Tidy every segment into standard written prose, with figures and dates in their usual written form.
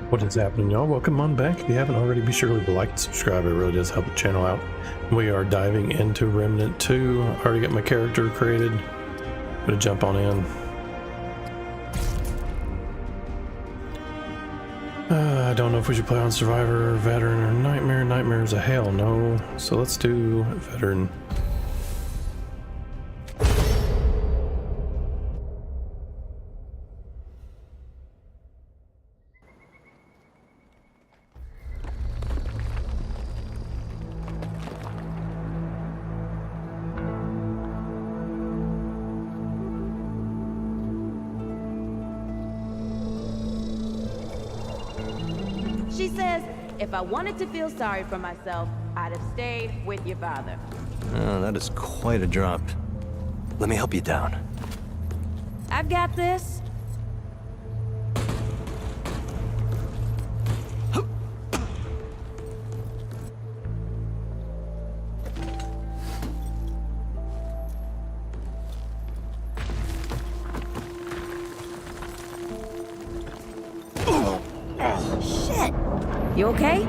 What is happening, y'all? Welcome on back. If you haven't already, be sure to leave a like and subscribe. It really does help the channel out. We are diving into Remnant 2. I already got my character created. Gonna jump on in. I don't know if we should play on Survivor, Veteran, or Nightmare. Nightmare is a hell no. So let's do Veteran. She says, if I wanted to feel sorry for myself, I'd have stayed with your father. Oh, that is quite a drop. Let me help you down. I've got this. Shit! You okay?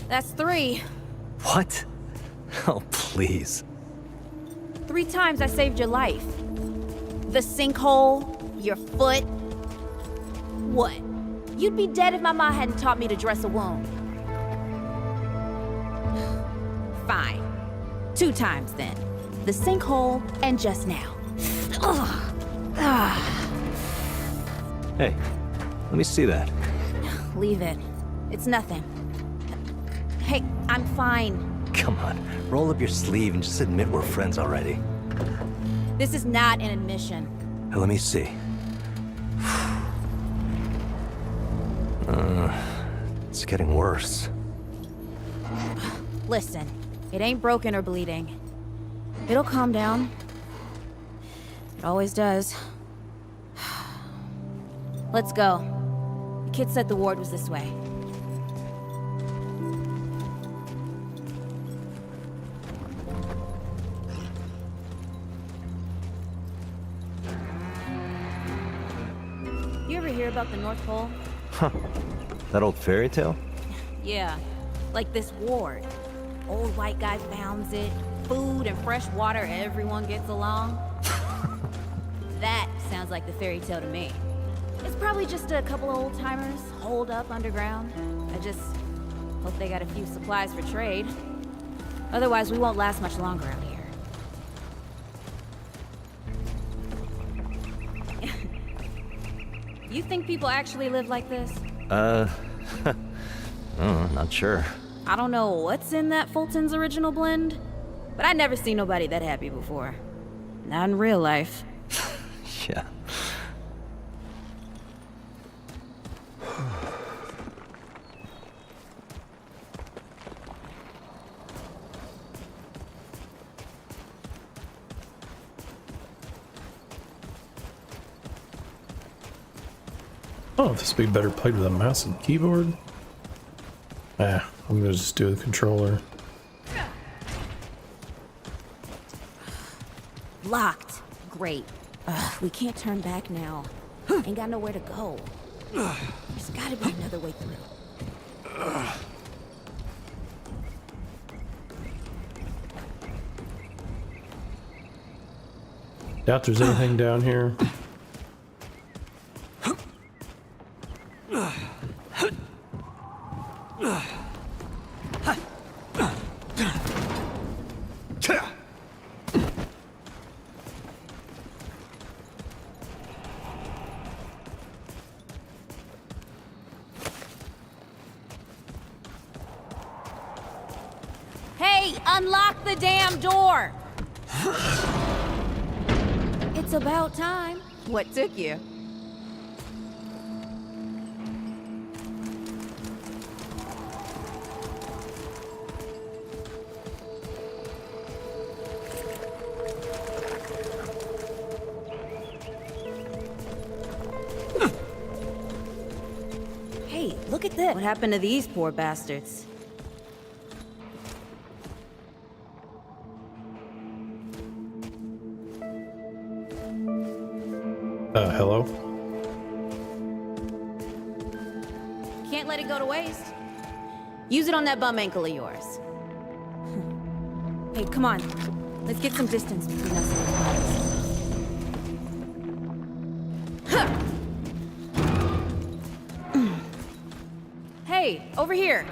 That's 3. What? Oh, please. 3 times I saved your life. The sinkhole, your foot. What? You'd be dead if my ma hadn't taught me to dress a wound. Fine. 2 times then. The sinkhole and just now. Hey, let me see that. Leave it. It's nothing. Hey, I'm fine. Come on, roll up your sleeve and just admit we're friends already. This is not an admission. Now, let me see. It's getting worse. Listen, it ain't broken or bleeding. It'll calm down. It always does. Let's go. The kid said the ward was this way. You ever hear about the North Pole? Huh. That old fairy tale? Yeah, like this ward. Old white guy founds it. Food and fresh water, everyone gets along. That sounds like the fairy tale to me. It's probably just a couple of old-timers holed up underground. I just hope they got a few supplies for trade. Otherwise, we won't last much longer out here. You think people actually live like this? Not sure. I don't know what's in that Fulton's original blend, but I never seen nobody that happy before. Not in real life. Yeah. Oh, this would be better played with a mouse and keyboard. I'm gonna just do the controller. Locked. Great. We can't turn back now. Ain't got nowhere to go. There's gotta be another way through. Doubt there's anything down here. Hey, unlock the damn door! It's about time. What took you? Hey, look at this? What happened to these poor bastards? Hello? Can't let it go to waste. Use it on that bum ankle of yours. Hey, come on. Let's get some distance between us and these bodies. Hey, over here.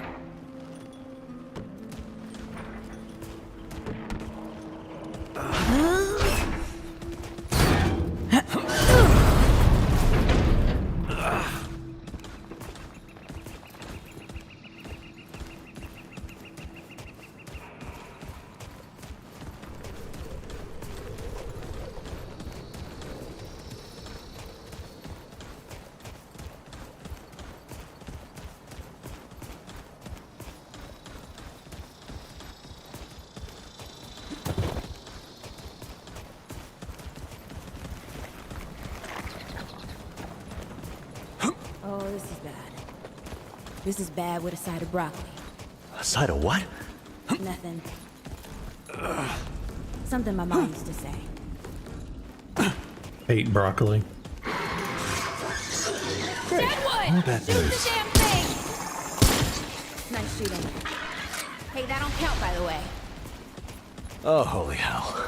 Oh, this is bad. This is bad with a side of broccoli. A side of what? Nothing. Something my mom used to say. Hate broccoli. Deadwood! Bad Shoot news. the damn thing! Nice shooting. Hey, that don't count, by the way. Oh, holy hell.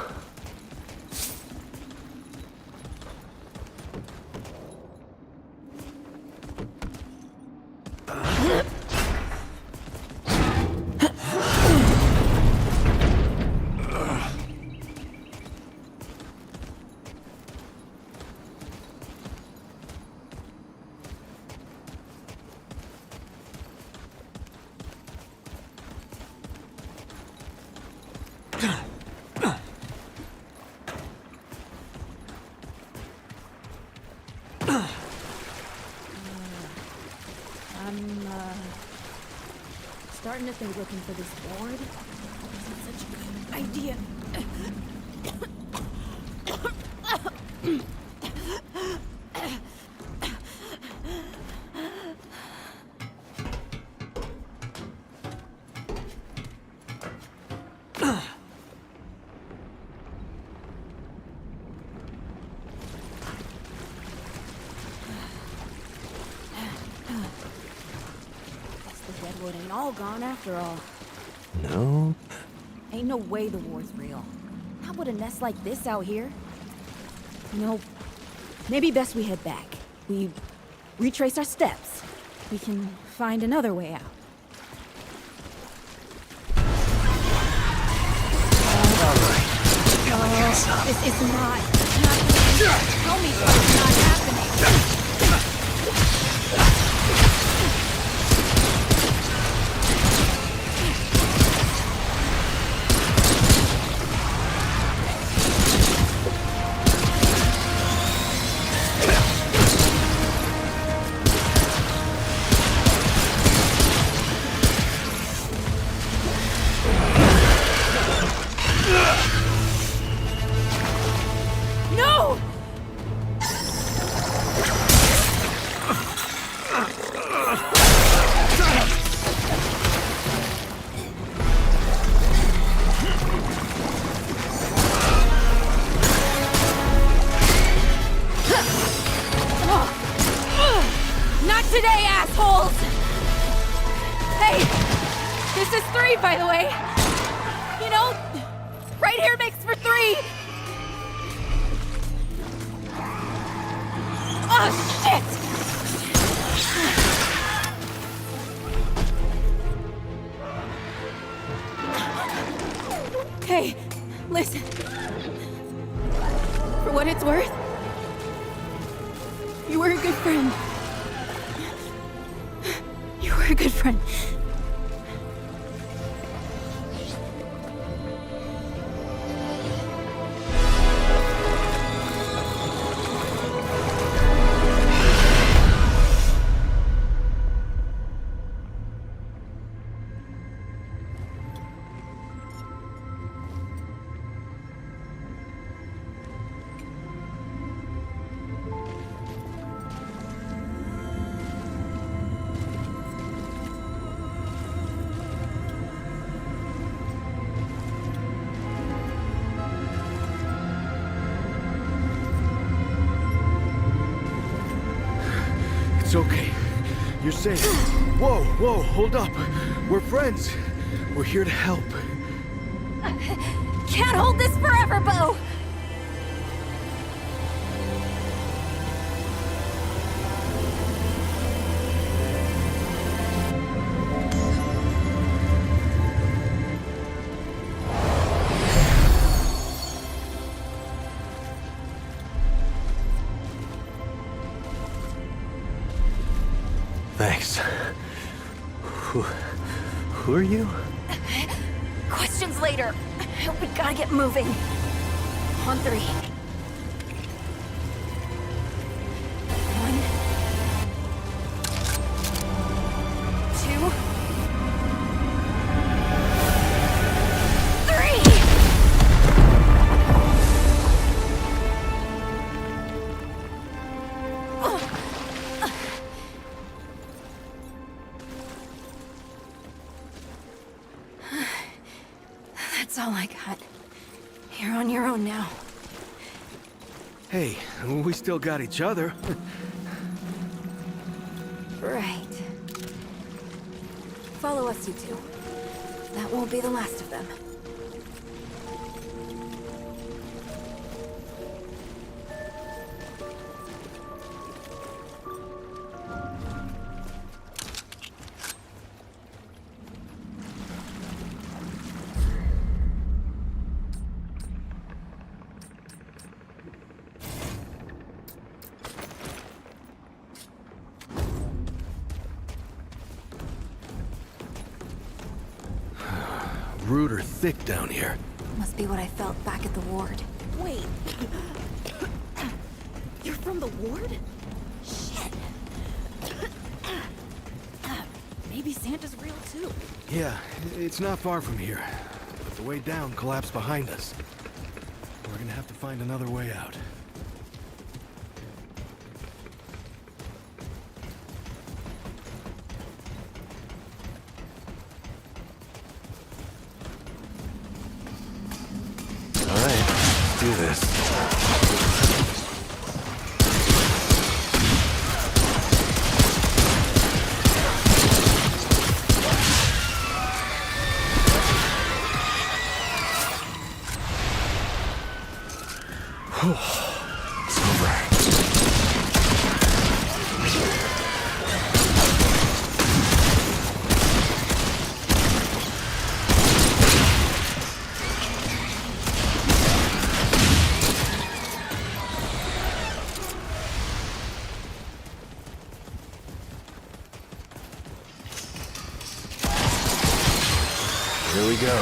Starting to think looking for this board isn't such a good idea. Deadwood ain't all gone after all. No. Ain't no way the war's real. Not with a nest like this out here. You know, maybe best we head back. We retrace our steps. We can find another way out. This is not tell me what's not happening. No! Not today, assholes! Hey! This is 3, by the way! You know, right here makes for 3! Oh, shit! Hey, listen. For what it's worth, you were a good friend. You were a good friend. It's okay. You're safe. Whoa, whoa, hold up. We're friends. We're here to help. Can't hold this forever, Bo! Thanks. Who are you? Questions later. We gotta get moving. On 3. 1, 2, 3! That's all I got. You're on your own now. Hey, we still got each other. Right. Follow us, you two. That won't be the last of them. Rude or thick down here. Must be what I felt back at the ward. Wait. You're from the ward? Shit. Maybe Santa's real too. Yeah, it's not far from here. But the way down collapsed behind us. We're gonna have to find another way out. Do this. It's over. Here we go.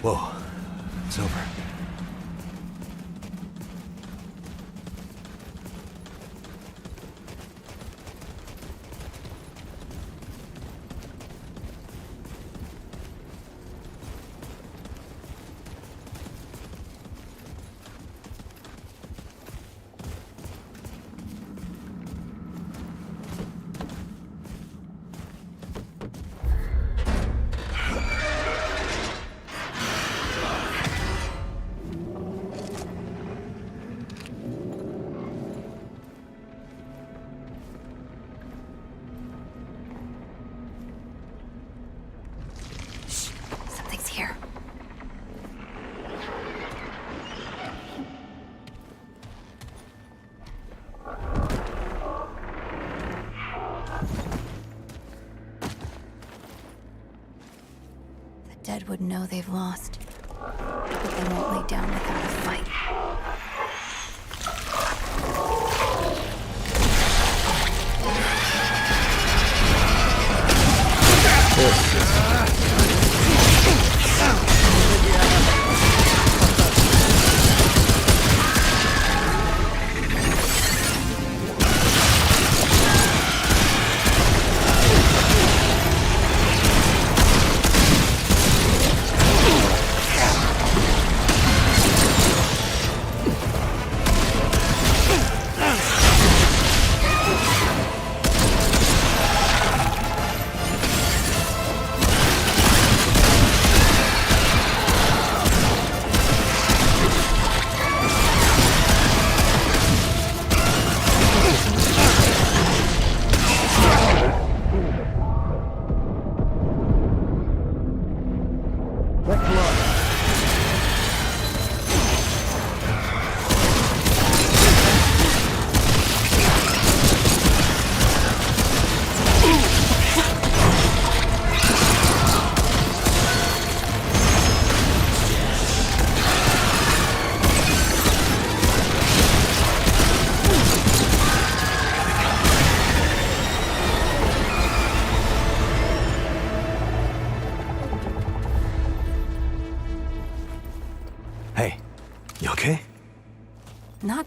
Whoa, it's over. Something's here. The dead would know they've lost, but they won't lay down without a fight.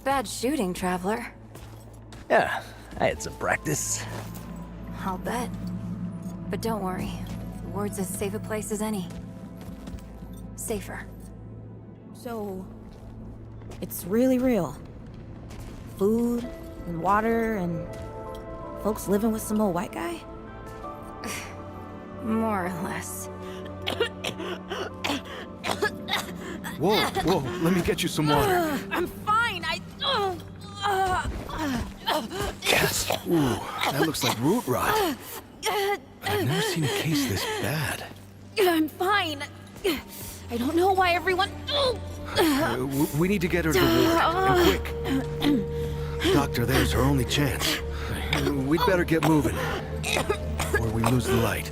not bad shooting, Traveler. Yeah, I had some practice. I'll bet. But don't worry. The ward's as safe a place as any. Safer. So, it's really real. Food and water and folks living with some old white guy? More or less. Whoa, whoa, let me get you some water. I'm fine. Yes. Ooh, that looks like root rot. I've never seen a case this bad. I'm fine. I don't know why everyone. We need to get her to the ward, and quick. Doctor, there's her only chance. We'd better get moving, or we lose the light.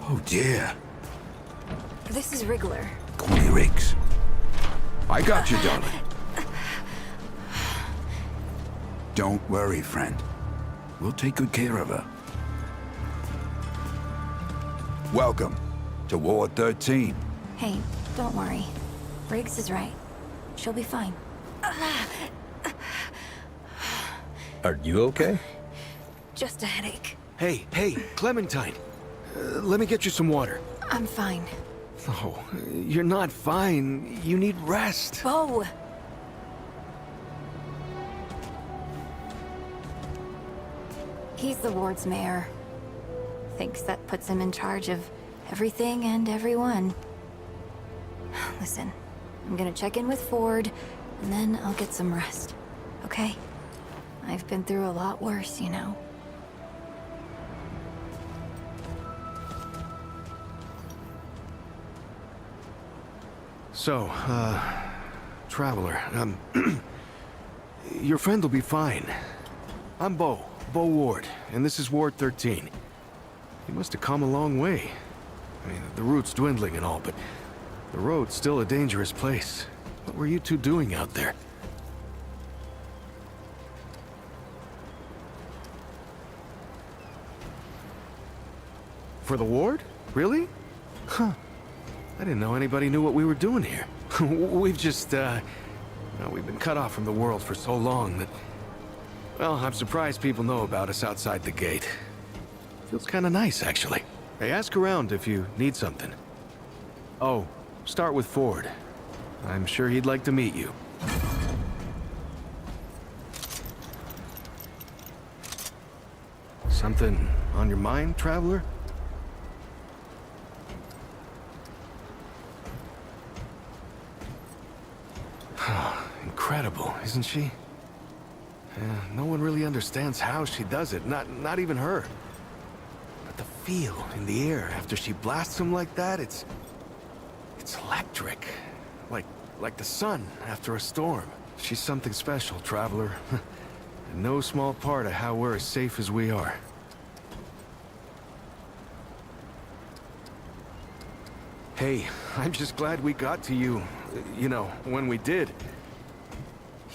Oh dear. This is Wriggler. Call me Riggs. I got you, darling. Don't worry, friend. We'll take good care of her. Welcome to Ward 13. Hey, don't worry. Riggs is right. She'll be fine. Are you okay? Just a headache. Hey, Clementine. Let me get you some water. I'm fine. Oh, you're not fine. You need rest. Bo! He's the ward's mayor. Thinks that puts him in charge of everything and everyone. Listen, I'm gonna check in with Ford, and then I'll get some rest. Okay? I've been through a lot worse, you know. So, Traveler, your friend will be fine. I'm Bo Ward, and this is Ward 13. You must have come a long way. I mean, the route's dwindling and all, but the road's still a dangerous place. What were you two doing out there? For the ward? Really? Huh. I didn't know anybody knew what we were doing here. We've just, we've been cut off from the world for so long that... Well, I'm surprised people know about us outside the gate. Feels kinda nice, actually. Hey, ask around if you need something. Oh, start with Ford. I'm sure he'd like to meet you. Something on your mind, Traveler? Incredible, isn't she? Yeah, no one really understands how she does it, not even her. But the feel in the air after she blasts him like that, it's electric. Like the sun after a storm. She's something special, Traveler. And no small part of how we're as safe as we are. Hey, I'm just glad we got to you, you know, when we did.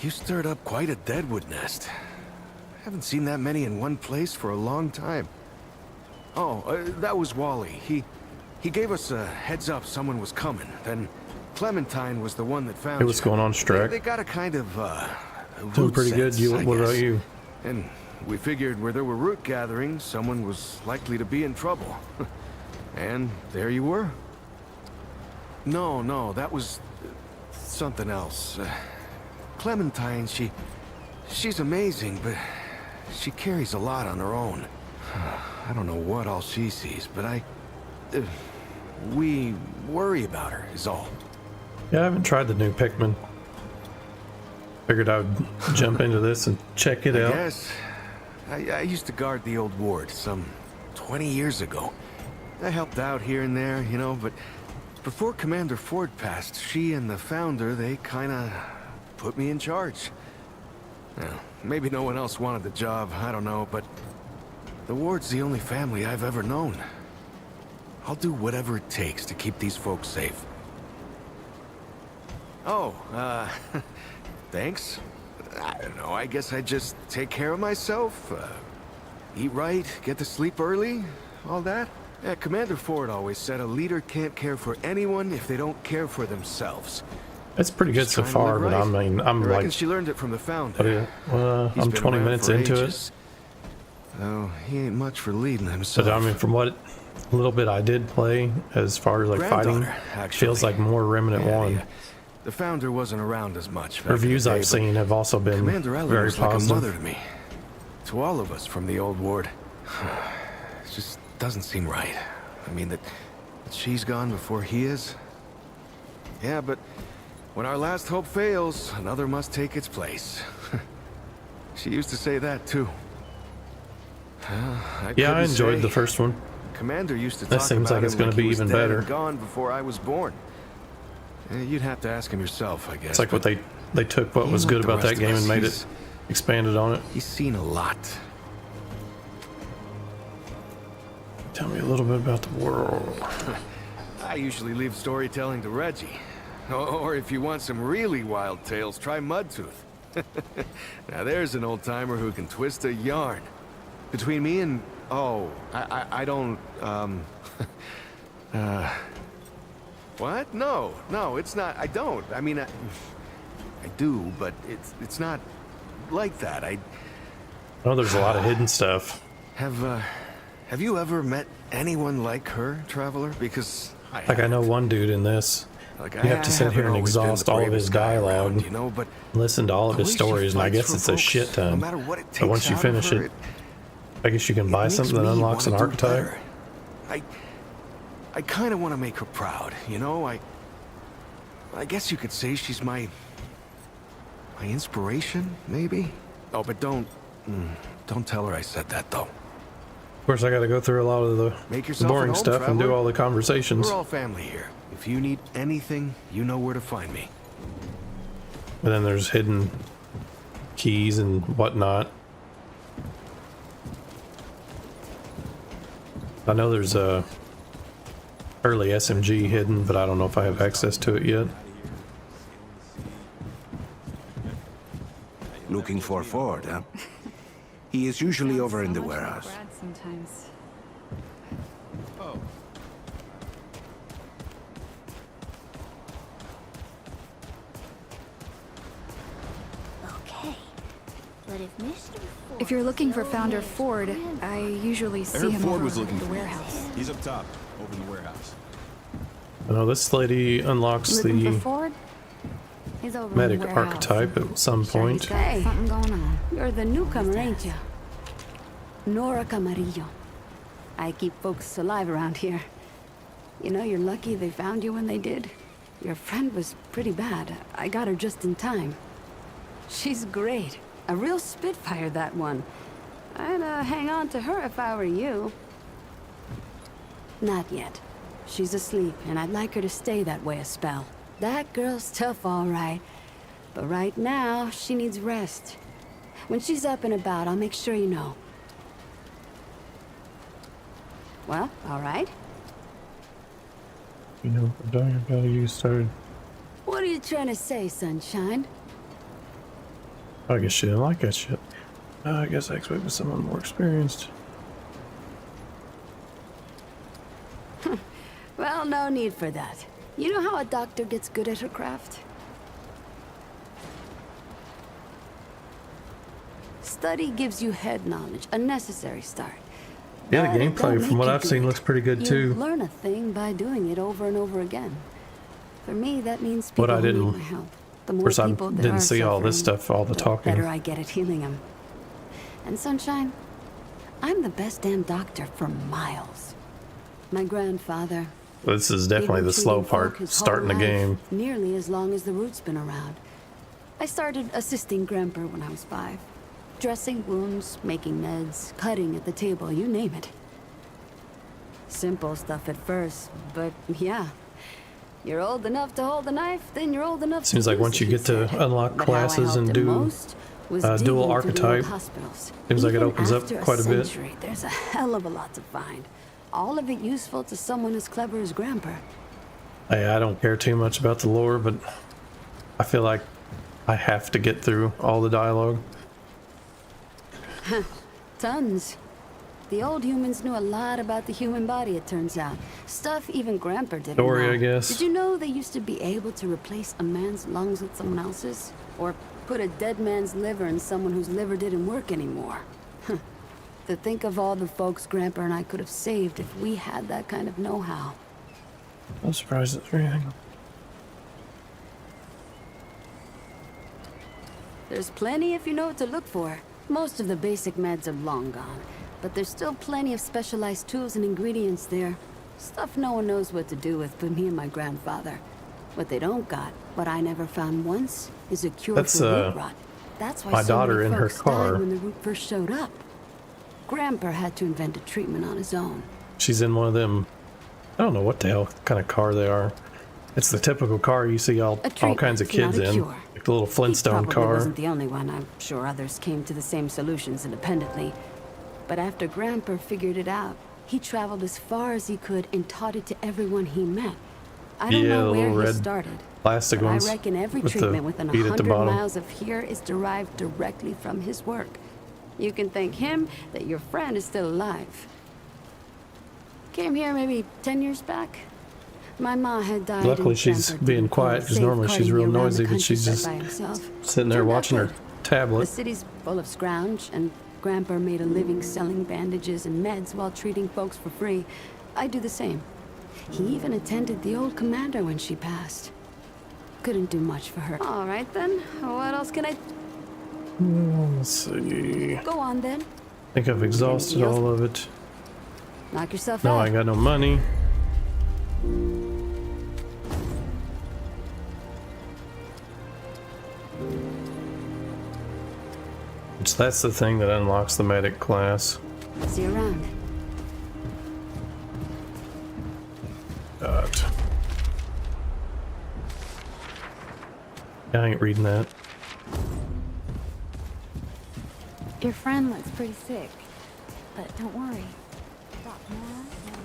You stirred up quite a deadwood nest. I haven't seen that many in one place for a long time. Oh, that was Wally. He gave us a heads up someone was coming. Then Clementine was the one that found Hey, what's going on, Strack? They got a kind of, Doing pretty good. sense, I What about guess. you? And we figured where there were root gatherings, someone was likely to be in trouble. And there you were. No, that was something else. Clementine, she's amazing, but she carries a lot on her own. I don't know what all she sees, but we worry about her is all. Yeah, I haven't tried the new Pikmin. Figured I would jump into this and check it out. Yes. I used to guard the old ward some 20 years ago. I helped out here and there, you know, but before Commander Ford passed, she and the founder, they kinda put me in charge. Now, maybe no one else wanted the job, I don't know, but the ward's the only family I've ever known. I'll do whatever it takes to keep these folks safe. Oh, thanks. I don't know, I guess I just take care of myself, eat right, get to sleep early, all that. Yeah, Commander Ford always said a leader can't care for anyone if they don't care for themselves. It's pretty good Just so trying to far, live but I right. mean, I'm I reckon like, she learned it from the founder. He's I'm been 20 around minutes for into ages. Oh, he ain't much for leading it. himself. But I mean, from what little bit I did play, as far as like fighting, Granddaughter, actually. feels like more Remnant Yeah, 1. the founder wasn't around as much. back in the Reviews day, I've but seen have also been Commander Ellen very was like a positive. mother to me. To all of us from the old ward. It just doesn't seem right. I mean, that she's gone before he is. Yeah, but when our last hope fails, another must take its place. She used to say that too. Yeah, I enjoyed the first one. Commander used to That talk seems about like it's him gonna be he was even dead better. and gone before I was born. You'd have to ask him yourself, I guess. It's like what they took what he was ain't good like the about that rest of game us. and made He's- it, expanded on it. He's seen a lot. Tell me a little bit about the world. I usually leave storytelling to Reggie. Or if you want some really wild tales, try Mudtooth. Now there's an old-timer who can twist a yarn. Between me and... Oh, I don't... What? No, it's not. I don't. I mean, I do, but it's not like that. I know there's a lot of hidden stuff. Have you ever met anyone like her, Traveler? Because I know one dude in this. Like, You have to sit here and exhaust all of his dialogue, you know, but listen to all of the his way she stories, and I fights guess for it's a folks, shit ton. No matter what it takes But once you out of finish her, it, I guess you can buy makes something that me unlocks an wanna do archetype. better. I kind of want to make her proud, you know. I guess you could say she's my inspiration, maybe. Oh, but don't tell her I said that, though. Of course, I got to go through a lot of the Make yourself boring at home, stuff and do traveler. all the conversations. We're all family here. If you need anything, you know where to find me. And then there's hidden keys and whatnot. I know there's a early SMG hidden, but I don't know if I have access to it yet. Looking for Ford, huh? He is usually over in the warehouse. Sometimes. Okay. But if Mr. If you're looking for Founder Ford, I usually see him over at the warehouse. He's up top, over in the warehouse. I know this lady unlocks Looking for the Ford? He's over in medic the warehouse. archetype at some point. Hey, Something going on. You're the newcomer, ain't you? Nora Camarillo. I keep folks alive around here. You know, you're lucky they found you when they did. Your friend was pretty bad. I got her just in time. She's great. A real spitfire, that one. I'd hang on to her if I were you. Not yet. She's asleep, and I'd like her to stay that way a spell. That girl's tough, all right. But right now, she needs rest. When she's up and about, I'll make sure you know. Well, all right. You know, I'm talking about you started. What are you trying to say, sunshine? I guess she didn't like that shit. I guess I expected someone more experienced. Well, no need for that. You know how a doctor gets good at her craft? Study gives you head knowledge, a necessary start. Yeah, the But it don't gameplay, from make what you I've seen, good. looks pretty good You too. learn a thing by doing it over and over again. For me, that means people What I who need didn't, my help. The of more course, I people there didn't are see all this suffering, stuff, all the talking. better I get at healing them. And Sunshine, I'm the best damn doctor for miles. My grandfather. This is definitely he'd been the slow treating folk part, his starting the whole life, game. nearly as long as the root's been around. I started assisting Grandpa when I was 5. Dressing wounds, making meds, cutting at the table, you name it. Simple stuff at first, but yeah. You're old enough to hold the knife, then you're old enough Seems to like use once you it, get he to said. unlock But how I classes and helped him do most was dual digging through the old archetype, hospitals. seems like it Even opens up after quite a bit. century, there's a hell of a lot to find. All of it useful to someone as clever as Grandpa. Hey, I don't care too much about the lore, but I feel like I have to get through all the dialogue. Tons. The old humans knew a lot about the human body, it turns out. Stuff even Grandpa didn't Story, know. I guess. Did you know they used to be able to replace a man's lungs with someone else's? Or put a dead man's liver in someone whose liver didn't work anymore? To think of all the folks Grandpa and I could have saved if we had that kind of know-how. I'm surprised it's anything. There's plenty if you know what to look for. Most of the basic meds are long gone, but there's still plenty of specialized tools and ingredients there. Stuff no one knows what to do with but me and my grandfather. What they don't got, what I never found once, is a cure That's, for root rot. That's why my so daughter many in her folks car. died when the root first showed up. Grandpa had to invent a treatment on his own. She's in one of them, I don't know what the hell kind of car they are. It's the typical car you see all kinds of kids not a in. cure. Like the little Flintstone He probably car. wasn't the only one. I'm sure others came to the same solutions independently. But after Grandpa figured it out, he traveled as far as he could and taught it to everyone he met. I don't Yeah, know the where little he red started, plastic but I ones reckon every with the treatment within bead at the 100 bottom. miles of here is derived directly from his work. You can thank him that your friend is still alive. Came here maybe 10 years back. My ma had died. Luckily and she's Grandpa being didn't quiet, feel because safe normally she's carting me real around noisy, the but she's countryside just by himself. sitting there Turned out watching her good. The tablet. city's full of scrounge, and Grandpa made a living selling bandages and meds while treating folks for free. I do the same. He even attended the old commander when she passed. Couldn't do much for her. All right then, what else can I... Let's see. Go on then. I think I've exhausted all of it. Knock yourself No, out. I ain't got no money. Which that's the thing that unlocks the medic class. See you around. God. I ain't reading that. Your friend looks pretty sick, but don't worry. Doc Nora knows what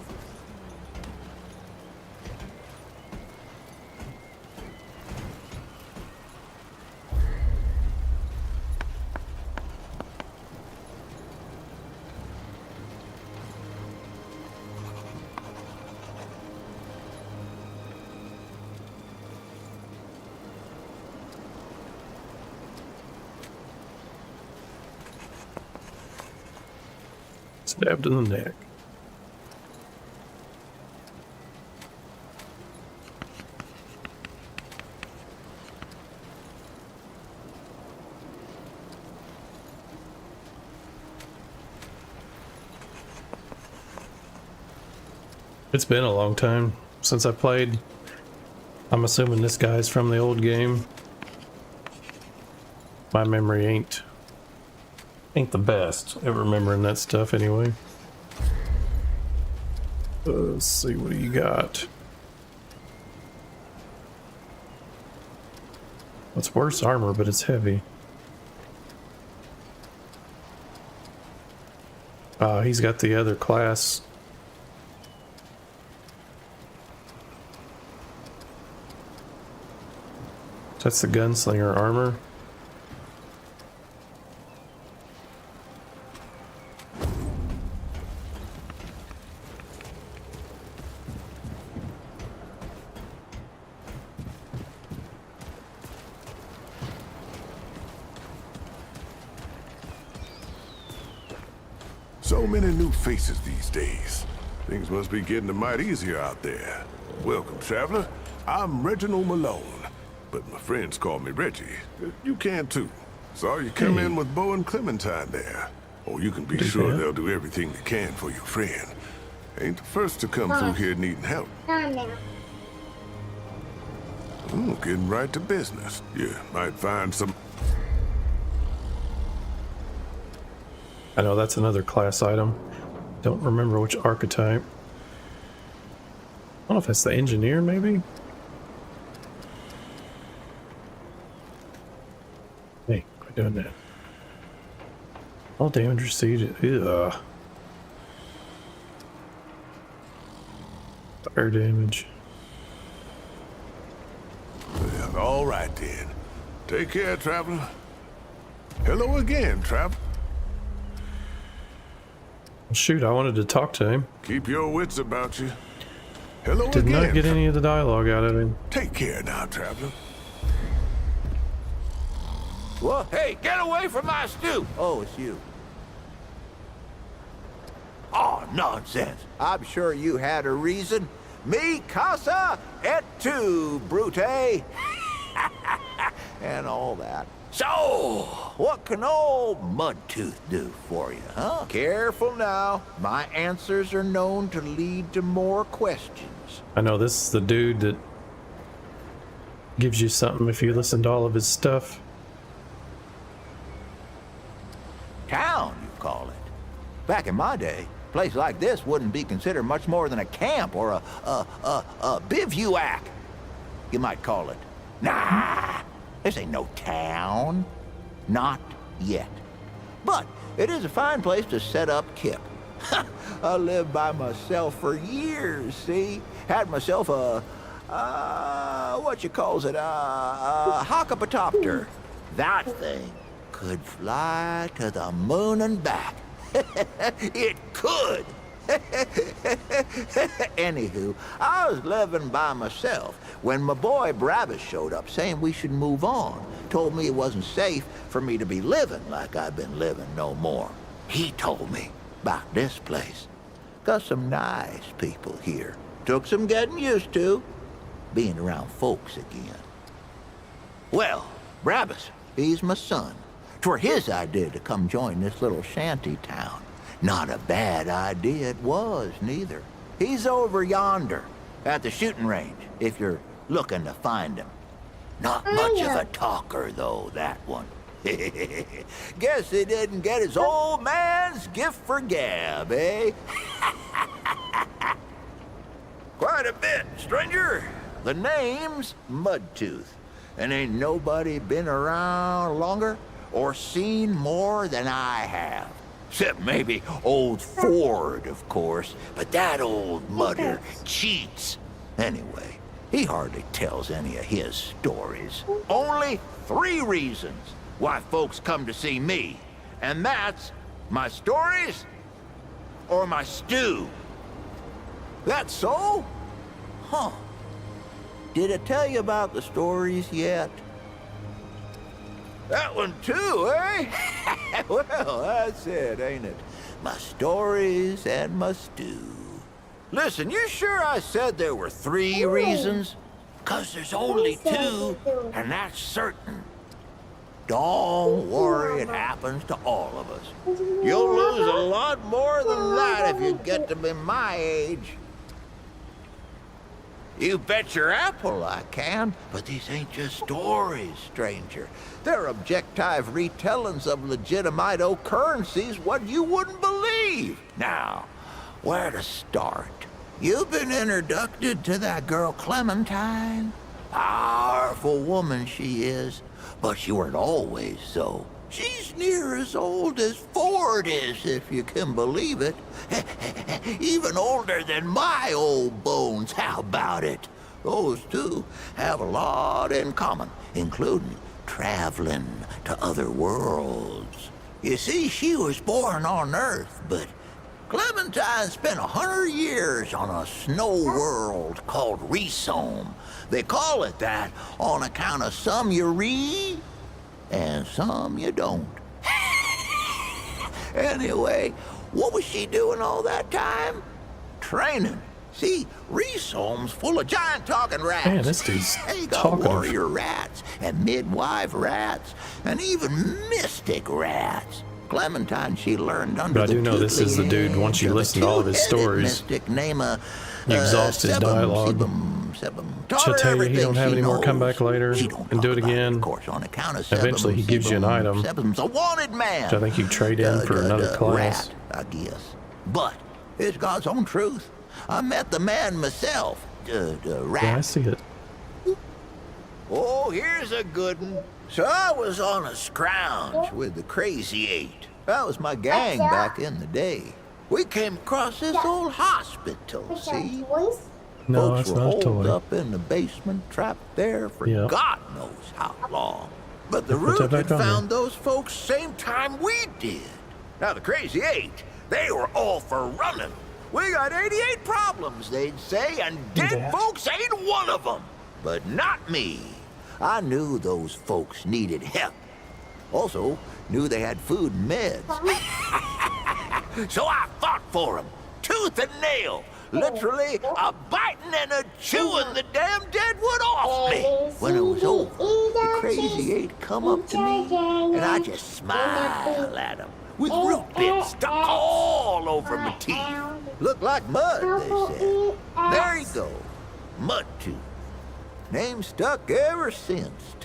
Stabbed in the neck. It's been a long time since I played. I'm assuming this guy's from the old game. My memory ain't the best at remembering that stuff anyway. Let's see, what do you got? It's worse armor, but it's heavy. He's got the other class. That's the gunslinger armor. So many new faces these days. Things must be getting a mite easier out there. Welcome, traveler. I'm Reginald Malone, but my friends call me Reggie. You can too. Saw you come in with Bo and Clementine there. Oh, you can be sure they'll do everything they can for your friend. Ain't the first to come through here needing help. Ooh, getting right to business. You might find some... I know that's another class item. Don't remember which archetype. I don't know if that's the engineer, maybe? Hey, quit doing that. All damage received. Ugh. Fire damage. Well, all right then. Take care, traveler. Hello again, traveler. Shoot, I wanted to talk to him. Keep your wits about you. Hello Did again. not get any of the dialogue out of him. Take care now, traveler. Well, hey, get away from my stew! Oh, it's you. Oh, nonsense. I'm sure you had a reason. Mi casa et tu, brute. And all that. So, what can old Mudtooth do for you, huh? Careful now. My answers are known to lead to more questions. I know this is the dude that gives you something if you listen to all of his stuff. Town, you call it. Back in my day, a place like this wouldn't be considered much more than a camp or a bivouac. You might call it. Nah, this ain't no town. Not yet. But it is a fine place to set up kip. I lived by myself for years, see? Had myself what you calls it, a hockapatopter. That thing could fly to the moon and back. It could. Anywho, I was living by myself when my boy Brabus showed up saying we should move on. Told me it wasn't safe for me to be living like I've been living no more. He told me about this place. Got some nice people here. Took some getting used to, being around folks again. Well, Brabus, he's my son. 'Twere his idea to come join this little shanty town. Not a bad idea it was, neither. He's over yonder, at the shooting range, if you're looking to find him. Not much of a talker, though, that one. Guess he didn't get his old man's gift for gab, eh? Quite a bit, stranger. The name's Mudtooth, and ain't nobody been around longer or seen more than I have. Except maybe old Ford, of course, but that old mudder cheats. Anyway, he hardly tells any of his stories. Only 3 reasons why folks come to see me, and that's my stories or my stew. That so? Huh. Did I tell you about the stories yet? That one too, eh? Well, that's it, ain't it? My stories and my stew. Listen, you sure I said there were 3 reasons? 'Cause there's only 2, and that's certain. Don't worry, it happens to all of us. You'll lose a lot more than that if you get to be my age. You bet your apple I can, but these ain't just stories, stranger. They're objective retellings of legitimate occurrences what you wouldn't believe. Now, where to start? You've been introduced to that girl Clementine. Powerful woman she is, but she weren't always so. She's near as old as Ford is, if you can believe it. Even older than my old bones, how about it? Those two have a lot in common, including traveling to other worlds. You see, she was born on Earth, but Clementine spent 100 years on a snow world called Resome. They call it that on account of some you read and some you don't. Anyway, what was she doing all that time? Training. See, Resome's full of giant talking rats. Man, this dude's They got talkative. warrior rats and midwife rats and even mystic rats. Clementine, she learned under But I do know this is the dude, once you listen to all of his stories, mystic name you exhaust his dialogue. She'll tell you he don't have any more, come back later and do it again. Of course, on account of Eventually he gives you an item, Sebum's a wanted man. which I think you trade in for another class. Rat, I guess. But it's God's own truth. I met the man myself. Rat. Yeah, I see it. Oh, here's a good one. So I was on a scrounge with the Crazy Eight. That was my gang back in the day. We came across this old hospital, see? No, Folks that's were not a holed toy. up in the basement, trapped there for Yep. God knows how long. But the Put root that back had on there. found those folks same time we did. Now the Crazy Eight, they were all for running. We got 88 problems, they'd say, and dead that. folks ain't one of them. But not me. I knew those folks needed help. Also, knew they had food and meds. So I fought for them, tooth and nail. Literally a biting and a chewing the damn deadwood off me. When it was over, the Crazy Eight come up to me, and I just smiled at them, with root bits stuck all over my teeth. Looked like mud, they said. There you go, Mud Tooth. Name stuck ever since.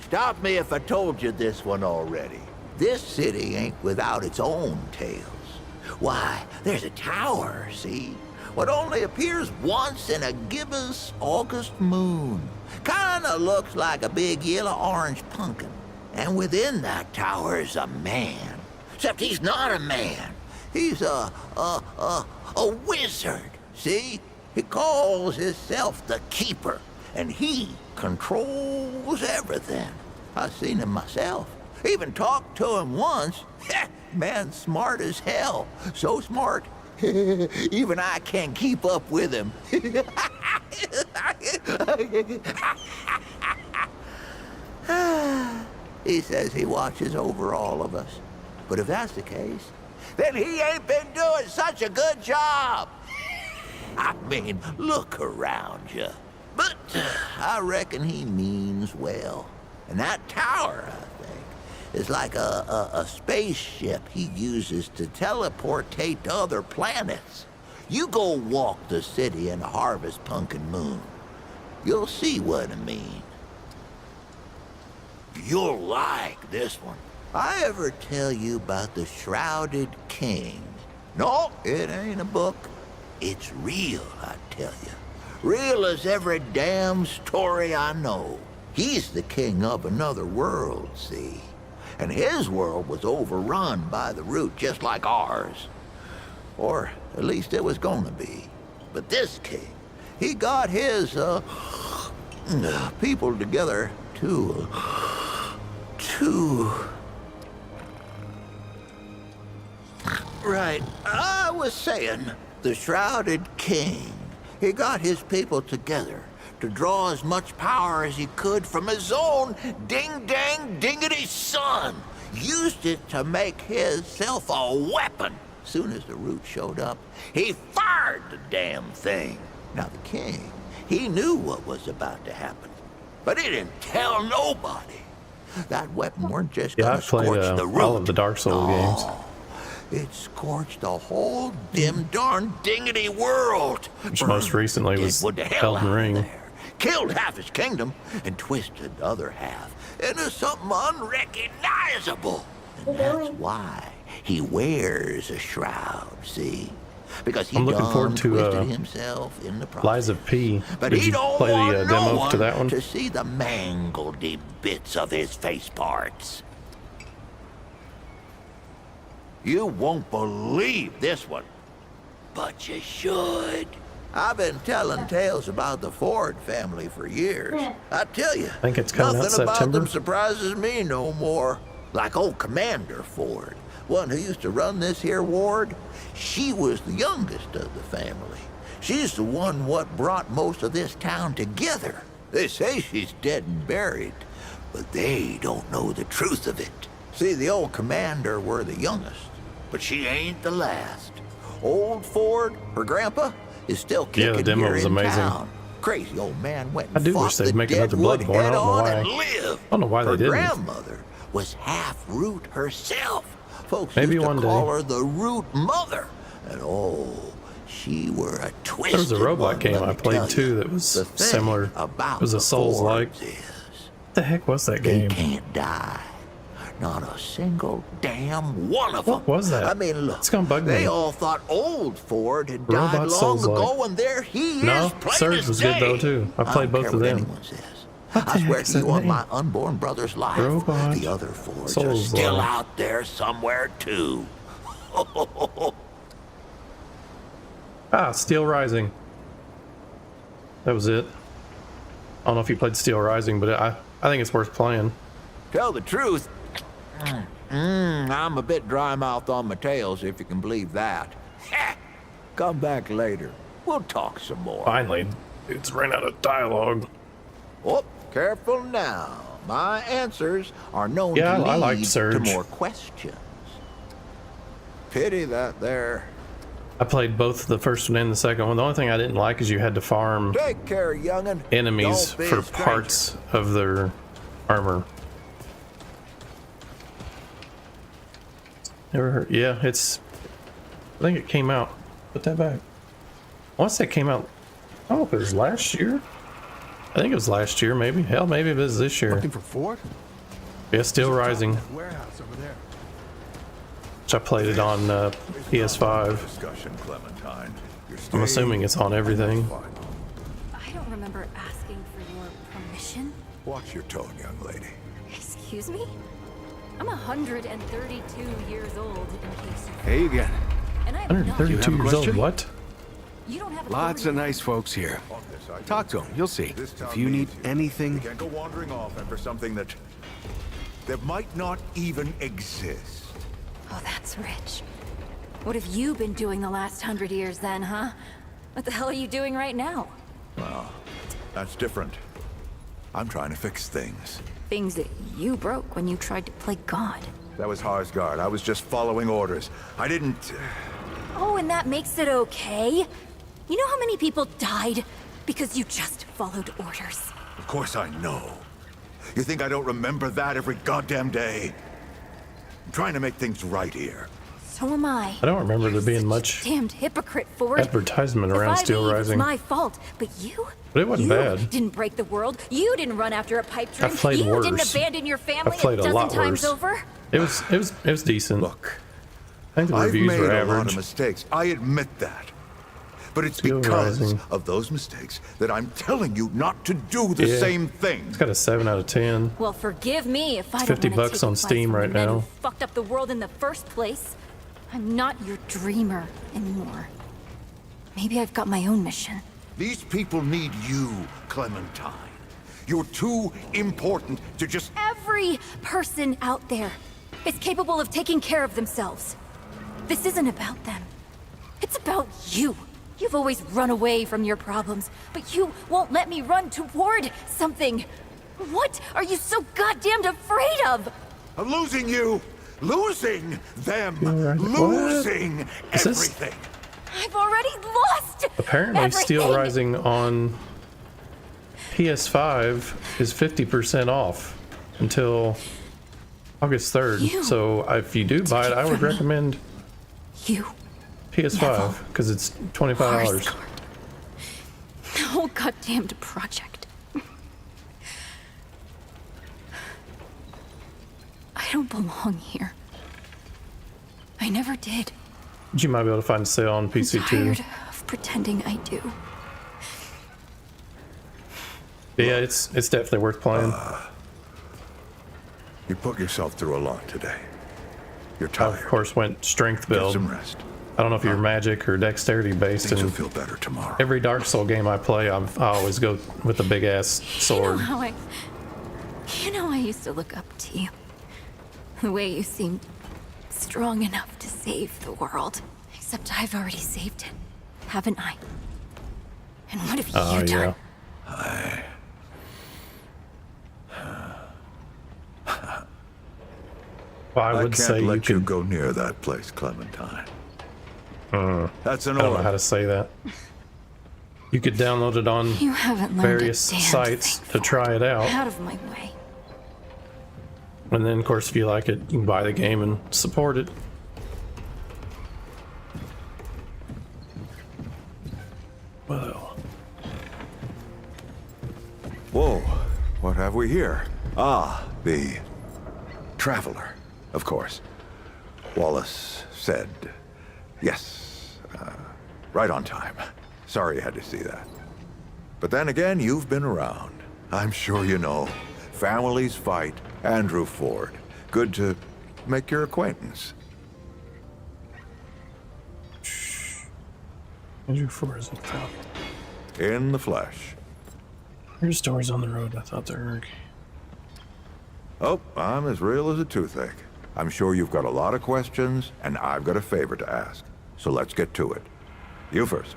Stop me if I told you this one already. This city ain't without its own tales. Why, there's a tower, see? What only appears once in a gibbous August moon. Kinda looks like a big yellow-orange pumpkin. And within that tower is a man. Except he's not a man. He's a wizard, see? He calls himself the Keeper, and he controls everything. I've seen him myself. Even talked to him once. Man, smart as hell. So smart, even I can't keep up with him. He says he watches over all of us. But if that's the case, then he ain't been doing such a good job. I mean, look around you. But I reckon he means well. And that tower, I think, is like a spaceship he uses to teleportate to other planets. You go walk the city in a harvest pumpkin moon. You'll see what I mean. You'll like this one. I ever tell you about the Shrouded King? No, it ain't a book. It's real, I tell you. Real as every damn story I know. He's the king of another world, see? And his world was overrun by the root just like ours. Or at least it was gonna be. But this king, he got his, people together to Right, I was saying, the Shrouded King, he got his people together to draw as much power as he could from his own ding-dang-dingity son. Used it to make himself a weapon. Soon as the root showed up, he fired the damn thing. Now the king, he knew what was about to happen, but he didn't tell nobody. That weapon weren't just Yeah, gonna I've played scorch the root. all of the Dark Souls games. It scorched the whole dim darn dingity world. Which most recently was Deadwood to hell Elden out Ring. there. Killed half his kingdom and twisted the other half into something unrecognizable. And that's why he wears a shroud, see? Because he I'm looking forward to twisted himself in the process. Lies of P. But Did he you don't play want the no demo one to that one? to see the mangledy bits of his face parts. You won't believe this one, but you should. I've been telling tales about the Ford family for years. I tell you, I think it's coming out nothing about September. them surprises me no more. Like old Commander Ford, one who used to run this here ward, she was the youngest of the family. She's the one what brought most of this town together. They say she's dead and buried, but they don't know the truth of it. See, the old commander were the youngest, but she ain't the last. Old Ford, her grandpa, is still Yeah, the kicking demo here was in amazing. town. Crazy old man went I and do fought wish they'd the make another Deadwood Bloodborne. I head don't know on why. and lived. I don't know why Her they didn't. grandmother was half root herself. Folks Maybe used to one call day. her the Root Mother. And oh, she were a twisted There was a robot one, game let I me played tell too you. that was The thing similar. about It was a the Souls-like. Fords is What the heck was that they game? can't die. Not a single damn one of them. What was that? I mean, look, It's gonna bug they me. all thought old Ford had died Robot long Souls-like. ago, and there he No, is, plain Surge as was good though day. too. I I played don't both care of what them. anyone says. What the I swear heck's to you that on name? my unborn brother's life, Robot the other Fords are Souls-like. still out there somewhere too. Ah, Steel Rising. That was it. I don't know if you played Steel Rising, but I think it's worth playing. Tell the truth, I'm a bit dry-mouthed on my tails, if you can believe that. Come back later. We'll talk some more. Finally, it's ran out of dialogue. Oh, careful now. My answers are known Yeah, to I liked lead to Surge. more questions. Pity that there. I played both the first one and the second one. The only thing I didn't like is you had to farm Take care, young'un. enemies Don't be for a stranger. parts of their armor. Never heard. Yeah, it's. I think it came out. Put that back. Once that came out, I don't know if it was last year. I think it was last year, maybe. Hell, maybe it was this year. Looking for Ford? Yeah, Steel Rising. Warehouse over there. Which I played it on PS5. Discussion, Clementine. I'm assuming it's on everything. I don't remember asking for your permission. Watch your tone, young lady. Excuse me? I'm 132 years old, in case you... Hey again. And I have not... 132 You have a years old. question? What? You don't have Lots of authority. nice folks here. On this, I Talk to them, you'll see. This town If you need needs you. anything... You can't go wandering off after something that might not even exist. Oh, that's rich. What have you been doing the last 100 years then, huh? What the hell are you doing right now? Well, that's different. I'm trying to fix things. Things that you broke when you tried to play God. That was Harsgard. I was just following orders. I didn't... Oh, and that makes it okay? You know how many people died because you just followed orders? Of course I know. You think I don't remember that every goddamn day? I'm trying to make things right here. So am I. I don't remember there being much Damned hypocrite, Ford. advertisement around If I Steel leave, Rising. It's my fault, but you? But it wasn't you bad. Didn't break the world. You didn't run after a pipe dream. I've played you worse. didn't abandon your family I've played a a dozen lot times worse. over. It was decent. Look, I think the I've reviews made were a lot average. of mistakes. I admit that. But it's Steel because Rising. of those mistakes that I'm telling you not to do the Yeah. same thing. It's got a 7 out of 10. Well, forgive me if I It's don't 50 wanna bucks take on advice Steam from right the men now. who fucked up the world in the first place. I'm not your dreamer anymore. Maybe I've got my own mission. These people need you, Clementine. You're too important to just... Every person out there is capable of taking care of themselves. This isn't about them. It's about you. You've always run away from your problems, but you won't let me run toward something. What are you so goddamn afraid of? I'm losing you! Losing them! What? Losing Is this- everything! I've already lost Apparently, Steel everything. Rising on PS5 is 50% off until August 3rd. You So if you do buy it, I would from me. recommend You. PS5 because it's $25. Harsgard. The whole goddamned project. I don't belong here. I never did. You might be able to find a sale on I'm PC too. tired of pretending I do. Yeah, it's definitely worth playing. You put yourself through a lot today. You're I, tired. of course, went strength Get build. some rest. I don't know if you're magic or dexterity based, Things will and feel better tomorrow. every Dark Soul game I play, I always go with the big ass sword. You know I used to look up to you. The way you seemed strong enough to save the world. Except I've already saved it, haven't I? And what have you Oh done? yeah. Well, I would can't say you let you could. go near that place, Clementine. That's an I don't know order. how to say that. You could download it on You haven't learned various a damn sites thing, to try it out. Out of my way. And then, of course, if you like it, you can buy the game and support it. Well, Whoa, what have we here? Ah, the Traveler, of course. Wallace said yes, right on time. Sorry you had to see that. But then again, you've been around. I'm sure you know. Families fight. Andrew Ford. Good to make your acquaintance. Andrew Ford is in town. In the flesh. Here's stories on the road. I thought they were. Oh, I'm as real as a toothache. I'm sure you've got a lot of questions, and I've got a favor to ask. So let's get to it. You first.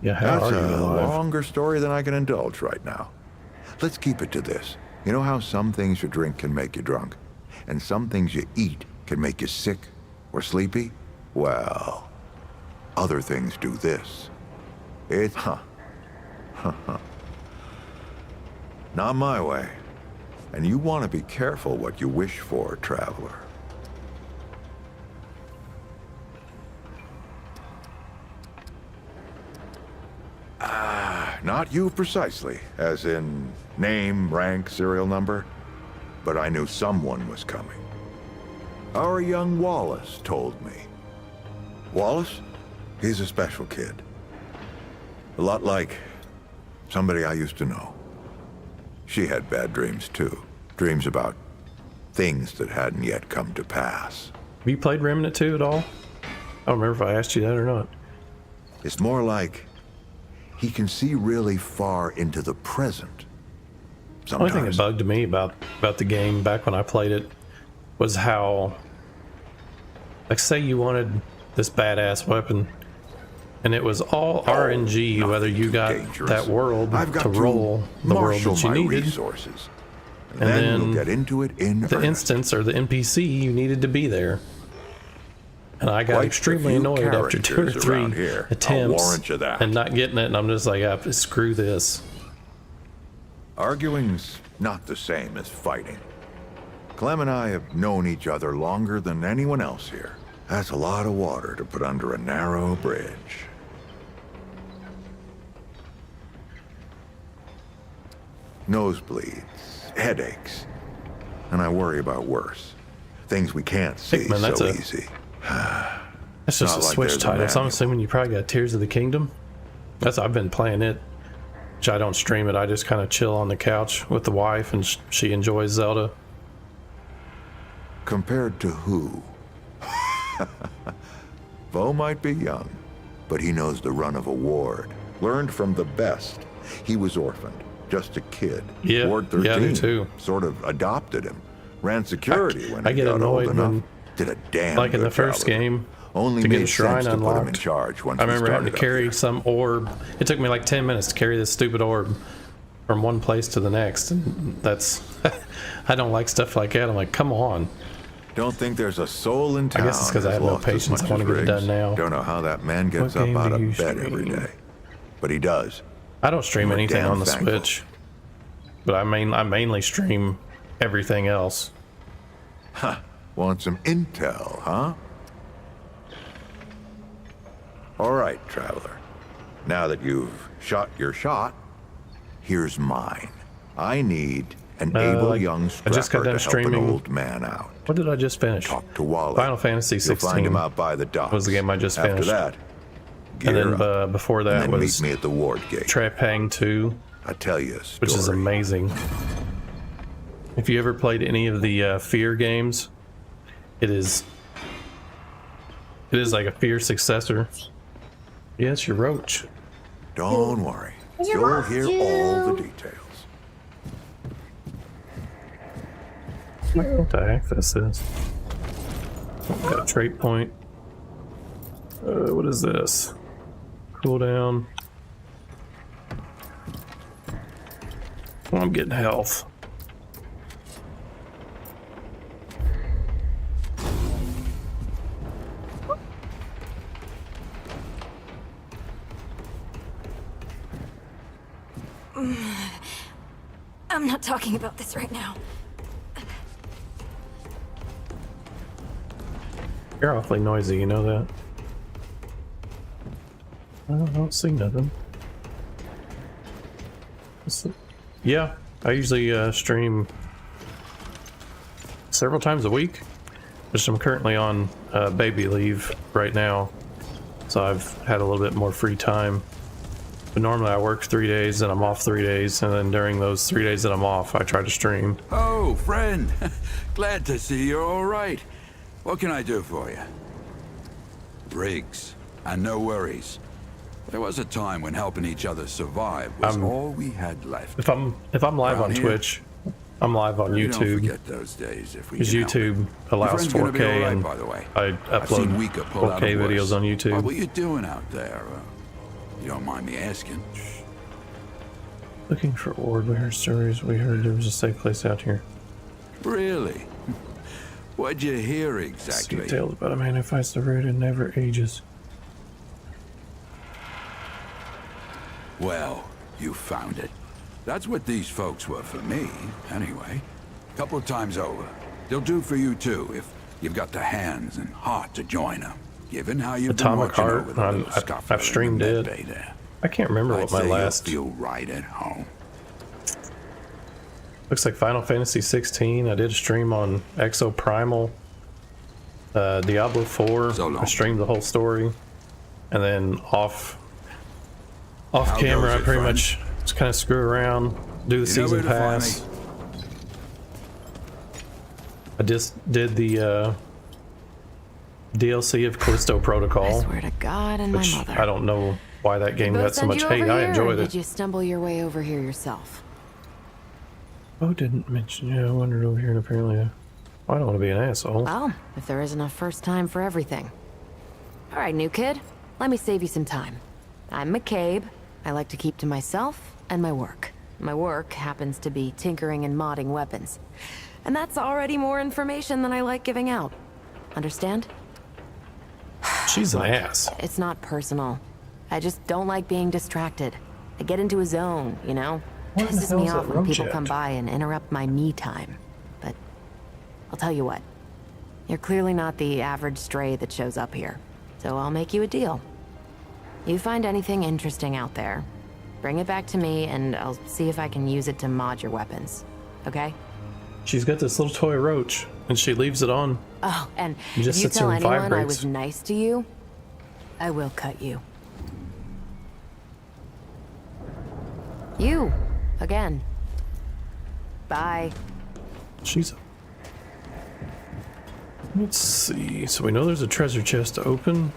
Yeah, how That's are you a alive? longer story than I can indulge right now. Let's keep it to this. You know how some things you drink can make you drunk, and some things you eat can make you sick or sleepy? Well, other things do this. It's, not my way. And you want to be careful what you wish for, traveler. Not you precisely, as in name, rank, serial number, but I knew someone was coming. Our young Wallace told me. Wallace? He's a special kid. A lot like somebody I used to know. She had bad dreams too. Dreams about things that hadn't yet come to pass. Have you played Remnant 2 at all? I don't remember if I asked you that or not. It's more like he can see really far into the present. The only thing that Sometimes. bugged me about the game back when I played it was how, like, say you wanted this badass weapon, and it was all RNG whether you got dangerous. that world I've got to to roll the world marshal that you my needed, resources. And and then then we'll get into it in the earnest. instance or the NPC you needed to be there. And I got Quite a extremely few annoyed after 2 or characters 3 around here. I'll attempts warrant you that. and not getting it, and I'm just like, screw this. Arguing's not the same as fighting. Clem and I have known each other longer than anyone else here. That's a lot of water to put under a narrow bridge. Nosebleeds, headaches, and I worry about worse. Things we can't see Hickman, that's so a- easy. That's just Not a like Switch there's a title, so I'm manual. assuming you probably got Tears of the Kingdom. I've been playing it, which I don't stream it. I just kind of chill on the couch with the wife, and she enjoys Zelda. Compared to who? Bo might be young, but he knows the run of a ward. Learned from the best. He was orphaned, just a kid. Yeah, Ward 13 yeah, I do too. sort of adopted him. Ran security when I he get got old annoyed enough. when, Did a damn like in good the first job of it. game, Only to get made a shrine sense to put him in unlocked. charge once I we remember having to started up carry here. some orb. It took me like 10 minutes to carry this stupid orb from one place to the next, and that's I don't like stuff like that. I'm like, come on. Don't think there's a soul in town. I guess it's 'cause I that's have no lost as patience. I much wanna as get it done Riggs. now. Don't know how that man gets What up game out do of you bed every stream? day, but he does. I don't stream We're anything damn on the thankful. Switch, but I mainly stream everything else. Want some intel, huh? All right, traveler. Now that you've shot your shot, here's mine. I need an able young I just got scrapper done to help an streaming- old man out. What did I just finish? Talk to Wally. Final Fantasy You'll find 16 him out by the docks. was the game I just After finished. that, And gear then up, before that and then was meet me at the ward gate. Trepang 2, I'll tell you a story. which is amazing. If you ever played any of the Fear games, it is like a Fear successor. Yes, your roach. Don't worry. You'll hear all the details. What the heck this is? Got a trait point. What is this? Cooldown. Oh, I'm getting health. I'm not talking about this right now. You're awfully noisy, you know that? I don't see nothing. Yeah, I usually stream several times a week. Just I'm currently on baby leave right now, so I've had a little bit more free time. But normally I work 3 days and I'm off 3 days, and then during those 3 days that I'm off, I try to stream. Oh, friend. Glad to see you're all right. What can I do for you? Briggs, and no worries. There was a time when helping each other survive was all we had left. If I'm live on Twitch, I'm live on YouTube. Don't forget those days if we because YouTube allows 4K, and by the way. I upload 4K videos on YouTube. What are you doing out there? You don't mind me asking? Looking for ore. We heard stories. We heard there was a safe place out here. Really? What'd you hear exactly? Details about a man who fights the root and never ages. Well, you found it. That's what these folks were for me, anyway. Couple of times over. They'll do for you too, if you've got the hands and heart to join them. Given how you've Atomic been Heart. I've streamed it. I can't remember what my last. Feel right at home. Looks like Final Fantasy 16. I did a stream on Exo Primal. Diablo 4. I streamed the whole story, and then off camera, I pretty much just kind of screw around, do the season pass. I just did the DLC of Callisto Protocol. I swear to God and my mother. I don't know why that game got so much hate. I enjoyed it. Did you stumble your way over here yourself? Oh, didn't mention. Yeah, I wandered over here, and apparently I don't want to be an asshole. Well, if there isn't a first time for everything. All right, new kid. Let me save you some time. I'm McCabe. I like to keep to myself and my work. My work happens to be tinkering and modding weapons. And that's already more information than I like giving out. Understand? She's an ass. It's not personal. I just don't like being distracted. I get into a zone, you know? Pisses me off when people come by and interrupt my me time. But I'll tell you what. You're clearly not the average stray that shows up here. So I'll make you a deal. You find anything interesting out there, bring it back to me and I'll see if I can use it to mod your weapons. Okay? She's got this little toy roach and she leaves it on. Oh, and if you tell anyone I was nice to you, I will cut you. You, again. Bye. Let's see. So we know there's a treasure chest to open.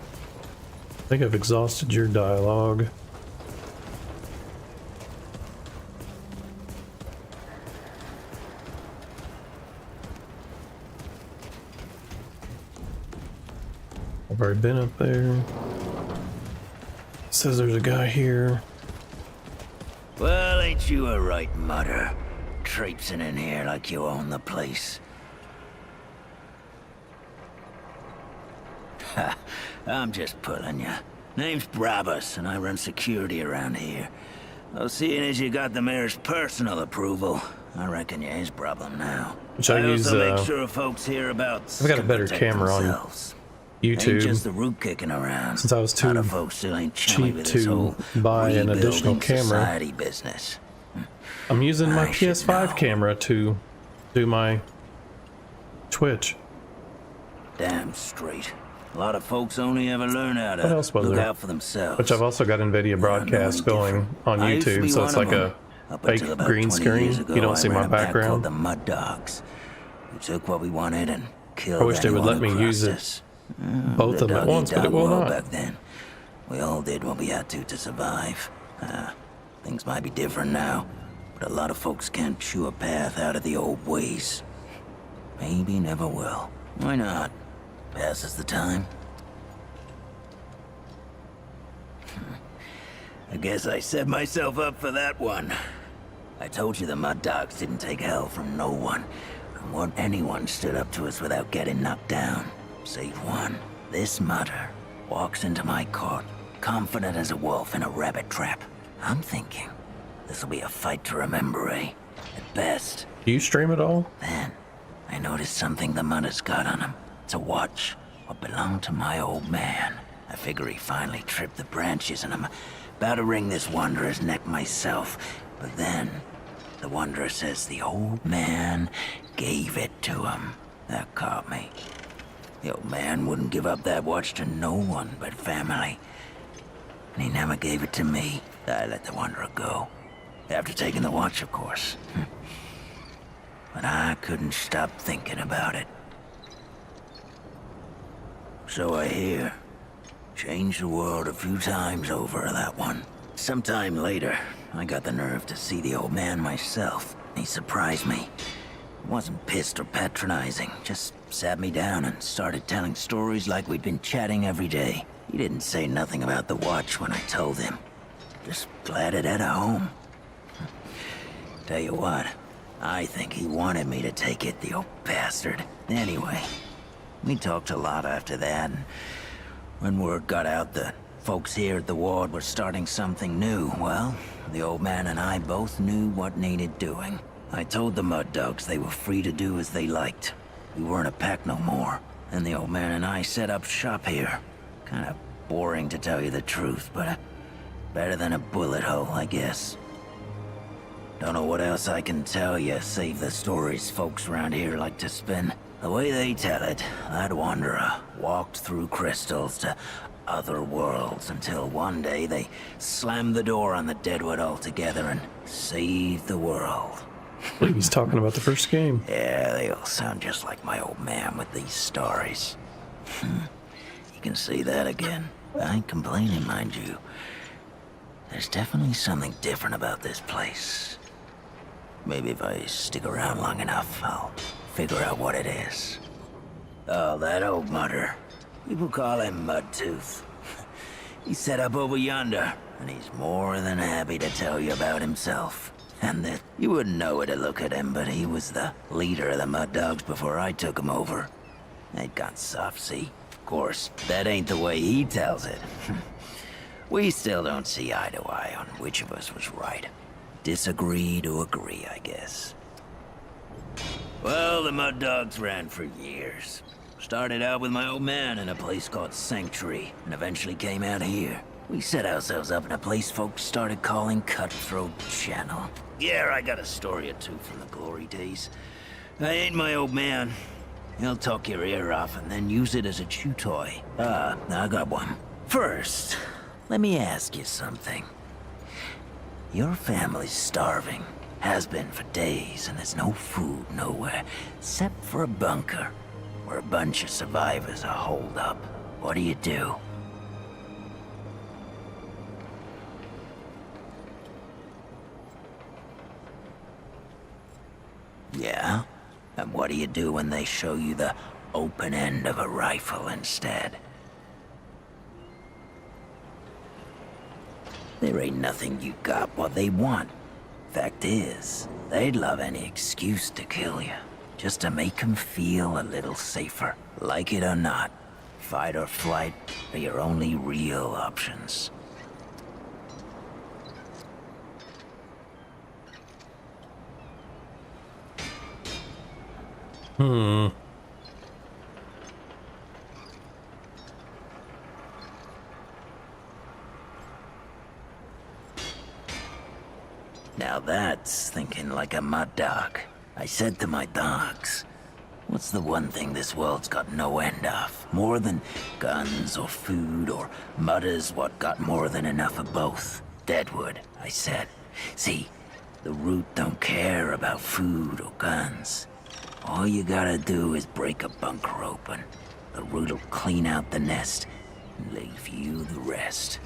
I think I've exhausted your dialogue. I've already been up there. It says there's a guy here. Well, ain't you a right mutter? Traipsing in here like you own the place. Ha, I'm just pulling ya. Name's Brabus, and I run security around here. Well, seeing as you got the mayor's personal approval, I reckon you his problem now. Which I use, also make sure folks hear about. I've got a better camera on YouTube. Ain't just the root kicking around. Since I was too folks still ain't cheap with to buy an additional camera, business. I'm using my PS5 camera to do my Twitch. Damn straight. A lot of folks only ever learn how to look out for themselves. Which I've also got NVIDIA broadcast going on YouTube, so it's like a fake green screen. You don't see my background. The Mud Dogs. We took what we wanted and killed. I wish they would let me use it both of them at once, but it will not. Back then, we all did what we had to survive. Things might be different now, but a lot of folks can't chew a path out of the old ways. Maybe never will. Why not? Passes the time. I guess I set myself up for that one. I told you the Mud Dogs didn't take hell from no one, and what anyone stood up to us without getting knocked down. Save one. This mutter walks into my court, confident as a wolf in a rabbit trap. I'm thinking, This'll be a fight to remember, eh? At best. Do you stream at all? Then, I noticed something the mud has got on him. It's a watch. What belonged to my old man. I figure he finally tripped the branches and I'm about to wring this wanderer's neck myself. But then, the wanderer says the old man gave it to him. That caught me. The old man wouldn't give up that watch to no one but family. And he never gave it to me. I let the wanderer go. After taking the watch, of course. But I couldn't stop thinking about it. So I hear. Changed the world a few times over, that one. Sometime later, I got the nerve to see the old man myself. He surprised me. Wasn't pissed or patronizing, just sat me down and started telling stories like we'd been chatting every day. He didn't say nothing about the watch when I told him. Just glad it had a home. Tell you what, I think he wanted me to take it, the old bastard. Anyway, we talked a lot after that, and when word got out that folks here at the ward were starting something new, well, the old man and I both knew what needed doing. I told the mud dogs they were free to do as they liked. We weren't a pack no more, and the old man and I set up shop here. Kinda boring to tell you the truth, but better than a bullet hole, I guess. Don't know what else I can tell you, save the stories folks around here like to spin. The way they tell it, that wanderer walked through crystals to other worlds until one day they slammed the door on the Deadwood altogether and saved the world. I believe he's talking about the first game. Yeah, they all sound just like my old man with these stories. You can see that again. I ain't complaining, mind you. There's definitely something different about this place. Maybe if I stick around long enough, I'll figure out what it is. Oh, that old mudder. People call him Mudtooth. He's set up over yonder, and he's more than happy to tell you about himself. And that you wouldn't know it to look at him, but he was the leader of the Mud Dogs before I took him over. They'd got soft, see? Of course, that ain't the way he tells it. We still don't see eye to eye on which of us was right. Disagree to agree, I guess. Well, the Mud Dogs ran for years. Started out with my old man in a place called Sanctuary, and eventually came out here. We set ourselves up in a place folks started calling Cutthroat Channel. Yeah, I got a story or two from the glory days. I ain't my old man. He'll talk your ear off and then use it as a chew toy. I got one. First, let me ask you something. Your family's starving. Has been for days, and there's no food nowhere, except for a bunker, where a bunch of survivors are holed up. What do? Yeah? And what do you do when they show you the open end of a rifle instead? There ain't nothing you got what they want. Fact is, they'd love any excuse to kill you, just to make them feel a little safer. Like it or not, fight or flight are your only real options. Now that's thinking like a mud dog. I said to my dogs, what's the one thing this world's got no end of? More than guns or food or mudders what got more than enough of both? Deadwood, I said. See, the root don't care about food or guns. All you gotta do is break a bunker open. The root'll clean out the nest and leave you the rest.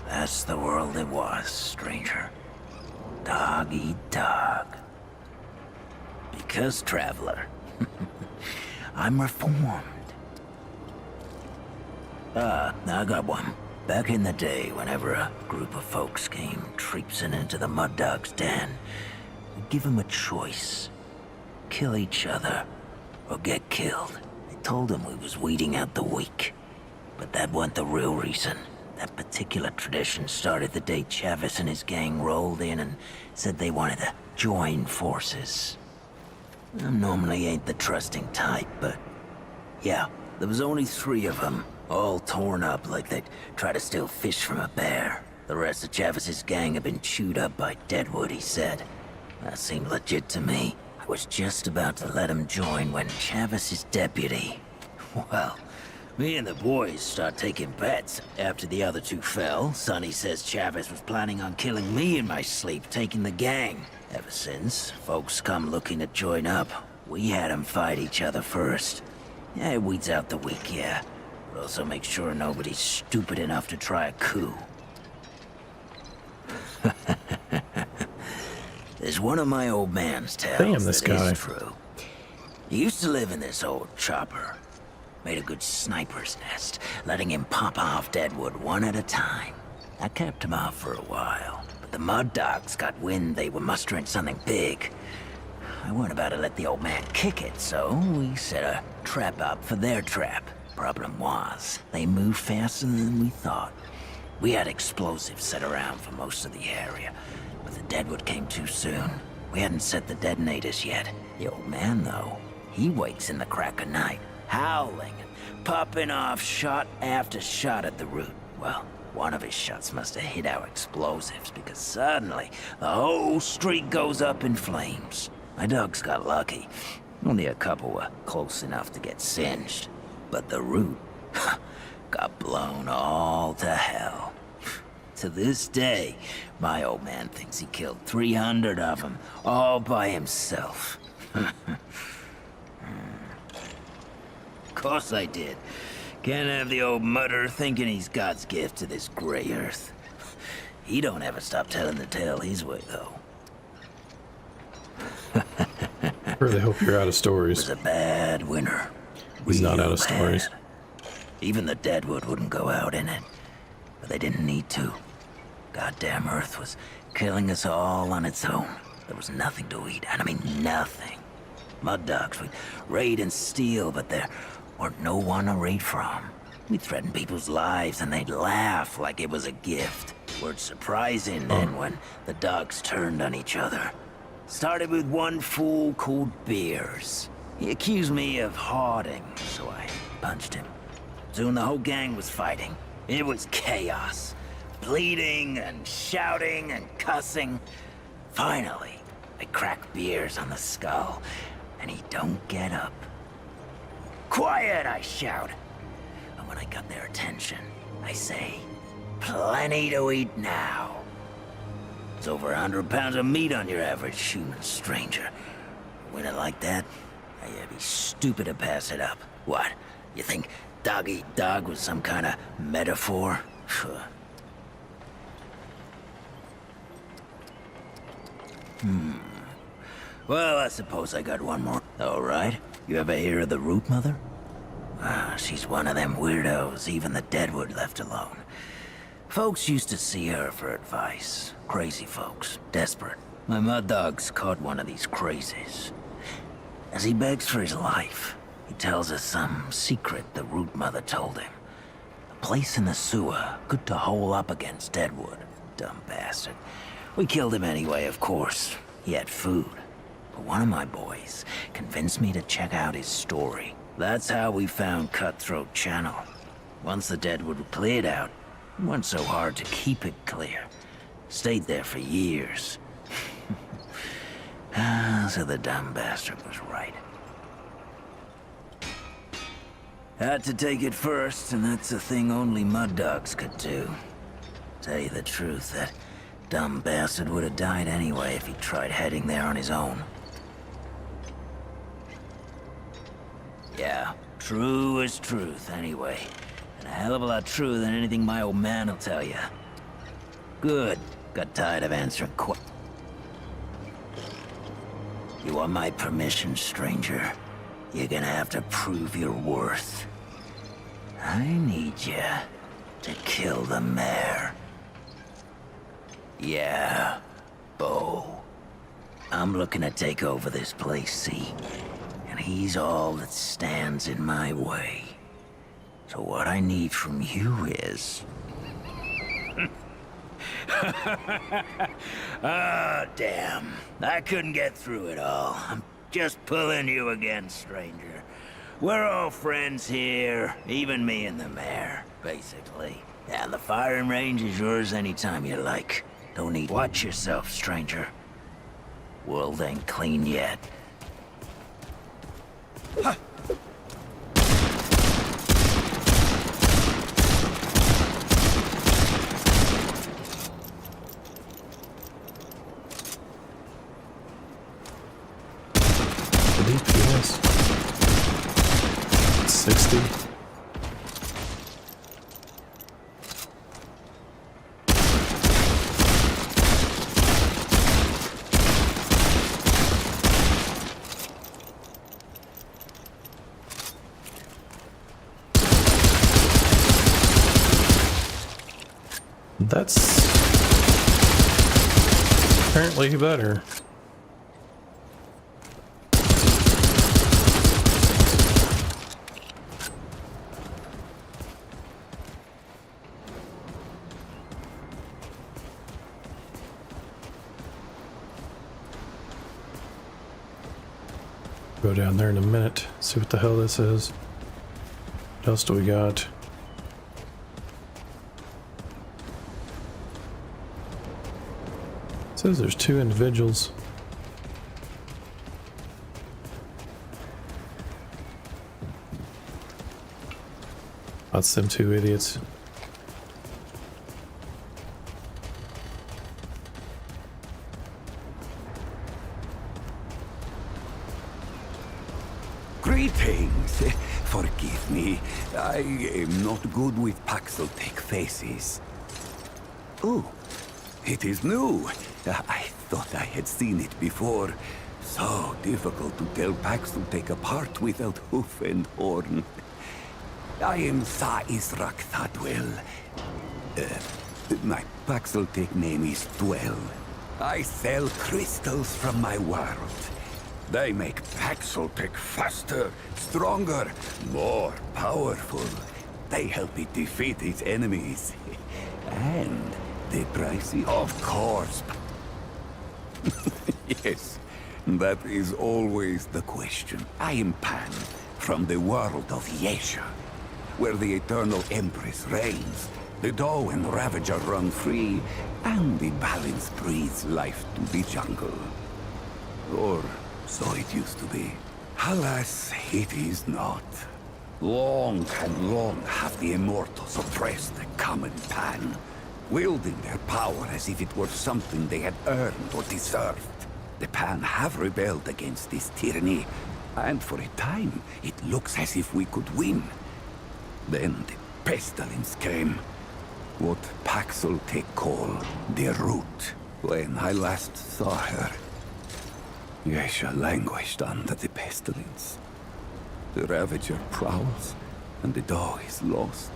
That's the world it was, stranger. Dog eat dog. Because, traveler, I'm reformed. I got one. Back in the day, whenever a group of folks came traipsing into the Mud Dog's den, we'd give them a choice. Kill each other, or get killed. I told them we was weeding out the weak. But that wasn't the real reason. That particular tradition started the day Chavez and his gang rolled in and said they wanted to join forces. I normally ain't the trusting type, but yeah, there was only 3 of them, all torn up like they'd try to steal fish from a bear. The rest of Chavez's gang had been chewed up by Deadwood, he said. That seemed legit to me. I was just about to let him join when Chavez's deputy... Well, me and the boys start taking bets. After the other 2 fell, Sonny says Chavez was planning on killing me in my sleep, taking the gang. Ever since, folks come looking to join up. We had them fight each other first. Yeah, it weeds out the weak, yeah. But also make sure nobody's stupid enough to try a coup. There's one of my old man's tales. Damn, this guy. Is true. He used to live in this old chopper. Made a good sniper's nest, letting him pop off Deadwood one at a time. I kept him off for a while, but the mud dogs got wind they were mustering something big. I weren't about to let the old man kick it, so we set a trap up for their trap. Problem was, they moved faster than we thought. We had explosives set around for most of the area, but the Deadwood came too soon. We hadn't set the detonators yet. The old man, though, he wakes in the crack of night, howling and popping off shot after shot at the root. Well, one of his shots must have hit our explosives, because suddenly the whole street goes up in flames. My dogs got lucky. Only a couple were close enough to get singed. But the root got blown all to hell. To this day, my old man thinks he killed 300 of them, all by himself. Of course I did. Can't have the old mutter thinking he's God's gift to this gray earth. He don't ever stop telling the tale his way, though. I really hope you're out of stories. It was a bad winter. He's not out of stories. Even the Deadwood wouldn't go out in it. But they didn't need to. Goddamn Earth was killing us all on its own. There was nothing to eat, and I mean nothing. Mud dogs, we'd raid and steal, but there weren't no one to raid from. We'd threaten people's lives, and they'd laugh like it was a gift. Weren't surprising then when the dogs turned on each other. Started with one fool called Beers. He accused me of hoarding, so I punched him. Soon the whole gang was fighting. It was chaos. Bleeding and shouting and cussing. Finally, I cracked Beers on the skull, and he don't get up. Quiet, I shout. And when I got their attention, I say, plenty to eat now. It's over 100 pounds of meat on your average human stranger. When it like that, you'd be stupid to pass it up. What? You think dog eat dog was some kind of metaphor? Well, I suppose I got one more. All right. You ever hear of the Root Mother? She's one of them weirdos even the Deadwood left alone. Folks used to see her for advice. Crazy folks. Desperate. My mud dog's caught one of these crazies. As he begs for his life, he tells us some secret the Root Mother told him. A place in the sewer, good to hole up against Deadwood. Dumb bastard. We killed him anyway, of course. He had food. But one of my boys convinced me to check out his story. That's how we found Cutthroat Channel. Once the Deadwood were cleared out, it wasn't so hard to keep it clear. Stayed there for years. So the dumb bastard was right. Had to take it first, and that's a thing only mud dogs could do. Tell you the truth, that dumb bastard would have died anyway if he tried heading there on his own. Yeah, true as truth, anyway. And a hell of a lot truer than anything my old man will tell you. Good. Got tired of answering You want my permission, stranger? You're gonna have to prove your worth. I need you to kill the mayor. Yeah, Bo. I'm looking to take over this place, see? And he's all that stands in my way. So what I need from you is... Ah, damn. I couldn't get through it all. I'm just pulling you again, stranger. We're all friends here, even me and the mayor, basically. Yeah, the firing range is yours anytime you like. Don't need... Watch yourself, stranger. Wolf ain't clean yet. Huh. DPS 60. That's apparently better. Go down there in a minute, see what the hell this is. What else do we got? It says there's 2 individuals. That's them 2 idiots. Greetings. Forgive me. I am not good with Paxeltech faces. Oh, it is new. I thought I had seen it before. So difficult to tell Paxeltech apart without hoof and horn. I am Sa Israk Thadwell. My Paxeltech name is Dwell. I sell crystals from my world. They make Paxeltech faster, stronger, more powerful. They help it defeat its enemies. And the pricey, of course. Yes, that is always the question. I am Pan, from the world of Yesha, where the Eternal Empress reigns. The Doe and Ravager run free, and the balance breathes life to the jungle. Or so it used to be. Alas, it is not. Long and long have the Immortals oppressed the common Pan, wielding their power as if it were something they had earned or deserved. The Pan have rebelled against this tyranny, and for a time, it looks as if we could win. Then the pestilence came. What Paxeltech call the Root. When I last saw her, Yesha languished under the pestilence. The Ravager prowls, and the Doe is lost.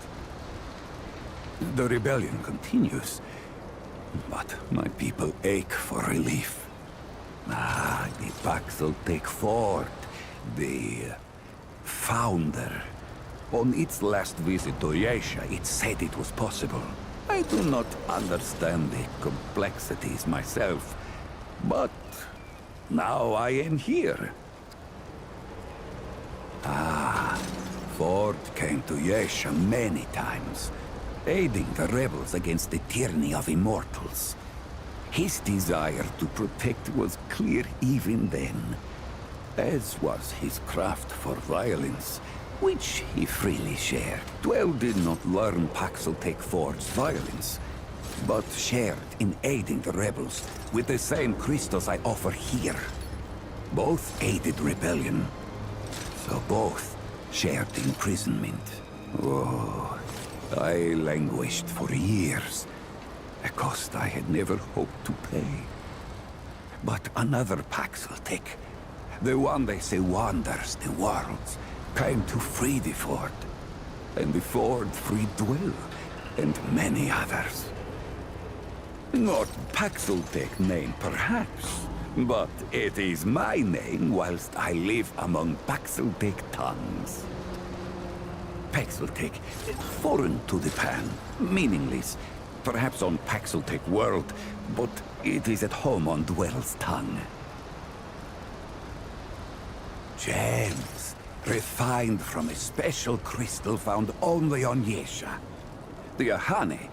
The rebellion continues, but my people ache for relief. Ah, the Paxeltech Fort, the founder. On its last visit to Yesha, it said it was possible. I do not understand the complexities myself, but now I am here. Ah, Ford came to Yesha many times, aiding the rebels against the tyranny of immortals. His desire to protect was clear even then, as was his craft for violence, which he freely shared. Dwell did not learn Paxeltech Ford's violence, but shared in aiding the rebels with the same crystals I offer here. Both aided rebellion, so both shared imprisonment. Oh, I languished for years, a cost I had never hoped to pay. But another Paxeltech, the one they say wanders the worlds, came to free the Ford. And the Ford freed Dwell, and many others. Not Paxeltech name, perhaps, but it is my name whilst I live among Paxeltech tongues. Paxeltech, foreign to the Pan, meaningless, Perhaps on Paxeltech world, but it is at home on Dwell's tongue. Gems, refined from a special crystal found only on Yesha. The Ahane,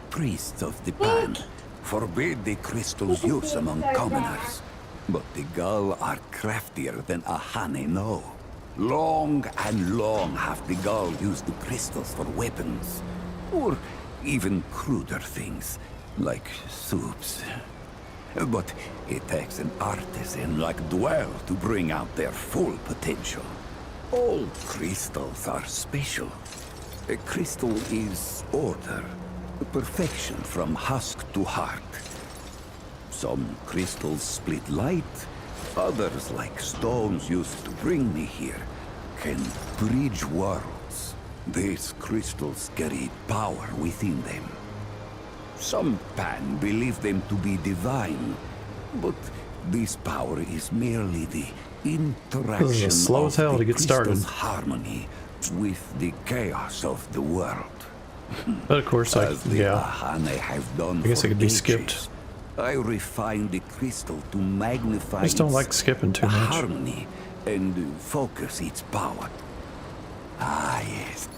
priests of the Pan, forbid the crystal's use among commoners. But the Gull are craftier than Ahane know. Long and long have the Gull used the crystals for weapons, or even cruder things, like soups. But it takes an artisan like Dwell to bring out their full potential. All crystals are special. A crystal is order, perfection from husk to heart. Some crystals split light, others, like stones used to bring me here, can bridge worlds. These crystals carry power within them. Some Pan believe them to be divine, but this power is merely the interaction slow as hell of to the get started. crystal's harmony with the chaos of the world. But of course, As the yeah, Ahane have done I guess for it could be ages, skipped. I refined the crystal to magnify I just don't its like skipping too much. harmony and focus its power. Ah, yes.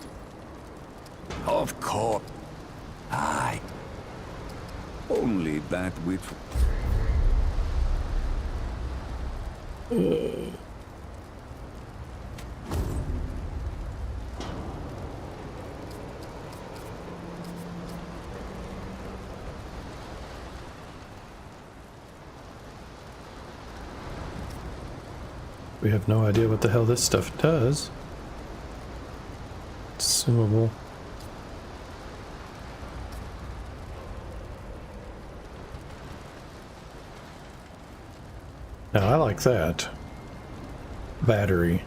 Of course. Aye. Only that which... We have no idea what the hell this stuff does. Consumable. Now I like that. Battery.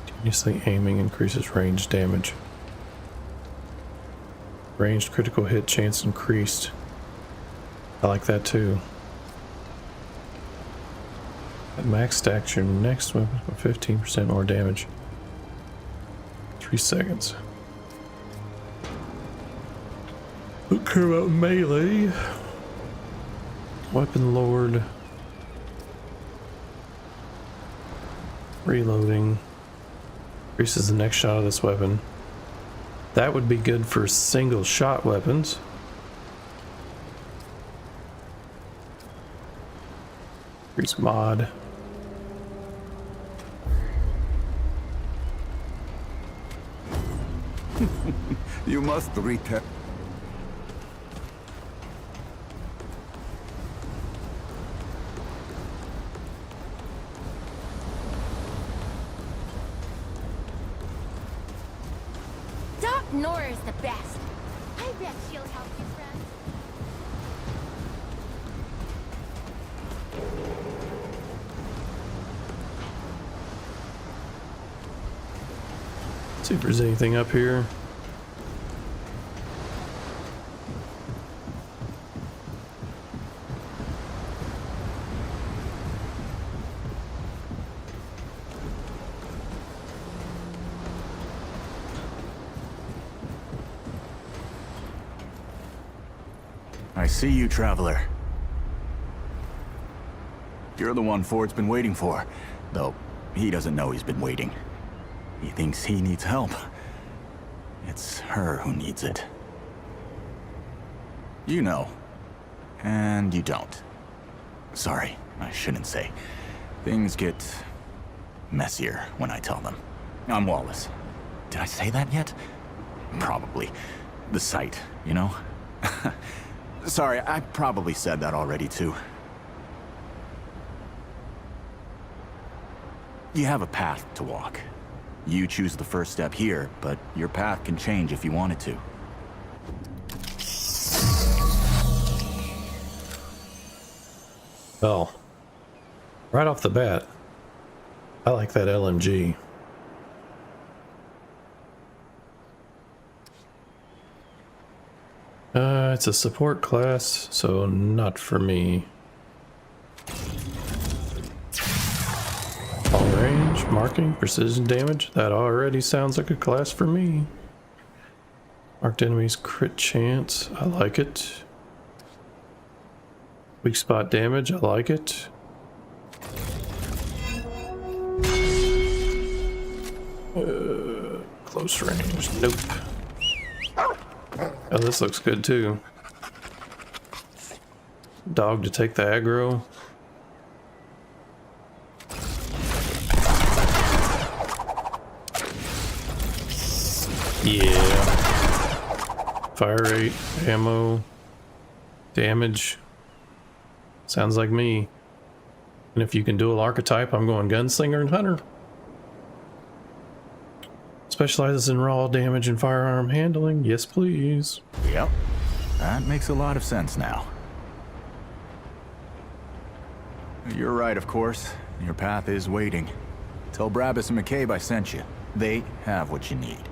Continuously aiming increases range damage. Ranged critical hit chance increased. I like that too. At max stacks your next weapon for 15% more damage. 3 seconds. Look about melee. Weapon Lord. Reloading. Increases the next shot of this weapon. That would be good for single shot weapons. Increase mod. You must return. Doc Nora's the best. I bet she'll help you, friend. See if there's anything up here. I see you, traveler. You're the one Ford's been waiting for, though he doesn't know he's been waiting. He thinks he needs help. It's her who needs it. You know, and you don't. Sorry, I shouldn't say. Things get messier when I tell them. I'm Wallace. Did I say that yet? Probably. The site, you know? Sorry, I probably said that already too. You have a path to walk. You choose the first step here, but your path can change if you wanted to. Well, right off the bat, I like that LMG. It's a support class, so not for me. damage, marking, precision damage. That already sounds like a class for me. Marked enemies crit chance. I like it. Weak spot damage. I like it. Close range. Nope. Oh, this looks good too. Dog to take the aggro. Yeah. Fire rate, ammo, damage. Sounds like me. And if you can dual archetype, I'm going gunslinger and hunter. Specializes in raw damage and firearm handling. Yes, please. Yep. That makes a lot of sense now. You're right, of course. Your path is waiting. Tell Brabus and McCabe I sent you. They have what you need.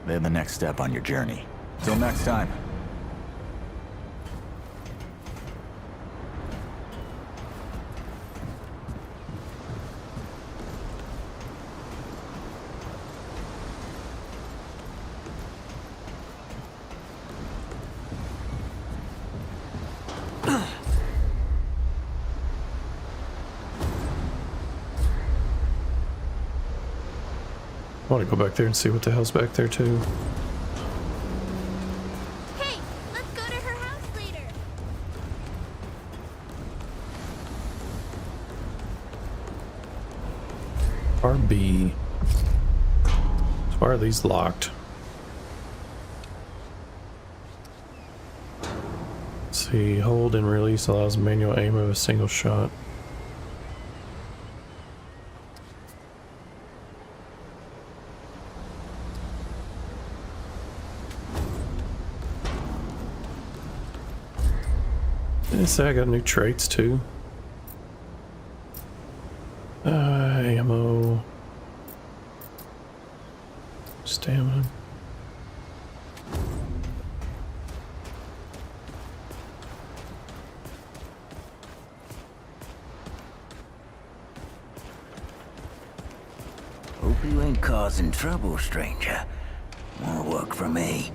They're the next step on your journey. Till next time. I want to go back there and see what the hell's back there too. Hey, let's go to her house later. RB. So why are these locked? Let's see, hold and release allows manual aim of a single shot. Say I got new traits too. Ammo, stamina. Hope you ain't causing trouble, stranger. More work for me.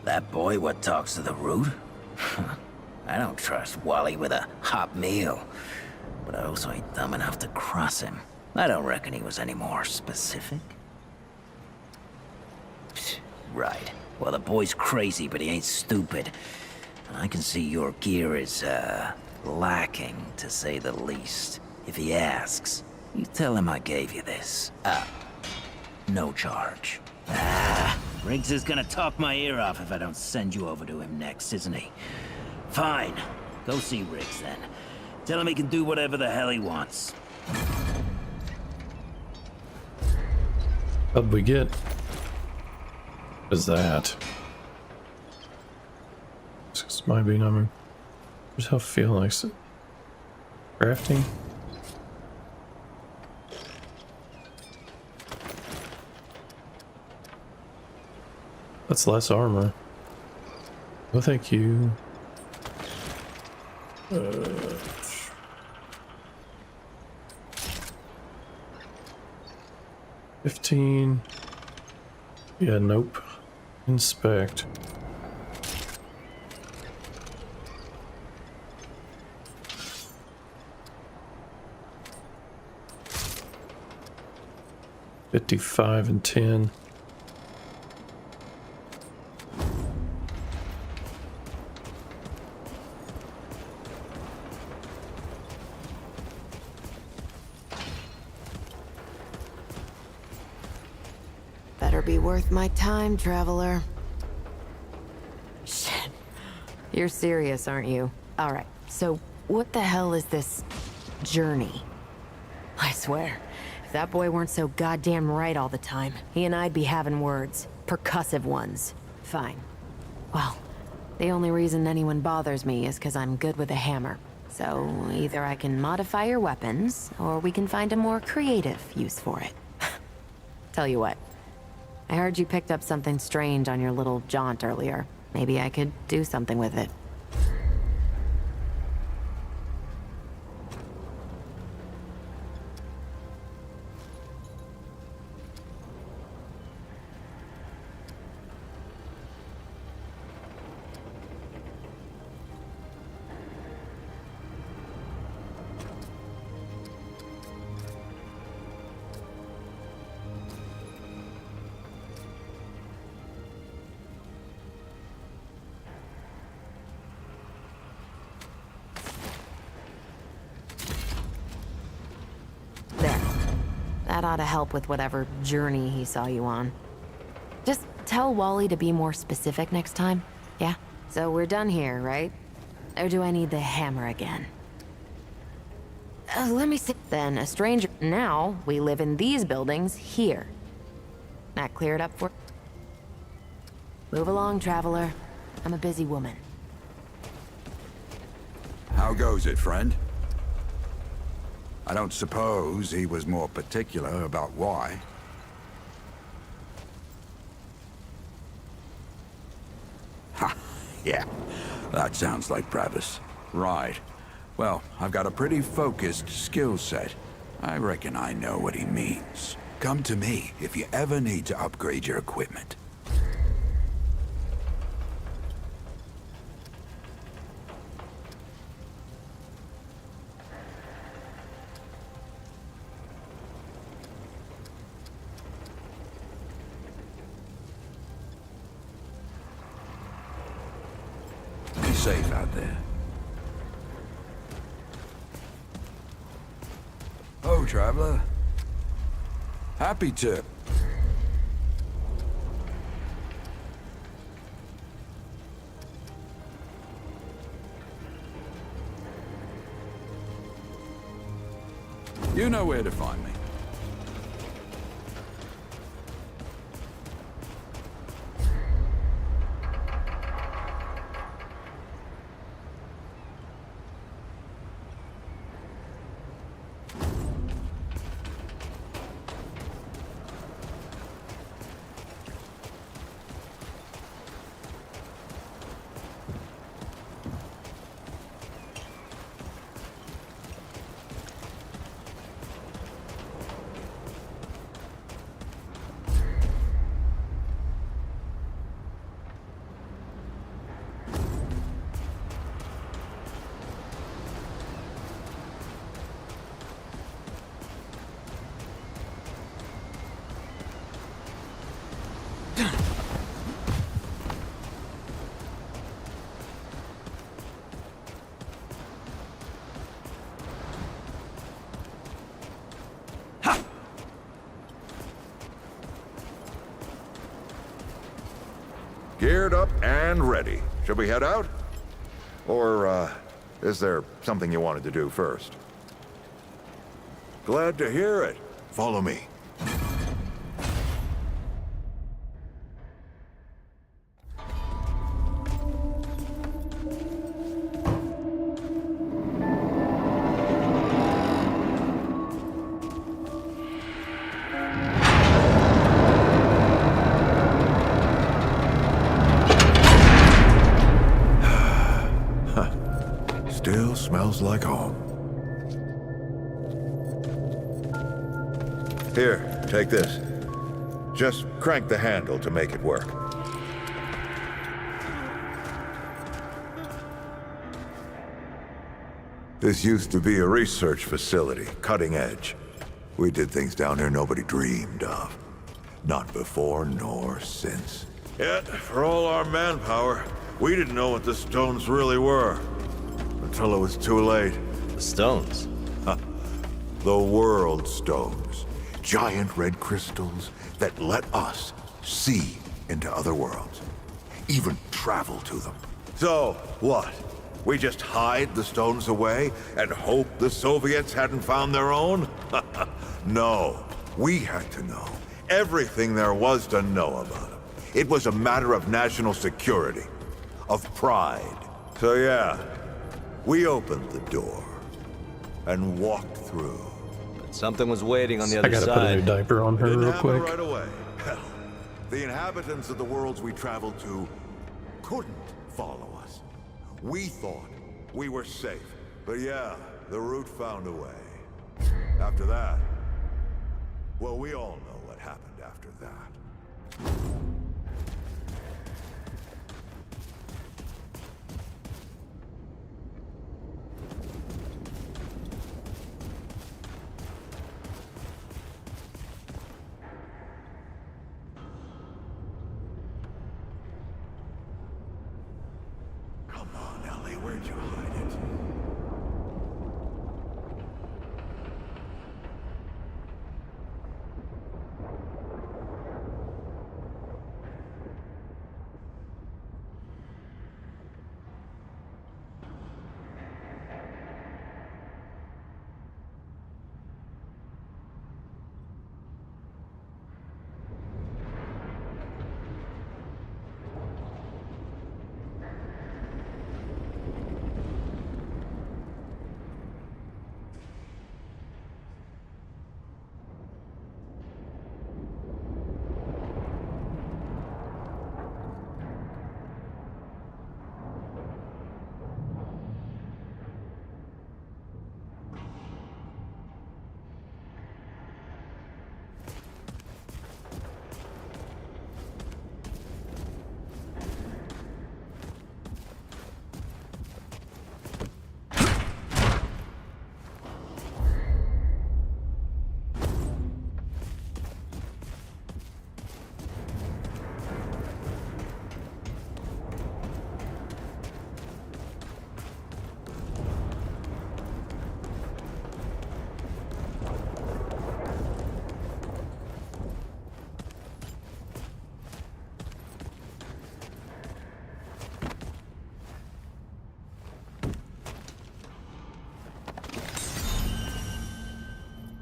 That boy what talks to the root? I don't trust Wally with a hot meal. But I also ain't dumb enough to cross him. I don't reckon he was any more specific. Right. Well, the boy's crazy, but he ain't stupid. And I can see your gear is, lacking, to say the least. If he asks, you tell him I gave you this. No charge. Riggs is gonna talk my ear off if I don't send you over to him next, isn't he? Fine. Go see Riggs then. Tell him he can do whatever the hell he wants. What'd we get? What is that? This might be number. Just how I feel like it. Crafting. That's less armor. Oh, thank you. 15. Yeah, nope. Inspect. $55 and $10. Better be worth my time, traveler. Shit. You're serious, aren't you? Alright, so what the hell is this journey? I swear, if that boy weren't so goddamn right all the time, he and I'd be having words. Percussive ones. Fine. Well, the only reason anyone bothers me is because I'm good with a hammer. So either I can modify your weapons, or we can find a more creative use for it. Tell you what. I heard you picked up something strange on your little jaunt earlier. Maybe I could do something with it. That ought to help with whatever journey he saw you on. Just tell Wally to be more specific next time, yeah? So we're done here, right? Or do I need the hammer again? Let me see. Then a stranger. Now we live in these buildings here. That clear it up for... Move along, traveler. I'm a busy woman. How goes it, friend? I don't suppose he was more particular about why. Ha! Yeah, that sounds like Travis. Right. Well, I've got a pretty focused skill set. I reckon I know what he means. Come to me if you ever need to upgrade your equipment. Be safe out there. Oh, traveler. Happy to. You know where to find me. Geared up and ready. Should we head out? Or, is there something you wanted to do first? Glad to hear it. Follow me. Still smells like home. Here, take this. Just crank the handle to make it work. This used to be a research facility, cutting edge. We did things down here nobody dreamed of. Not before nor since. Yet, for all our manpower, we didn't know what the stones really were. Until it was too late. The stones? Huh. The world stones. Giant red crystals that let us see into other worlds. Even travel to them. So, what? We just hide the stones away and hope the Soviets hadn't found their own? No. We had to know everything there was to know about them. It was a matter of national security. Of pride. So yeah. We opened the door and walked through. But something was waiting on the I other gotta side. put a new diaper on her Didn't real happen quick. right away. Hell, the inhabitants of the worlds we traveled to couldn't follow us. We thought we were safe, but yeah, the route found a way. After that, well, we all know what happened after that. Where'd you hide it?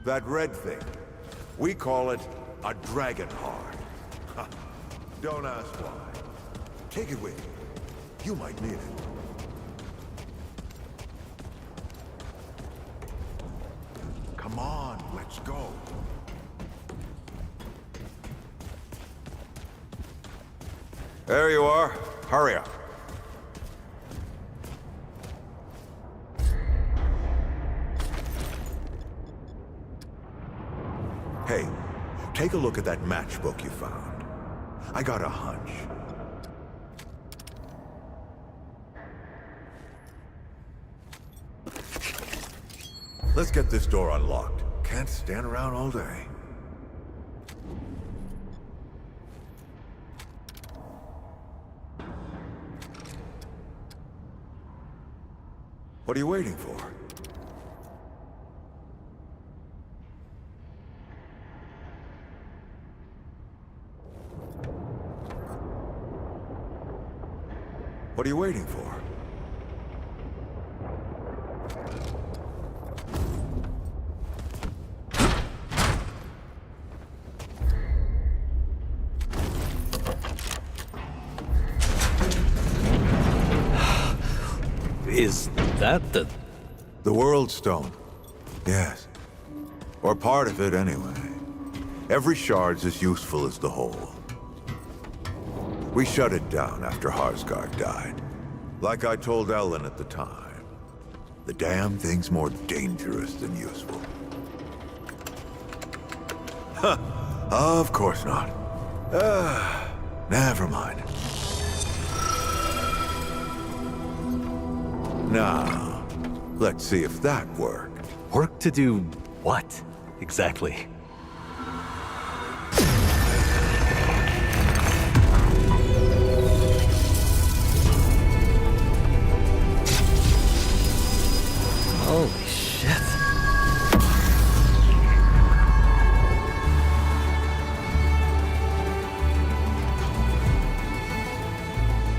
That red thing. We call it a dragon heart. Don't ask why. Take it with you. You might need it. Come on, let's go. There you are. Hurry up. Hey, take a look at that matchbook you found. I got a hunch. Let's get this door unlocked. Can't stand around all day. What are you waiting for? What are you waiting for? Is that the... The World Stone. Yes. Or part of it, anyway. Every shard's as useful as the whole. We shut it down after Harsgard died. Like I told Ellen at the time. The damn thing's more dangerous than useful. Huh. Of course not. Never mind. Now, let's see if that worked. Work to do what, exactly? Holy shit.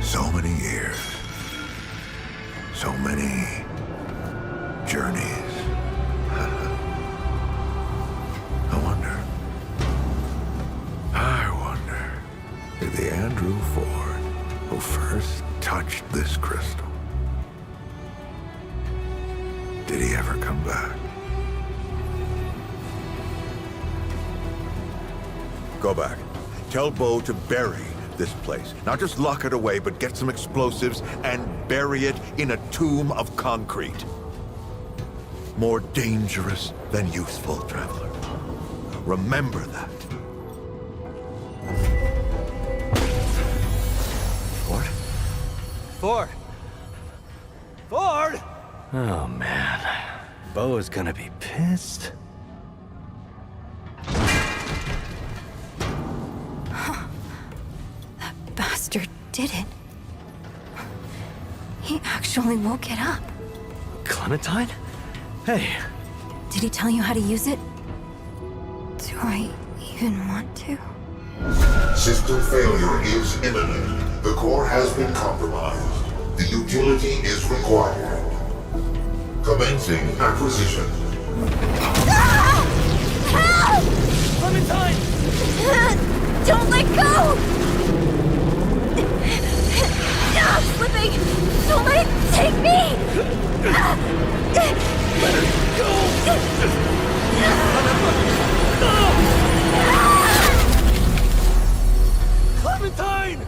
So many years. So many journeys. I wonder, did the Andrew Ford who first touched this crystal, did he ever come back? Go back. Tell Bo to bury this place. Not just lock it away, but get some explosives and bury it in a tomb of concrete. More dangerous than useful, traveler. Remember that. Ford? Ford! Ford! Oh, man. Bo is gonna be pissed. That bastard did it. He actually woke it up. Clementine? Hey. Did he tell you how to use it? Do I even want to? System failure is imminent. The core has been compromised. The utility is required. Commencing acquisition. Ah! Help! Clementine! Don't let go! I'm slipping! Don't let it take me! Let her go! Clementine!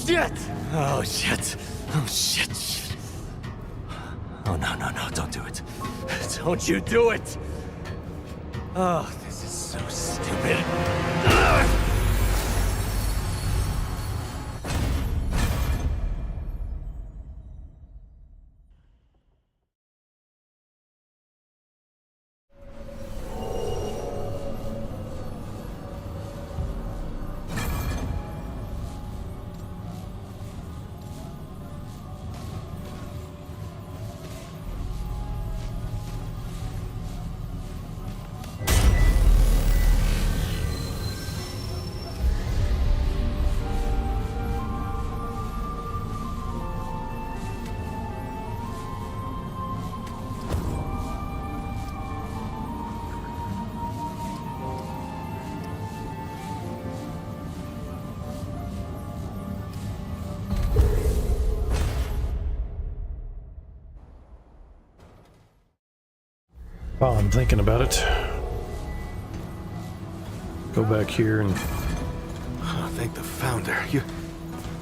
Shit! Oh, shit. Oh, shit, shit. Oh, no, no, no, don't do it. Don't you do it! Oh, this is so stupid. Ugh! While I'm thinking about it, go back here and... Oh, thank the founder.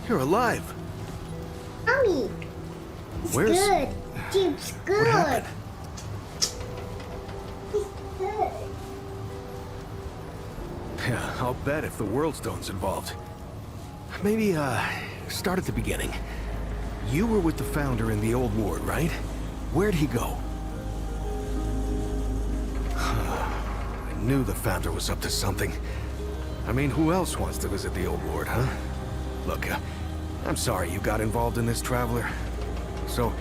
You're alive. Mommy. It's Where's... good. Jeep's good. What happened? It's good. Yeah, I'll bet if the World Stone's involved. Maybe, start at the beginning. You were with the founder in the old ward, right? Where'd he go? I knew the founder was up to something. I mean, who else wants to visit the old ward, huh? Look, I'm sorry you got involved in this, Traveler. So,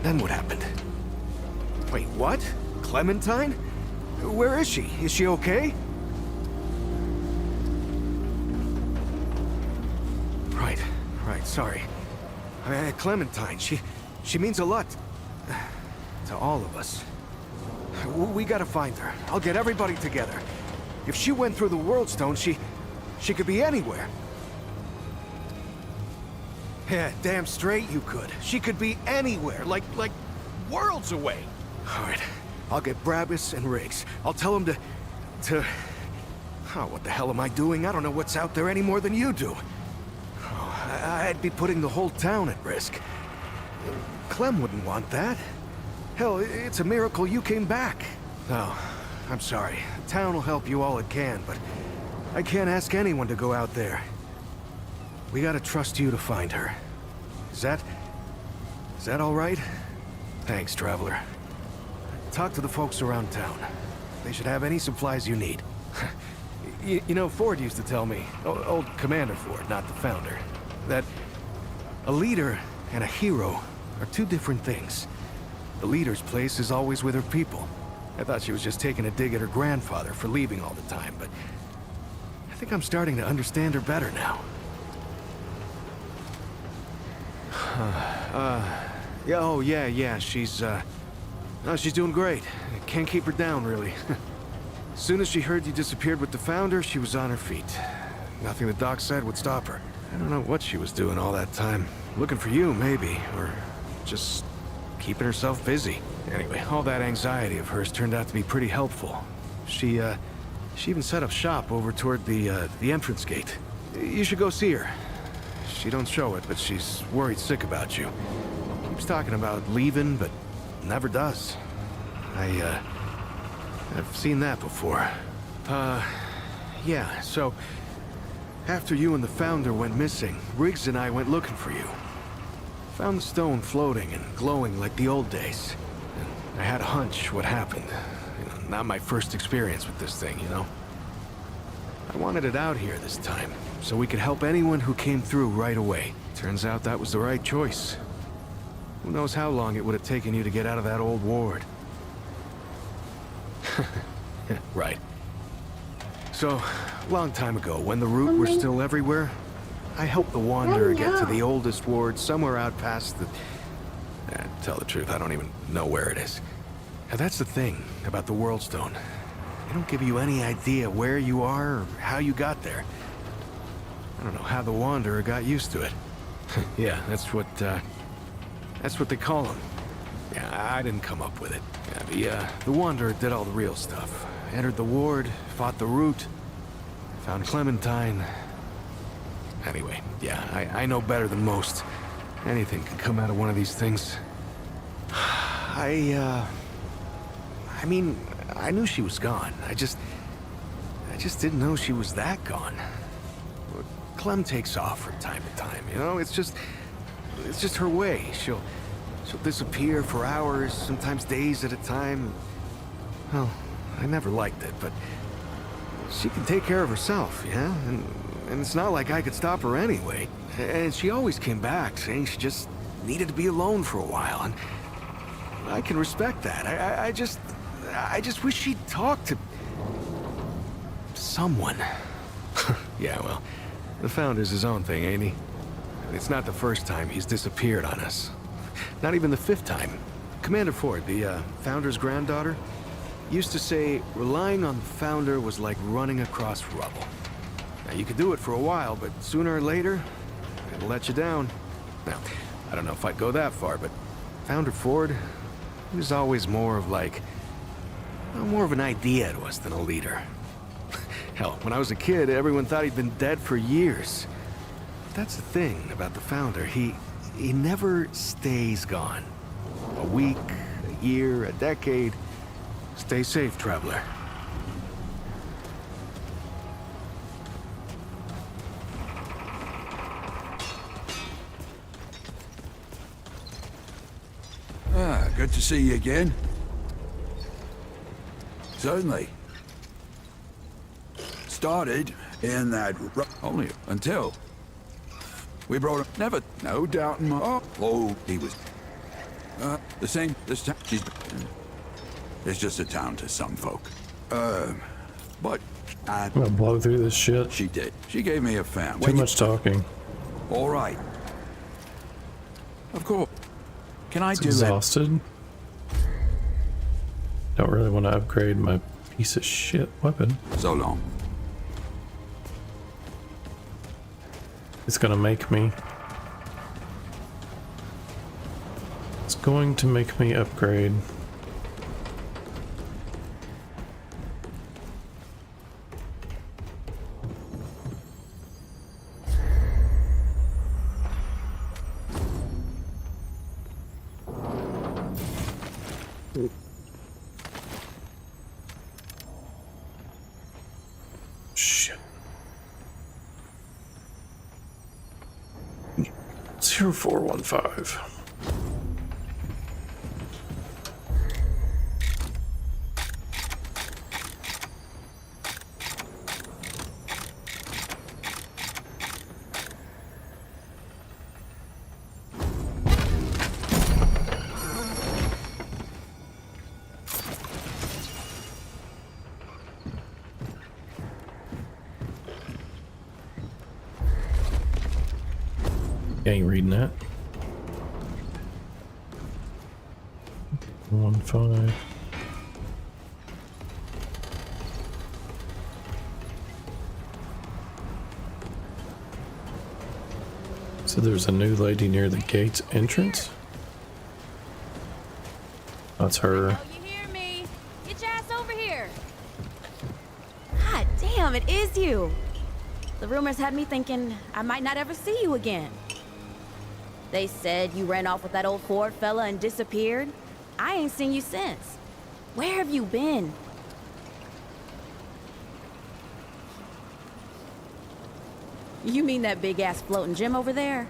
then what happened? Wait, what? Clementine? Where is she? Is she okay? Right, sorry. Clementine, she means a lot to all of us. We gotta find her. I'll get everybody together. If she went through the World Stone, she could be anywhere. Yeah, damn straight you could. She could be anywhere, like worlds away. All right, I'll get Brabus and Riggs. I'll tell them to... Oh, what the hell am I doing? I don't know what's out there any more than you do. I'd be putting the whole town at risk. Clem wouldn't want that. Hell, it's a miracle you came back. Oh, I'm sorry. The town will help you all it can, but I can't ask anyone to go out there. We gotta trust you to find her. Is that all right? Thanks, Traveler. Talk to the folks around town. They should have any supplies you need. You know, Ford used to tell me, old Commander Ford, not the founder, that a leader and a hero are two different things. The leader's place is always with her people. I thought she was just taking a dig at her grandfather for leaving all the time, but I think I'm starting to understand her better now. Yeah, she's doing great. Can't keep her down, really. As soon as she heard you disappeared with the founder, she was on her feet. Nothing the doc said would stop her. I don't know what she was doing all that time. Looking for you, maybe, or just keeping herself busy. Anyway, all that anxiety of hers turned out to be pretty helpful. She even set up shop over toward the entrance gate. You should go see her. She don't show it, but she's worried sick about you. Keeps talking about leaving, but never does. I've seen that before. Yeah, so after you and the founder went missing, Riggs and I went looking for you. Found the stone floating and glowing like the old days. And I had a hunch what happened. Not my first experience with this thing, you know? I wanted it out here this time, so we could help anyone who came through right away. Turns out that was the right choice. Who knows how long it would have taken you to get out of that old ward. Right. So, long time ago, when the root were still everywhere, I helped the Wanderer get to the oldest ward somewhere out past the... to tell the truth, I don't even know where it is. Now that's the thing about the World Stone. They don't give you any idea where you are or how you got there. I don't know how the Wanderer got used to it. Yeah, that's what they call him. Yeah, I didn't come up with it. Yeah, the Wanderer did all the real stuff. Entered the ward, fought the root, found Clementine. Anyway, yeah, I know better than most. Anything can come out of one of these things. I mean, I knew she was gone. I just didn't know she was that gone. Clem takes off from time to time, you know? It's just her way. She'll disappear for hours, sometimes days at a time. Well, I never liked it, but she can take care of herself, yeah? And it's not like I could stop her anyway. And she always came back, saying she just needed to be alone for a while, and I can respect that. I just wish she'd talk to someone. Yeah, well, the Founder's his own thing, ain't he? It's not the first time he's disappeared on us. Not even the 5th time. Commander Ford, the Founder's granddaughter, used to say relying on the Founder was like running across rubble. Now, you could do it for a while, but sooner or later, it'll let you down. Now, I don't know if I'd go that far, but Founder Ford, he was always more of like well, more of an idea to us than a leader. Hell, when I was a kid, everyone thought he'd been dead for years. But that's the thing about the founder. He never stays gone. A week, a year, a decade. Stay safe, traveler. Good to see you again. Certainly. Started in that only until we brought him. Never, no doubt in my. Oh, he was the same. This time, it's just a town to some folk. But I'm gonna blow through this shit. She did. She gave me a fan. Too much talking. All right. Of course. Can I It's do exhausted. Don't really want to upgrade my piece of shit weapon. So long. It's gonna make me. It's going to make me upgrade. Shit. 0415. Ain't reading that. 15. So there's a new lady near the gate's entrance. That's her. Oh, you hear me? Get your ass over here. God damn, it is you. The rumors had me thinking I might not ever see you again. They said you ran off with that old Ford fella and disappeared. I ain't seen you since. Where have you been? You mean that big-ass floating gym over there?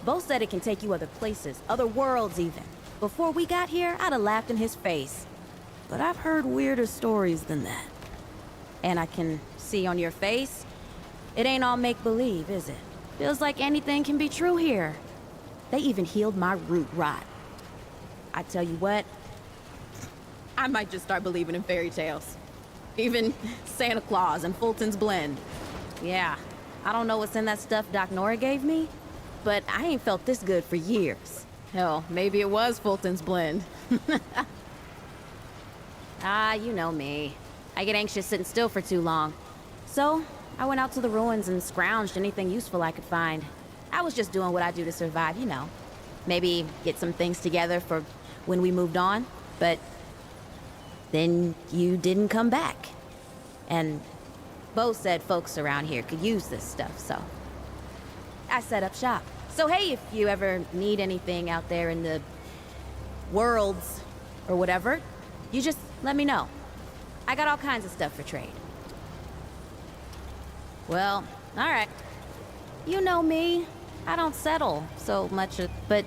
Bo said it can take you other places, other worlds even. Before we got here, I'd have laughed in his face. But I've heard weirder stories than that. And I can see on your face, it ain't all make-believe, is it? Feels like anything can be true here. They even healed my root rot. I tell you what, I might just start believing in fairy tales. Even Santa Claus and Fulton's Blend. Yeah, I don't know what's in that stuff Doc Nora gave me, but I ain't felt this good for years. Hell, maybe it was Fulton's Blend. Ah, you know me. I get anxious sitting still for too long. So, I went out to the ruins and scrounged anything useful I could find. I was just doing what I do to survive, you know. Maybe get some things together for when we moved on, but then you didn't come back. And Bo said folks around here could use this stuff, so I set up shop. So hey, if you ever need anything out there in the worlds or whatever, you just let me know. I got all kinds of stuff for trade. Well, all right. You know me. I don't settle so much, but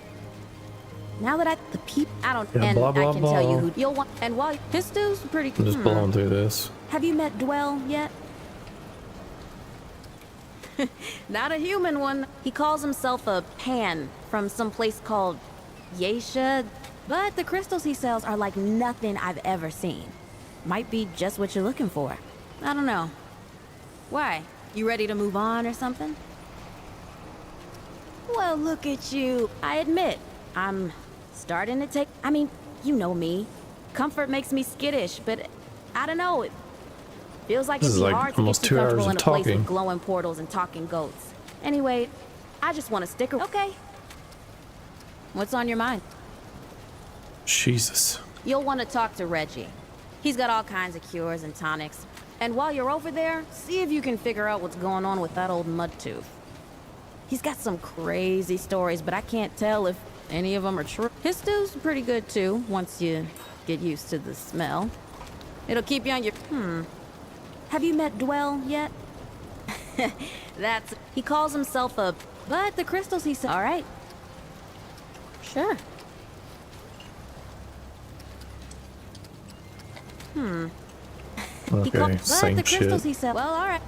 now that I don't, yeah, and blah, blah, I can blah. tell you who you'll want. And while his stew's pretty I'm just blowing through this. Have you met Dwell yet? Not a human one. He calls himself a Pan from some place called Yesha, but the crystals he sells are like nothing I've ever seen. Might be just what you're looking for. I don't know. Why? You ready to move on or something? Well, look at you. I admit, I'm starting to take... I mean, you know me. Comfort makes me skittish, but I don't know. It feels like it'd be hard to get too comfortable in a place with glowing portals and talking goats. Anyway, I just want to stick around. Okay. What's on your mind? Jesus. You'll want to talk to Reggie. He's got all kinds of cures and tonics. And while you're over there, see if you can figure out what's going on with that old mudtooth. He's got some crazy stories, but I can't tell if any of them are true. His stew's pretty good too, once you get used to the smell. It'll keep you on your... Have you met Dwell yet? He calls himself a... But the crystals he said... All right. Sure. Okay, same the crystals shit. he said... Well, all right.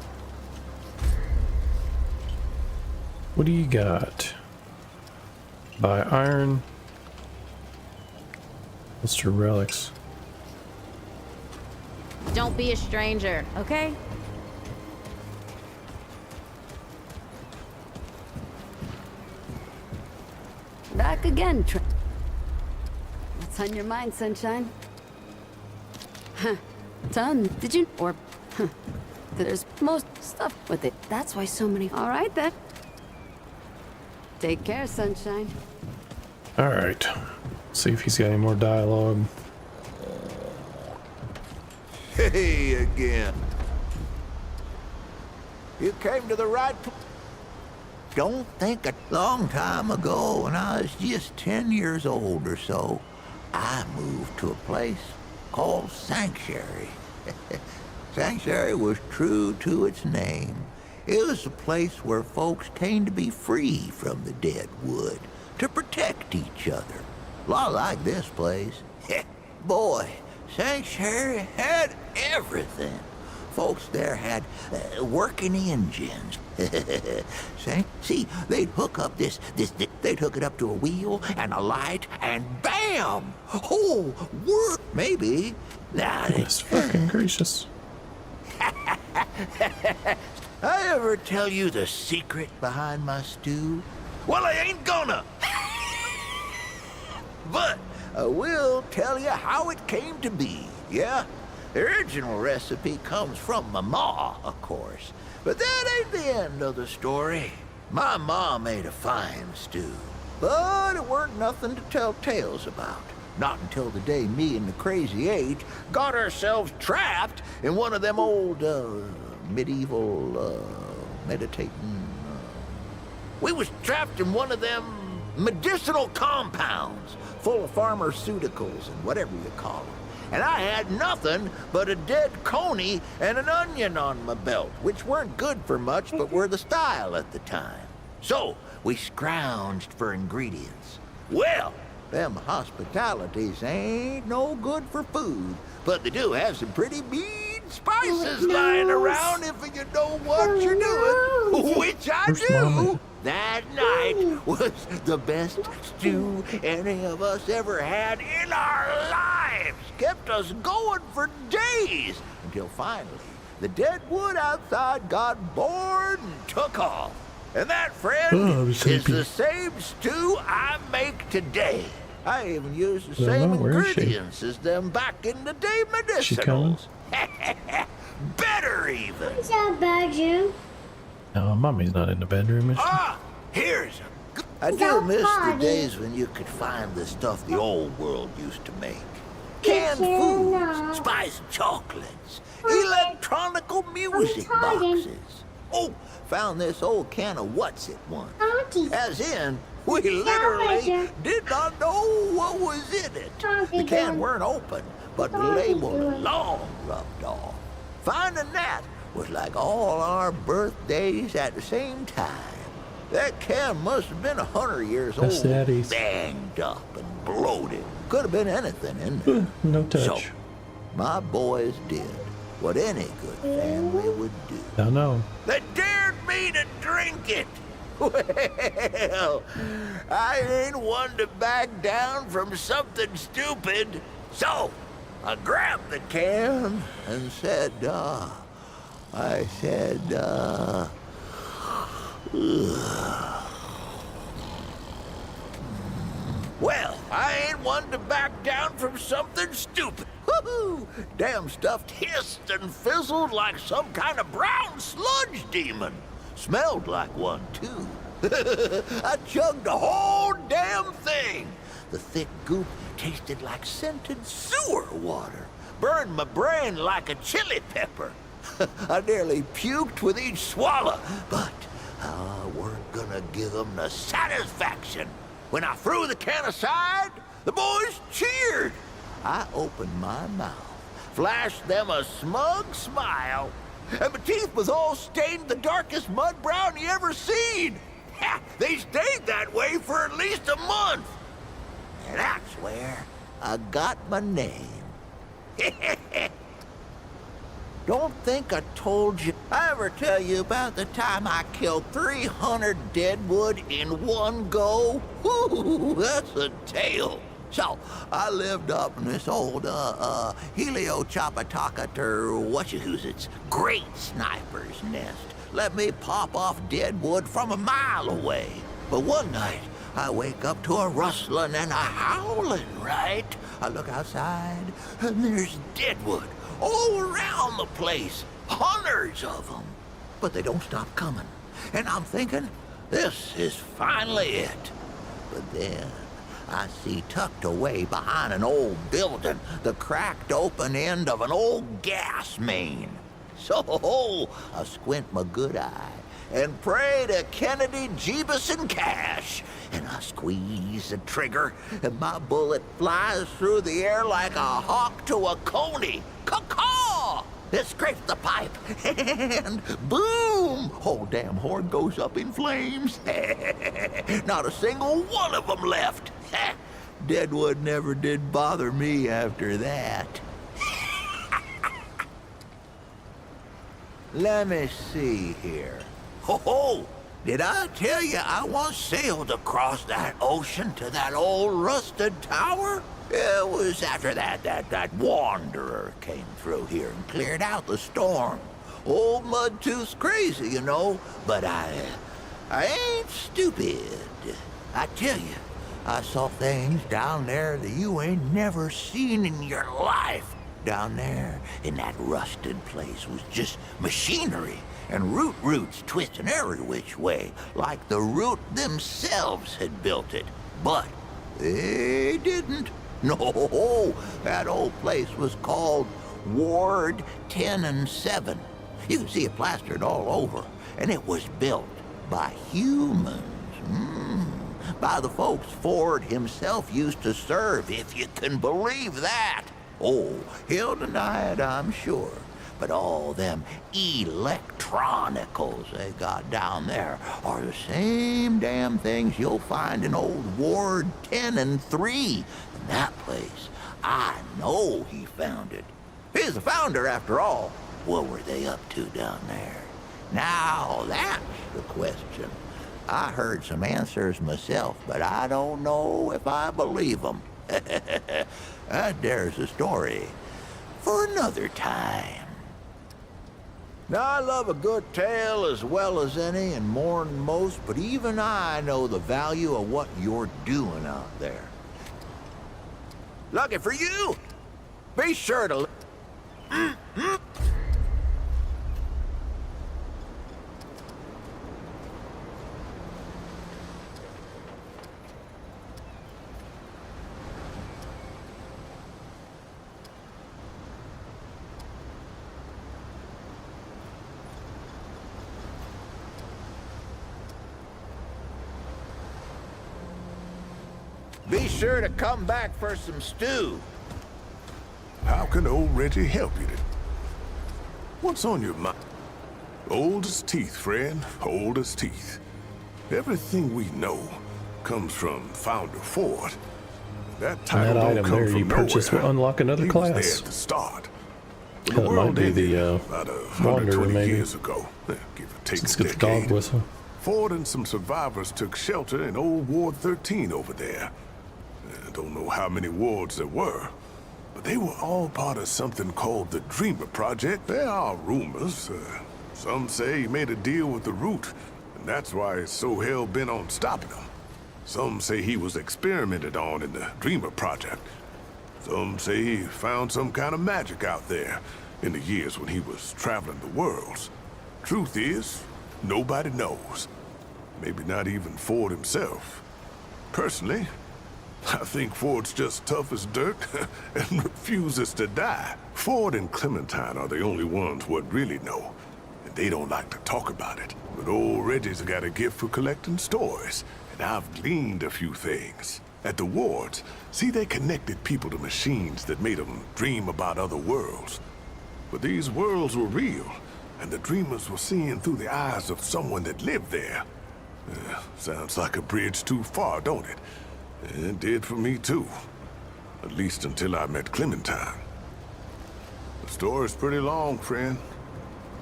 What do you got? Buy iron. Mr. Relics. Don't be a stranger, okay? Back again, What's on your mind, sunshine? Huh. Ton, did you... Or... Huh. There's most stuff with it. That's why so many... All right, then. Take care, sunshine. Alright. See if he's got any more dialogue. Hey, again. You came to the right place. Don't think a long time ago, when I was just 10 years old or so, I moved to a place called Sanctuary. Sanctuary was true to its name. It was a place where folks came to be free from the dead wood, to protect each other. A lot like this place. Boy, Sanctuary had everything. Folks there had working engines. See, they'd hook up they'd hook it up to a wheel and a light, and bam! Oh, work, maybe. Now, Goodness fucking gracious. I ever tell you the secret behind my stew? Well, I ain't gonna. But I will tell you how it came to be, yeah? The original recipe comes from my ma, of course. But that ain't the end of the story. My ma made a fine stew. But it weren't nothing to tell tales about. Not until the day me and the Crazy Eight got ourselves trapped in one of them old, medieval, meditating... We was trapped in one of them medicinal compounds full of pharmaceuticals and whatever you call them. And I had nothing but a dead coney and an onion on my belt, which weren't good for much, but were the style at the time. So we scrounged for ingredients. Well, them hospitalities ain't no good for food, but they do have some pretty mean spices lying around if you know what you're doing, which I do. That night was the best stew any of us ever had in our lives. Kept us going for days, until finally the dead wood outside got bored and took off. And that, friend, is the same stew I make today. I even use the same ingredients as them back in the day medicinals. Better even. What's our bedroom? No, Mommy's not in the bedroom, is she? Here's a good... I do miss the days when you could find the stuff the old world used to make. Canned foods, spiced chocolates, electronical music boxes. Oh, found this old can of what's-it once. As in, we literally did not know what was in it. The can weren't open, but the label long rubbed off. Finding that was like all our birthdays at the same time. That can must have been 100 years old, banged up and bloated. Could have been anything in there. No touch. So, my boys did what any good family would do. I know. They dared me to drink it. Well, I ain't one to back down from something stupid. So, I grabbed the can and said, well, I ain't one to back down from something stupid. Woohoo! Damn stuff hissed and fizzled like some kind of brown sludge demon. Smelled like one, too. I chugged the whole damn thing. The thick goop tasted like scented sewer water. burned my brain like a chili pepper. I nearly puked with each swallow, but I weren't gonna give them the satisfaction. When I threw the can aside, the boys cheered. I opened my mouth, flashed them a smug smile, and my teeth was all stained the darkest mud brown you ever seen. Ha, they stayed that way for at least a month. And that's where I got my name. Don't think I told you. I ever tell you about the time I killed 300 deadwood in one go? Whoo, that's a tale. So, I lived up in this old, Heliochapataka whatchahoozits, great sniper's nest. Let me pop off deadwood from a mile away. But one night, I wake up to a rustling and a howling, right? I look outside, and there's deadwood all around the place. Hundreds of them. But they don't stop coming. And I'm thinking, this is finally it. But then, I see tucked away behind an old building the cracked open end of an old gas main. So I squint my good eye and pray to Kennedy, Jeebus, and Cash. And I squeeze the trigger, and my bullet flies through the air like a hawk to a coney. Caw-caw! It scrapes the pipe, and boom! Whole damn horde goes up in flames. Not a single one of them left. Deadwood never did bother me after that. Let me see here. Ho-ho! Did I tell you I once sailed across that ocean to that old rusted tower? It was after that wanderer came through here and cleared out the storm. Old Mudtooth's crazy, you know, but I ain't stupid. I tell you, I saw things down there that you ain't never seen in your life. Down there in that rusted place was just machinery and roots twisting every which way, like the root themselves had built it. But they didn't. No, that old place was called Ward 10 and 7. You can see it plastered all over, and it was built by humans. By the folks Ford himself used to serve, if you can believe that. Oh, he'll deny it, I'm sure. But all them electronicals they got down there are the same damn things you'll find in old Ward 10 and 3. And that place, I know he founded. He's the founder, after all. What were they up to down there? Now, that's the question. I heard some answers myself, but I don't know if I believe them. There's a story for another time. Now, I love a good tale as well as any and more than most, but even I know the value of what you're doing out there. Lucky for you, be sure to... Be sure to come back for some stew. How can old Reggie help you? What's on your mind? Old as teeth, friend. Old as teeth. Everything we know comes from Founder Ford. That title And that don't item come there from you purchase will nowhere. unlock another He class. was there at the start. When Hell, the it might world be ended the about Wanderer, 120 maybe. years ago, give or take Let's a get the dog decade, whistle. Ford and some survivors took shelter in old Ward 13 over there. I don't know how many wards there were, but they were all part of something called the Dreamer Project. There are rumors. Some say he made a deal with the Root, and that's why he's so hell-bent on stopping them. Some say he was experimented on in the Dreamer Project. Some say he found some kind of magic out there in the years when he was traveling the worlds. Truth is, nobody knows. Maybe not even Ford himself. Personally, I think Ford's just tough as dirt and refuses to die. Ford and Clementine are the only ones what really know, and they don't like to talk about it. But old Reggie's got a gift for collecting stories, and I've gleaned a few things. At the wards, see, they connected people to machines that made them dream about other worlds. But these worlds were real, and the dreamers were seeing through the eyes of someone that lived there. Sounds like a bridge too far, don't it? It did for me, too. At least until I met Clementine. The story's pretty long, friend.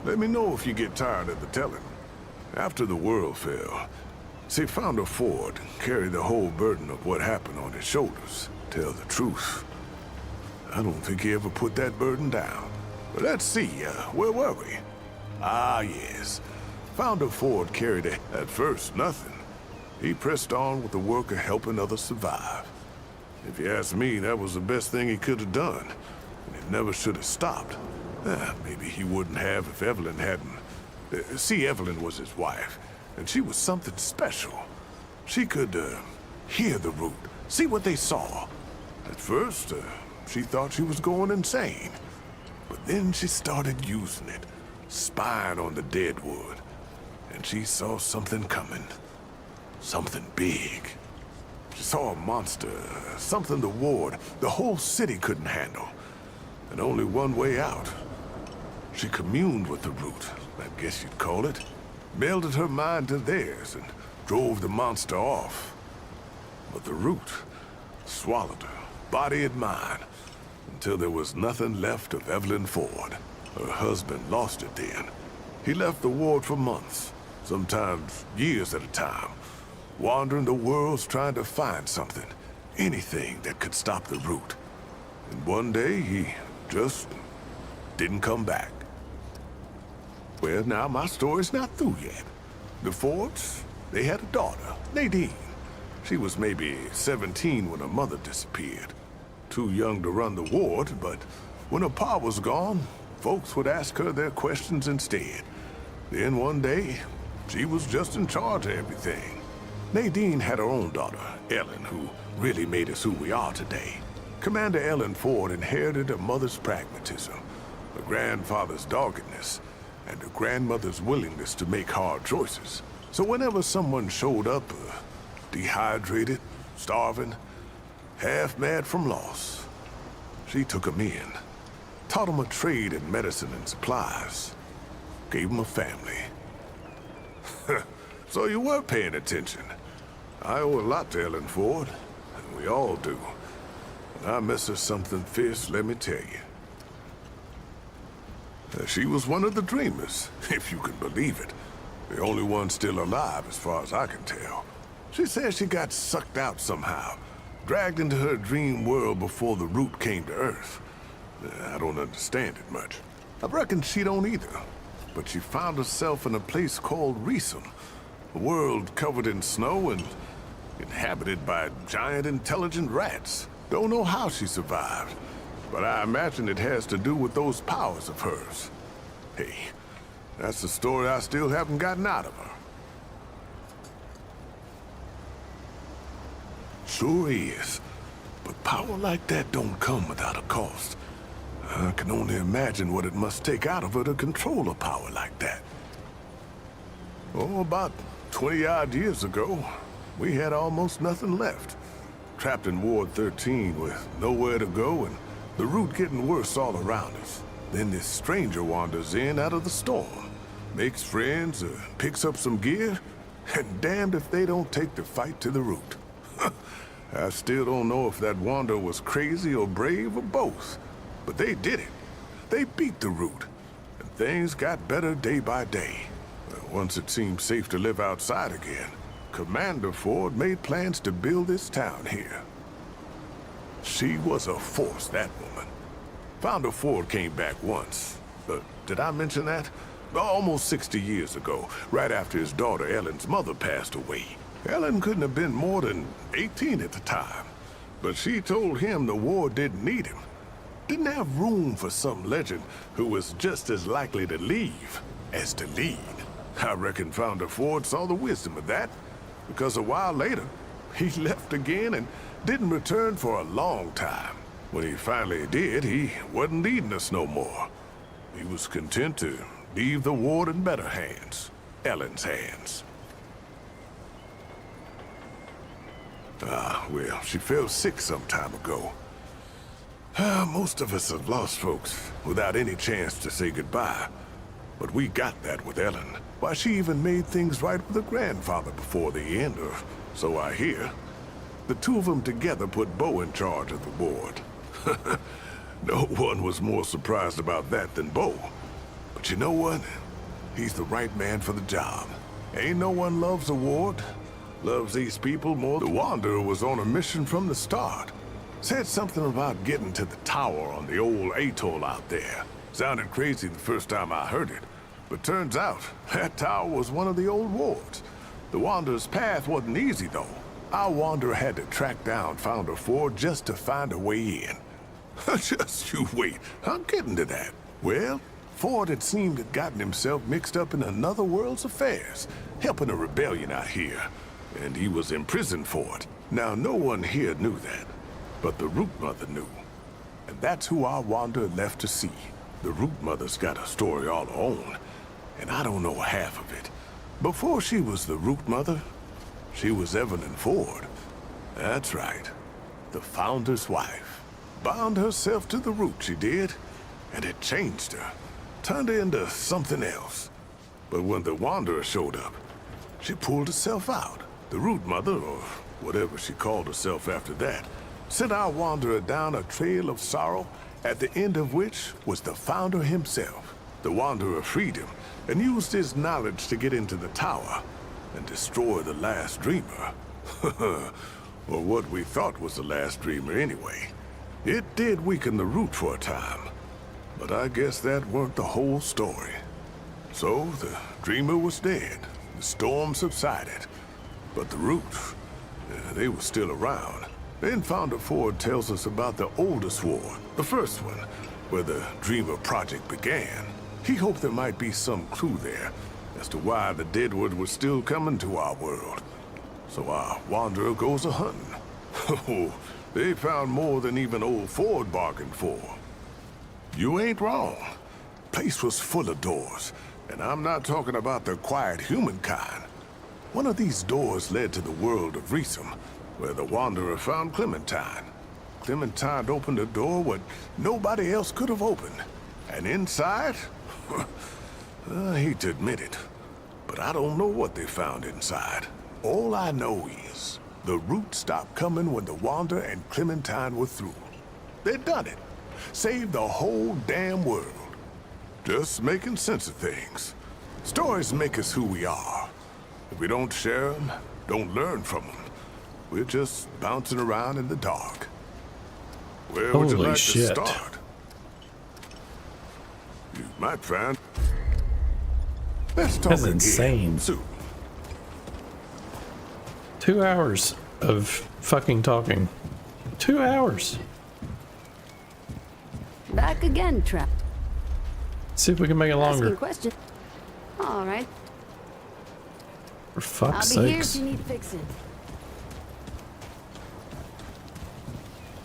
Let me know if you get tired of the telling. After the world fell, see, Founder Ford carried the whole burden of what happened on his shoulders. Tell the truth, I don't think he ever put that burden down. But let's see, where were we? Ah, yes. Founder Ford carried it. At first, nothing. He pressed on with the work of helping others survive. If you ask me, that was the best thing he could have done. And it never should have stopped. Maybe he wouldn't have if Evelyn hadn't. See, Evelyn was his wife, and she was something special. She could, hear the root, see what they saw. At first, she thought she was going insane. But then she started using it, spying on the dead wood. And she saw something coming. Something big. She saw a monster, something the ward, the whole city couldn't handle. And only one way out. She communed with the root, I guess you'd call it. Melded her mind to theirs and drove the monster off. But the root swallowed her, body and mind, until there was nothing left of Evelyn Ford. Her husband lost it then. He left the ward for months, sometimes years at a time, wandering the worlds trying to find something, anything that could stop the root. And one day, he just didn't come back. Well, now my story's not through yet. The Fords, they had a daughter, Nadine. She was maybe 17 when her mother disappeared. Too young to run the ward, but when her pa was gone, folks would ask her their questions instead. Then one day, she was just in charge of everything. Nadine had her own daughter, Ellen, who really made us who we are today. Commander Ellen Ford inherited her mother's pragmatism, her grandfather's doggedness, and her grandmother's willingness to make hard choices. So whenever someone showed up, dehydrated, starving, half mad from loss, she took them in, taught them a trade in medicine and supplies, gave them a family. So you were paying attention. I owe a lot to Ellen Ford, and we all do. And I miss her something fierce, let me tell you. She was one of the dreamers, if you can believe it. The only one still alive, as far as I can tell. She says she got sucked out somehow, dragged into her dream world before the root came to Earth. I don't understand it much. I reckon she don't either. But she found herself in a place called Reesum, a world covered in snow and inhabited by giant intelligent rats. Don't know how she survived, but I imagine it has to do with those powers of hers. Hey, that's the story I still haven't gotten out of her. Sure is, but power like that don't come without a cost. I can only imagine what it must take out of her to control a power like that. Oh, about 20-odd years ago, we had almost nothing left. Trapped in Ward 13 with nowhere to go and the root getting worse all around us. Then this stranger wanders in out of the storm, makes friends, picks up some gear, and damned if they don't take the fight to the root. I still don't know if that wanderer was crazy or brave or both, but they did it. They beat the root, and things got better day by day. Once it seemed safe to live outside again, Commander Ford made plans to build this town here. She was a force, that woman. Founder Ford came back once. Did I mention that? Almost 60 years ago, right after his daughter Ellen's mother passed away. Ellen couldn't have been more than 18 at the time, but she told him the war didn't need him. Didn't have room for some legend who was just as likely to leave as to lead. I reckon Founder Ford saw the wisdom of that, because a while later, he left again and Didn't return for a long time. When he finally did, he wasn't needing us no more. He was content to leave the ward in better hands. Ellen's hands. Well, she fell sick some time ago. Most of us have lost folks without any chance to say goodbye. But we got that with Ellen. Why, she even made things right with her grandfather before the end, or so I hear. The two of them together put Bo in charge of the ward. No one was more surprised about that than Bo. But you know what? He's the right man for the job. Ain't no one loves the ward, loves these people more. The Wanderer was on a mission from the start. Said something about getting to the tower on the old atoll out there. Sounded crazy the first time I heard it. But turns out, that tower was one of the old wards. The Wanderer's path wasn't easy, though. Our Wanderer had to track down Founder Ford just to find a way in. Just you wait, I'm getting to that. Well, Ford had seemed to have gotten himself mixed up in another world's affairs, helping a rebellion out here, and he was imprisoned for it. Now, no one here knew that, but the Root Mother knew. And that's who our Wanderer left to see. The Root Mother's got a story all her own, and I don't know half of it. Before she was the Root Mother, she was Evelyn Ford. That's right, the Founder's wife. Bound herself to the Root, she did, and it changed her. Turned her into something else. But when the Wanderer showed up, she pulled herself out. The Root Mother, or whatever she called herself after that, sent our Wanderer down a trail of sorrow, at the end of which was the Founder himself. The Wanderer freed him, and used his knowledge to get into the tower, and destroy the last Dreamer. Or what we thought was the last Dreamer anyway. It did weaken the Root for a time, but I guess that weren't the whole story. So, the Dreamer was dead, the storm subsided, but the Root, they were still around. Then Founder Ford tells us about the oldest ward, the first one, where the Dreamer Project began. He hoped there might be some clue there as to why the Deadwood was still coming to our world. So our Wanderer goes a-hunting. Oh, they found more than even old Ford bargained for. You ain't wrong. Place was full of doors, and I'm not talking about the quiet humankind. One of these doors led to the world of Reesum, where the Wanderer found Clementine. Clementine opened a door what nobody else could have opened. And inside? I hate to admit it, but I don't know what they found inside. All I know is the Root stopped coming when the Wanderer and Clementine were through. They'd done it. Saved the whole damn world. Just making sense of things. Stories make us who we are. If we don't share them, don't learn from them, we're just bouncing around in the dark. Where would you Holy like shit. to start? You might find... Let's talk That's again insane. soon. 2 hours of fucking talking. 2 hours. Back again, Trap. See if we can make it Asking longer. question. All right. For fuck's I'll be here if sakes. you need fixing.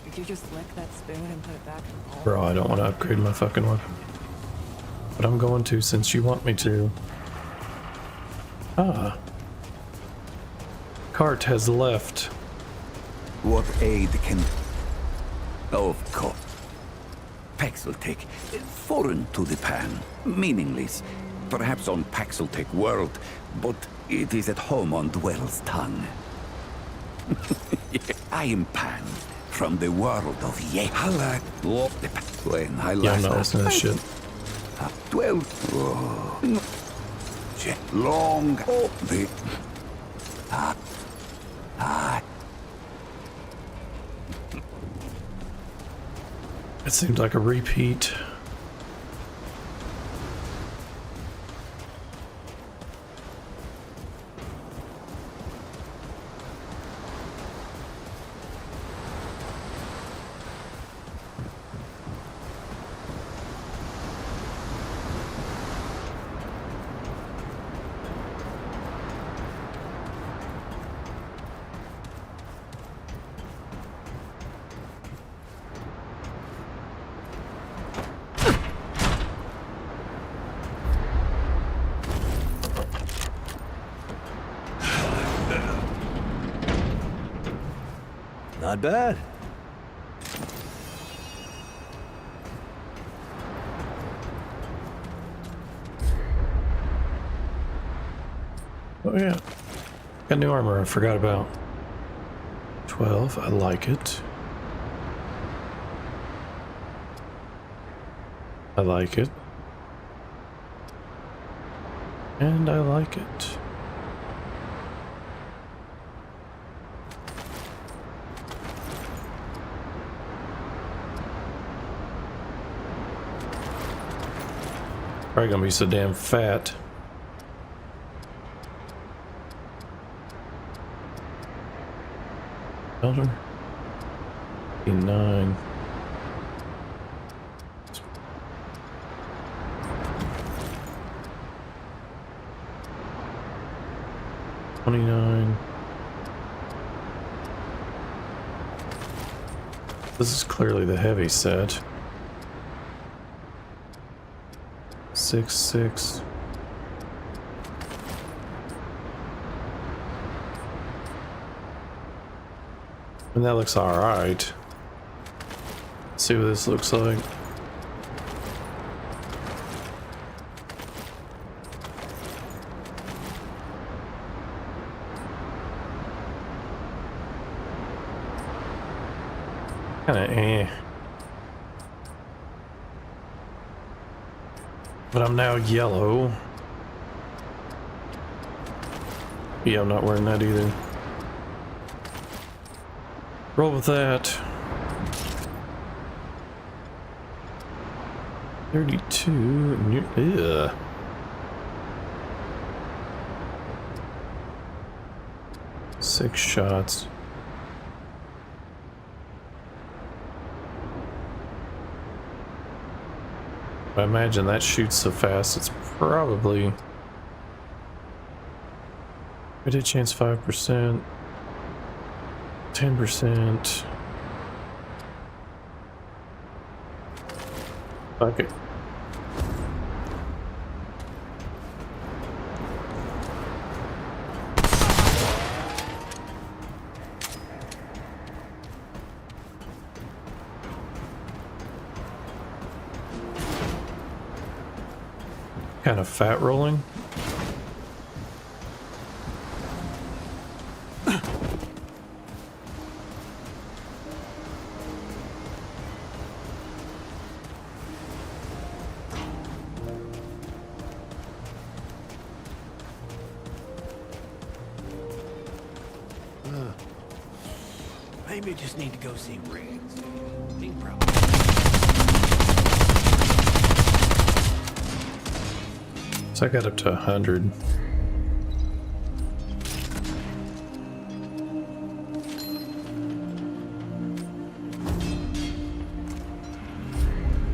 Did you just lick that spoon and put it back in the bowl? Bro, I don't want to upgrade my fucking weapon. But I'm going to since you want me to. Ah. Cart has left. What aid can... Of course. Paxeltech, foreign to the Pan, meaningless. Perhaps on Paxeltech world, but it is at home on Dwell's tongue. I am Pan, from the world of Ye. When I Yeah, I'm last... not listening to that shit. 12... long... the... It seems like a repeat. Not bad. Oh yeah, got new armor I forgot about. 12, I like it. I like it. And I like it. Probably gonna be so damn fat. Elder. 9. This is clearly the heavy set. 6. And that looks alright. See what this looks like. Kinda eh. But I'm now yellow. Yeah, I'm not wearing that either. Roll with that. 32. Ugh. Six shots. I imagine that shoots so fast, it's probably... Credit chance 5%. 10%. Okay. Kind of fat rolling. Maybe I just need to go see Riggs. He probably... So I got up to 100.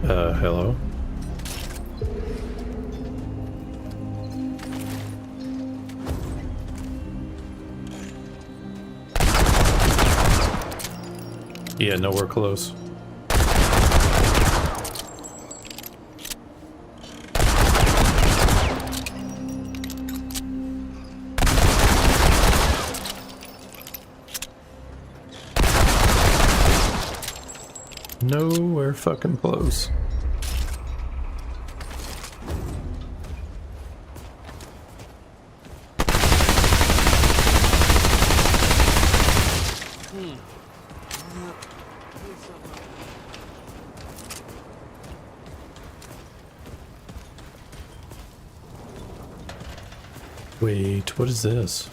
Hello? Yeah, nowhere close. Nowhere fucking close. Wait, what is this?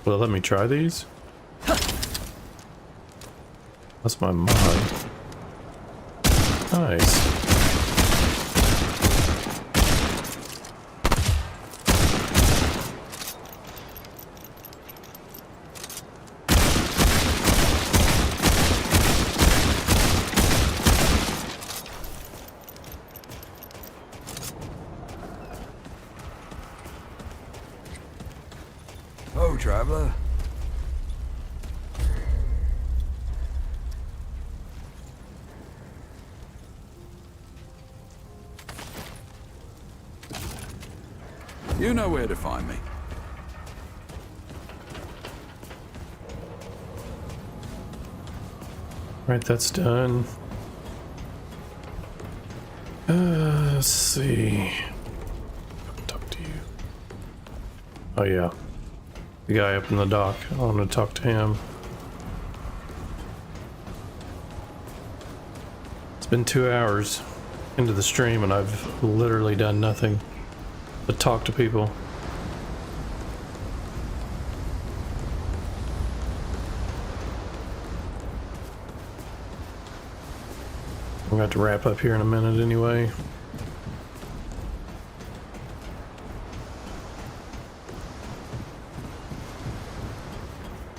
Well, let me try these. That's my mod. Nice. Oh, traveler. You know where to find me. Right, that's done. Let's see. Talk to you. Oh yeah, the guy up in the dock. I want to talk to him. It's been 2 hours into the stream and I've literally done nothing but talk to people. I'm going to wrap up here in a minute anyway.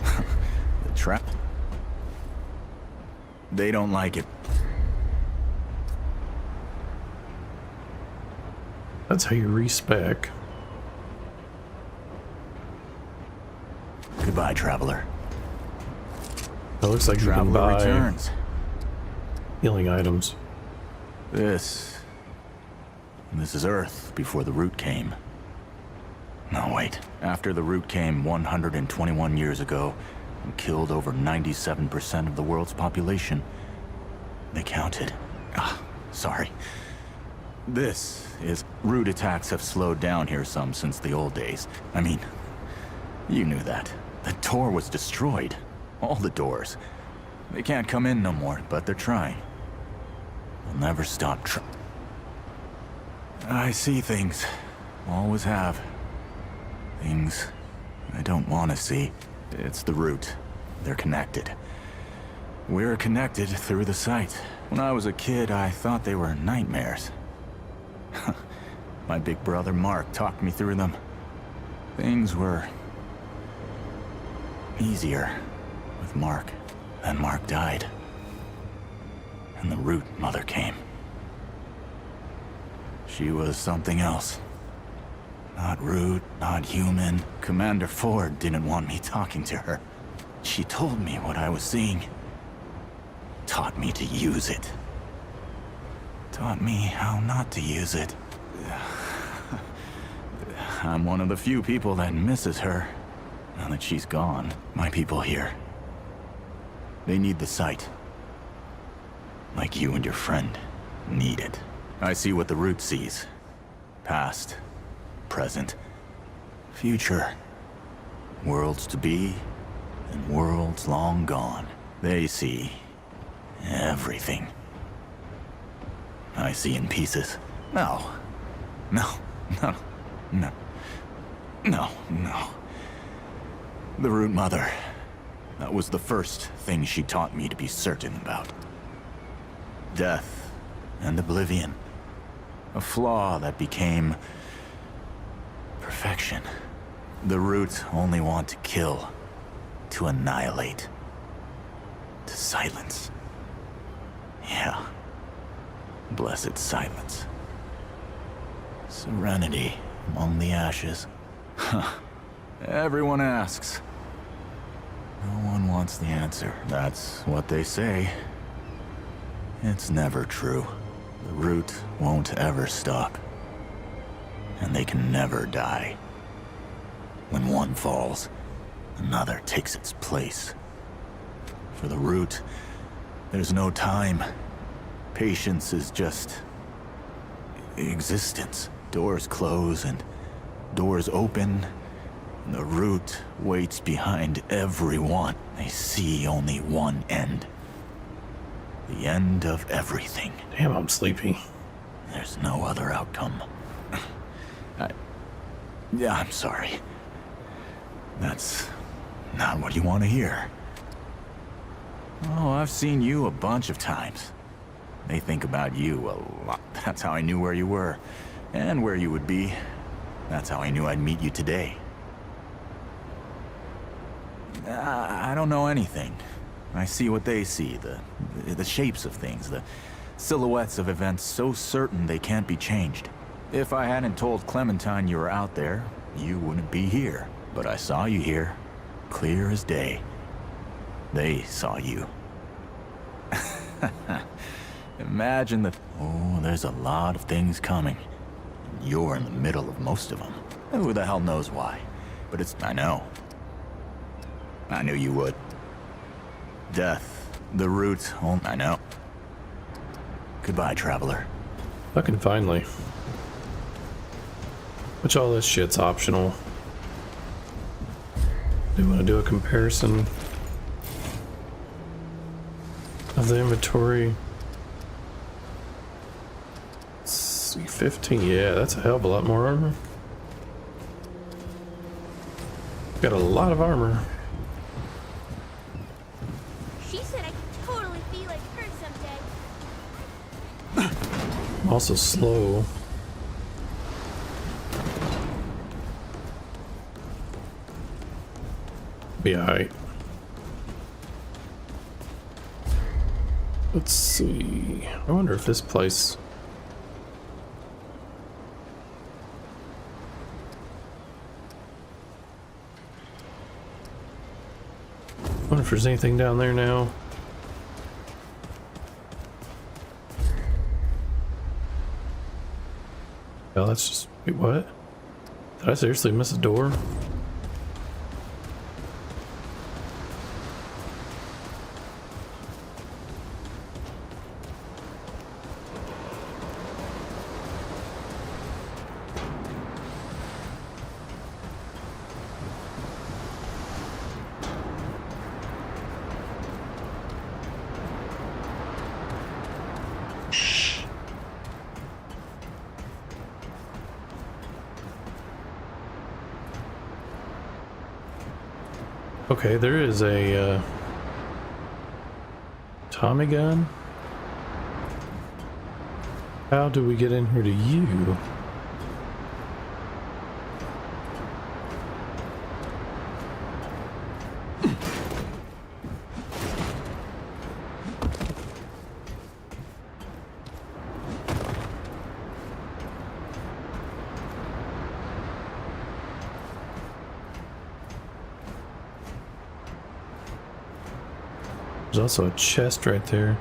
The trap? They don't like it. That's how you respec. Goodbye, traveler. It looks like you can Traveler buy returns. healing items. This is Earth before the root came. No, wait. After the root came 121 years ago and killed over 97% of the world's population. They counted. Sorry. This is... Root attacks have slowed down here some since the old days. I mean, you knew that. The door was destroyed. All the doors. They can't come in no more, but they're trying. They'll never stop I see things. Always have. Things I don't want to see. It's the root. They're connected. We're connected through the sight. When I was a kid, I thought they were nightmares. My big brother Mark talked me through them. Things were easier with Mark. Then Mark died. And the root mother came. She was something else. Not root, not human. Commander Ford didn't want me talking to her. She told me what I was seeing. Taught me to use it. Taught me how not to use it. I'm one of the few people that misses her. Now that she's gone, my people here. They need the sight. Like you and your friend need it. I see what the root sees. Past, present, future. Worlds to be, and worlds long gone. They see everything. I see in pieces. No. The root mother. That was the first thing she taught me to be certain about. Death and oblivion. A flaw that became perfection. The root only want to kill, to annihilate, to silence. Yeah. Blessed silence. Serenity among the ashes. Everyone asks. No one wants the answer. That's what they say. It's never true. The root won't ever stop. And they can never die. When one falls, another takes its place. For the root, there's no time. Patience is just existence. Doors close and doors open. And the root waits behind everyone. They see only one end. The end of everything. Damn, I'm sleepy. There's no other outcome. Yeah, I'm sorry. That's not what you want to hear. Oh, I've seen you a bunch of times. They think about you a lot. That's how I knew where you were, and where you would be. That's how I knew I'd meet you today. I don't know anything. I see what they see, the shapes of things, the silhouettes of events so certain they can't be changed. If I hadn't told Clementine you were out there, you wouldn't be here. But I saw you here, clear as day. They saw you. Imagine that. Oh, there's a lot of things coming. You're in the middle of most of them. Who the hell knows why? But I know. I knew you would. Death The route, oh, I know. Goodbye, traveler. Fucking finally. Which all this shit's optional. Do you want to do a comparison of the inventory? Let's see, 15. Yeah, that's a hell of a lot more armor. Got a lot of armor. She said I could totally be like her someday. I'm also slow. Be alright. Let's see. I wonder if this place. I wonder if there's anything down there now. Oh, that's just. Wait, what? Did I seriously miss a door? Okay, there is a Tommy gun. How do we get in here to you? There's also a chest right there.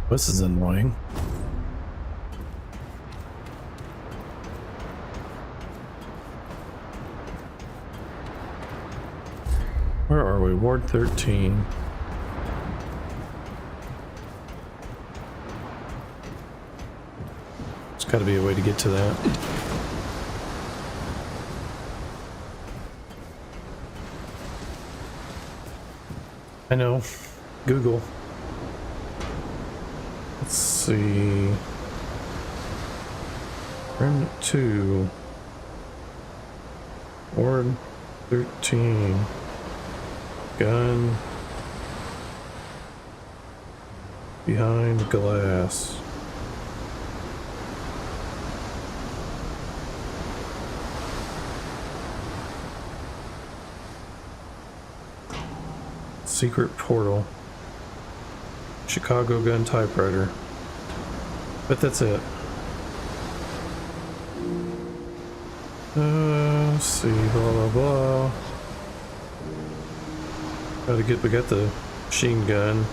This is annoying. Where are we? Ward 13. There's got to be a way to get to that. I know. Google. Let's see. Remnant II. Ward 13. Gun. Behind glass. Secret portal. Chicago gun typewriter. But that's it. Let's see, blah blah blah. We got the machine gun.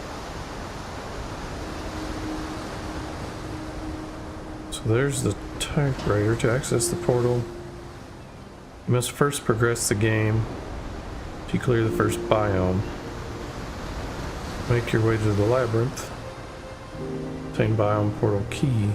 So there's the typewriter. To access the portal, you must first progress the game to clear the first biome. Make your way to the labyrinth. Obtain biome portal key.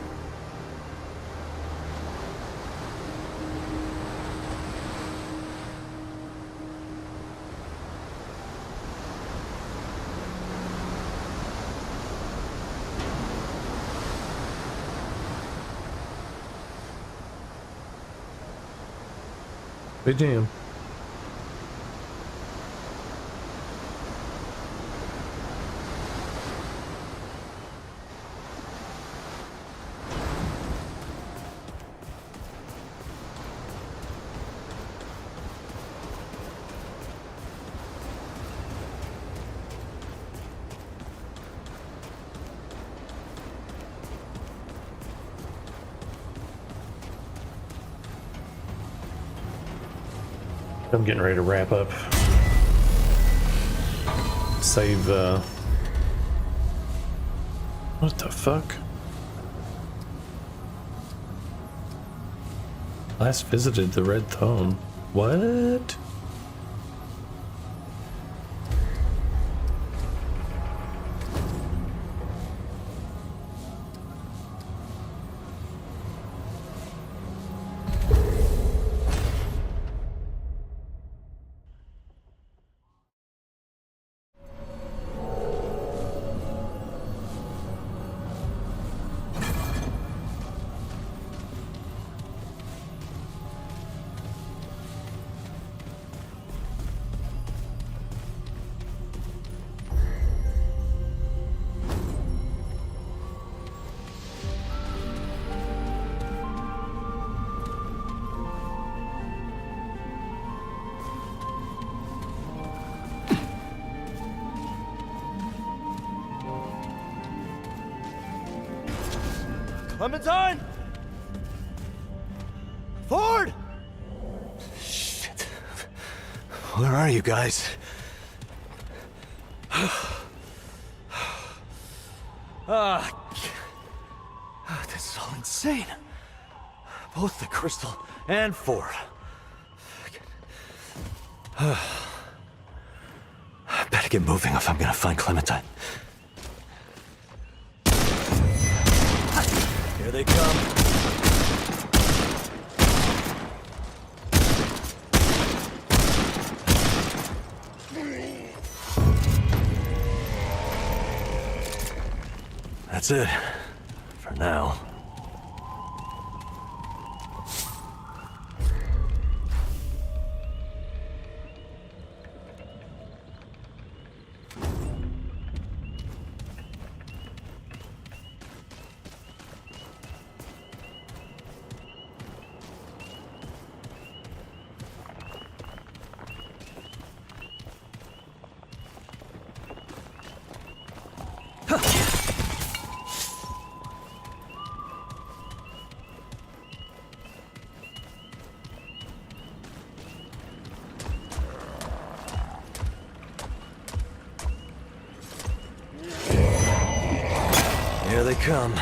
Be damned. I'm getting ready to wrap up. Save What the fuck? Last visited the Red Throne. What? Clementine? Ford! Shit. Where are you guys? This is all insane. Both the Crystal and Ford. I better get moving if I'm gonna find Clementine. Here they come. That's it. For now. Here they come.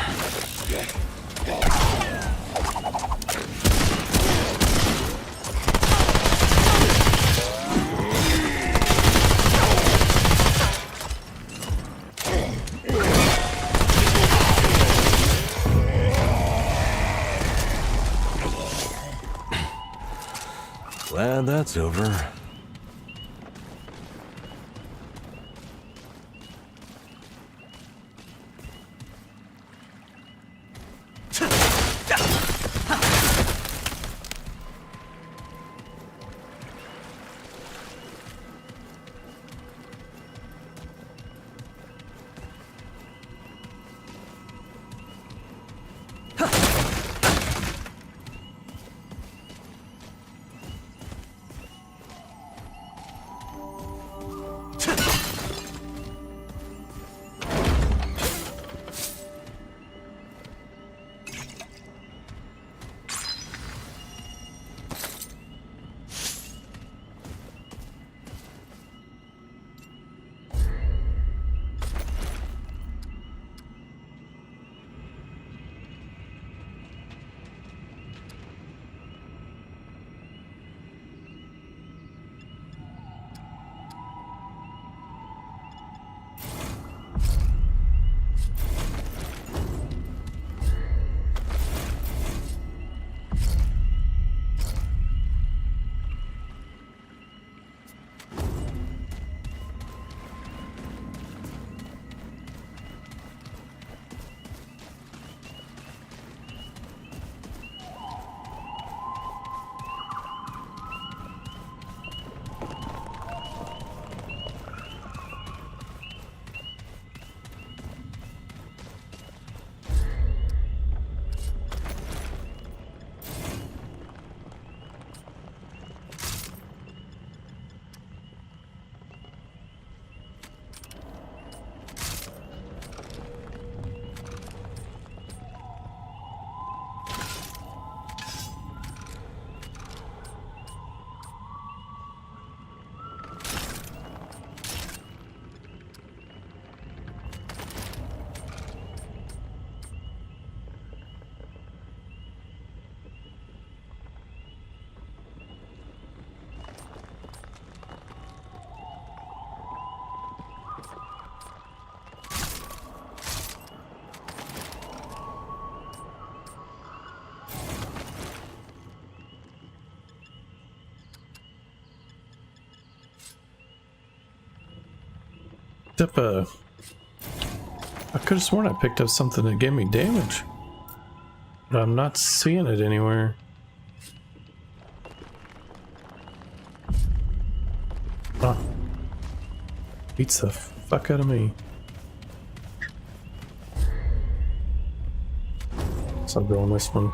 Glad that's over. picked up a... I could have sworn I picked up something that gave me damage. But I'm not seeing it anywhere. Oh. Beats the fuck out of me. So I'll go on this one.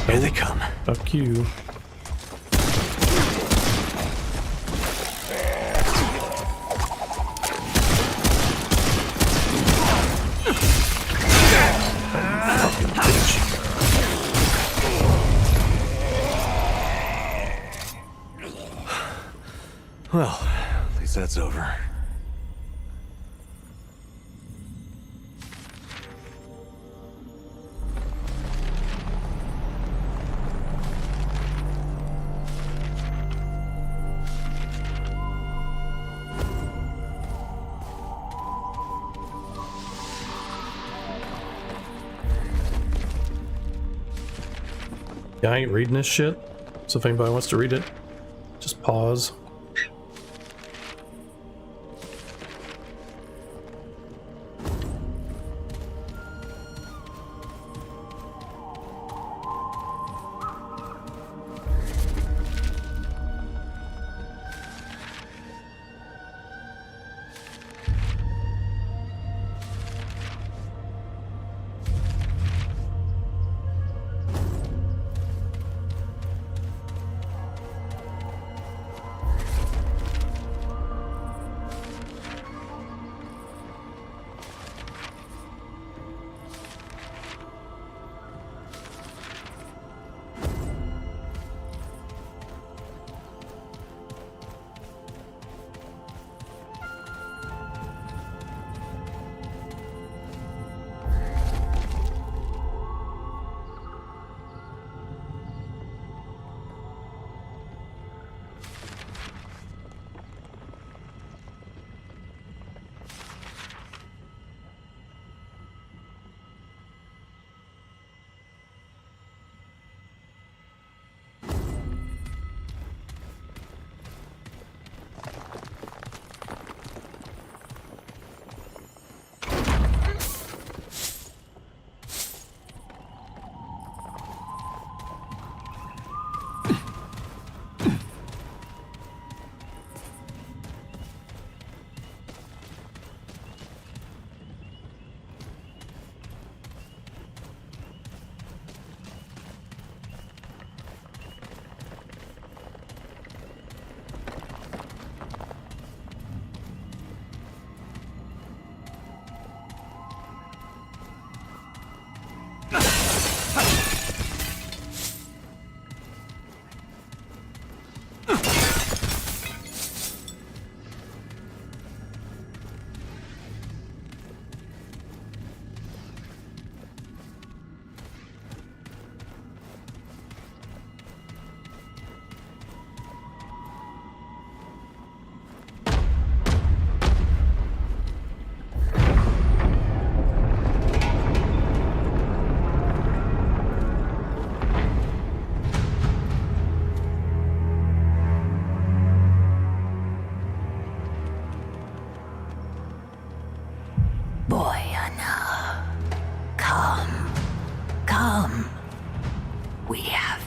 Here they come. Fuck you. Well, at least that's over. Yeah, I ain't reading this shit. So if anybody wants to read it, just pause.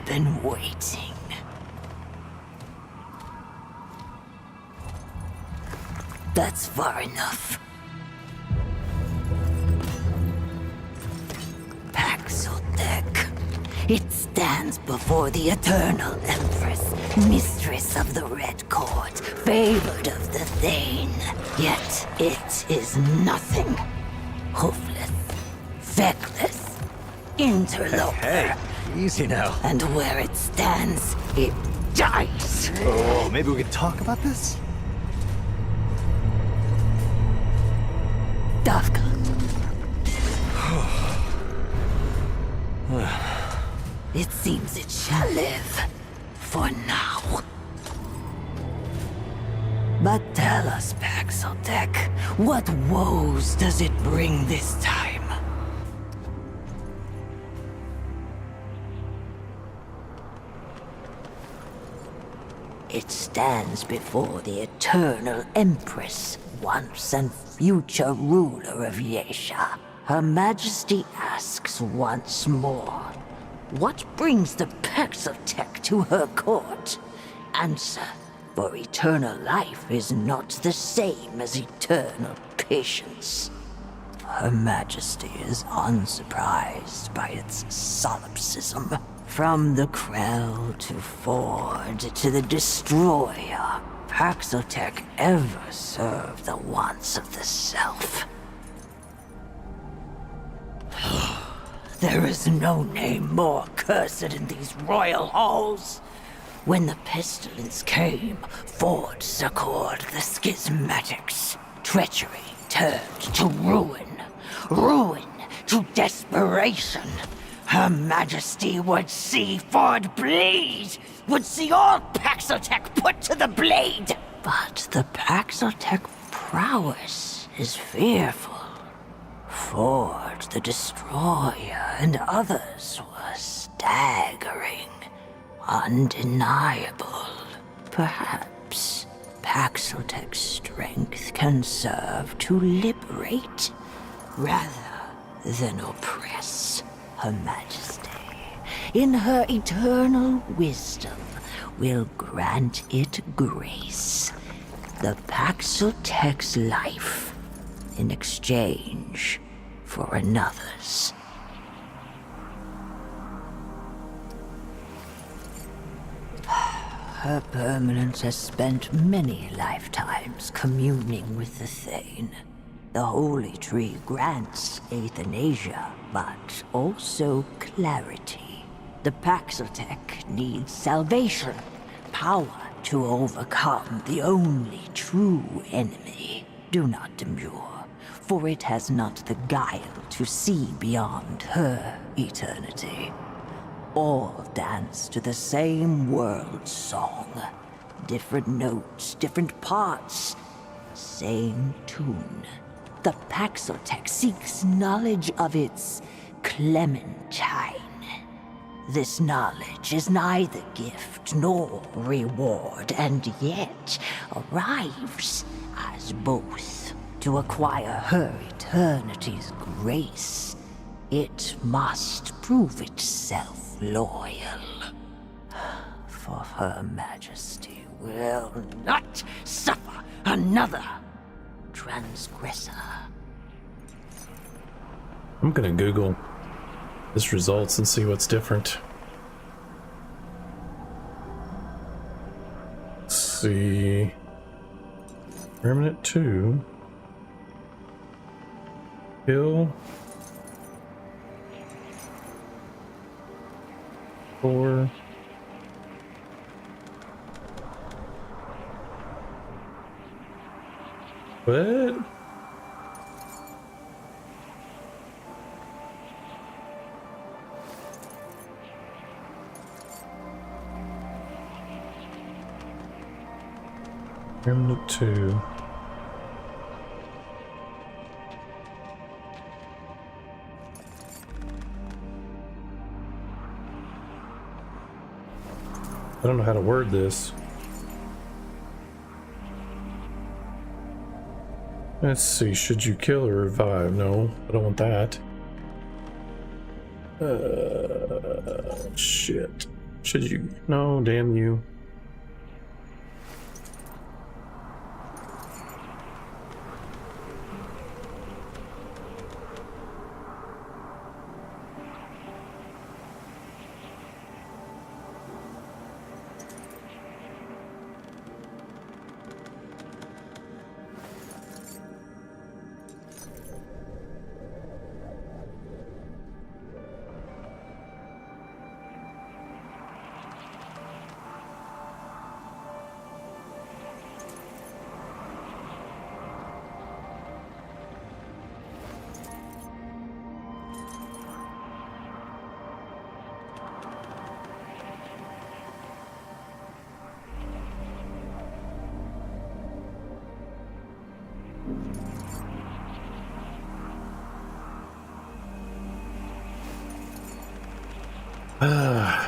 been waiting. That's far enough. Paxotech. It stands before the eternal Empress, mistress of the Red Court, favored of the Thane. Yet it is nothing. Hoofless, feckless, interloper. Hey, easy now. And where it stands, it dies. Oh, maybe we could talk about this? Dafka. It seems it shall live. For now. But tell us, Paxeltech. What woes does it bring this time? It stands before the eternal Empress, once and future ruler of Yesha. Her Majesty asks once more, what brings the Paxeltech to her court? Answer, for eternal life is not the same as eternal patience. Her Majesty is unsurprised by its solipsism. From the Krell to Ford to the Destroyer, Paxeltech ever served the wants of the self. There is no name more cursed in these royal halls. When the pestilence came, Ford succored the schismatics. Treachery turned to ruin. Ruin to desperation. Her Majesty would see Ford bleed, would see all Paxeltech put to the blade. But the Paxeltech prowess is fearful. Ford, the Destroyer, and others were staggering, undeniable. Perhaps Paxeltech's strength can serve to liberate, rather than oppress. Her Majesty, in her eternal wisdom, will grant it grace. The Paxeltech's life in exchange for another's. Her permanence has spent many lifetimes communing with the Thane. The Holy Tree grants euthanasia, but also clarity. The Paxeltech needs salvation, power to overcome the only true enemy. Do not demur, for it has not the guile to see beyond her eternity. All dance to the same world song. Different notes, different parts, same tune. The Paxeltech seeks knowledge of its Clementine. This knowledge is neither gift nor reward, and yet arrives as both. To acquire her eternity's grace, it must prove itself loyal. For Her Majesty will not suffer another transgressor. I'm gonna Google this results and see what's different. Let's see. Remnant II. Kill. 4. What? Remnant II. I don't know how to word this. Let's see, should you kill or revive? No, I don't want that. Shit. Should you? No, damn you.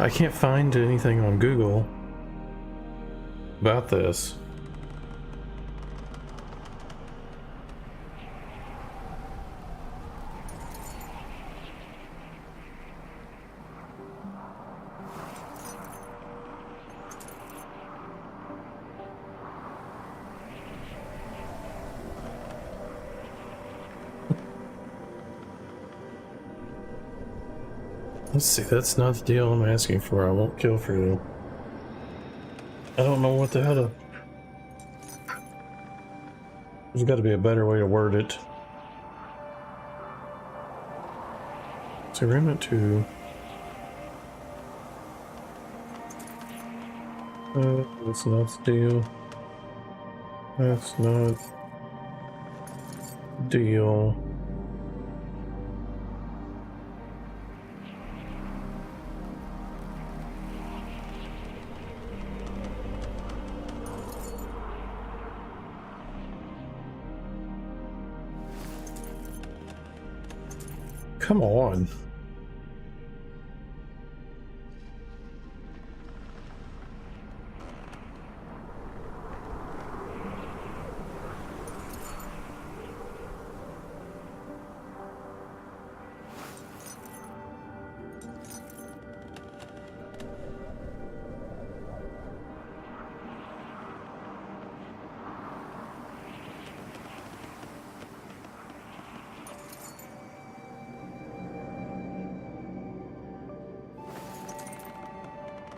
I can't find anything on Google about this. Let's see, that's not the deal I'm asking for. I won't kill for you. I don't know what the hell to... There's got to be a better way to word it. So Remnant II. That's not the deal. That's not the deal. Come on.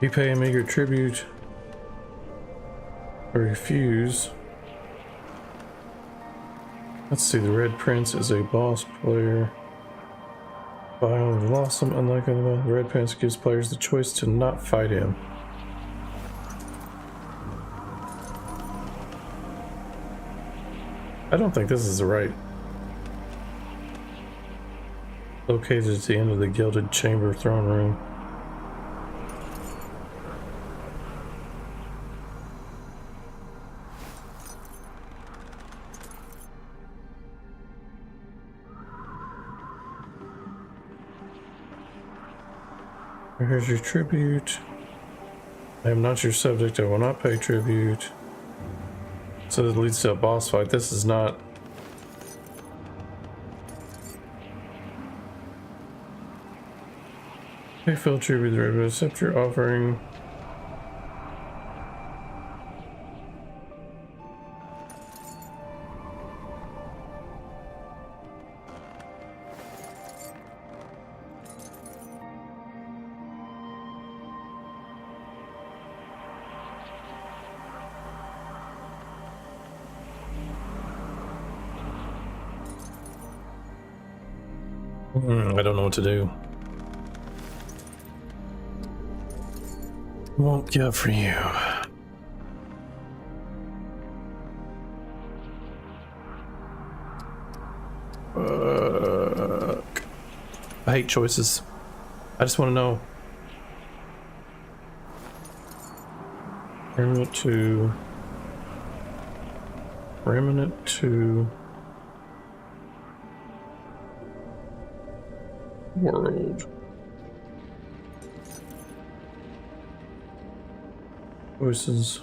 You pay a meager tribute or refuse. Let's see, the Red Prince is a boss player. Biomes lost him, unlike the Red Prince gives players the choice to not fight him. I don't think this is the right. Located at the end of the Gilded Chamber throne room. Here's your tribute. I am not your subject. I will not pay tribute. So this leads to a boss fight. This is not... Pay full tribute, but accept your offering. I don't know what to do. Won't give for you. I hate choices. I just want to know. Remnant II. Remnant II. World. Choices.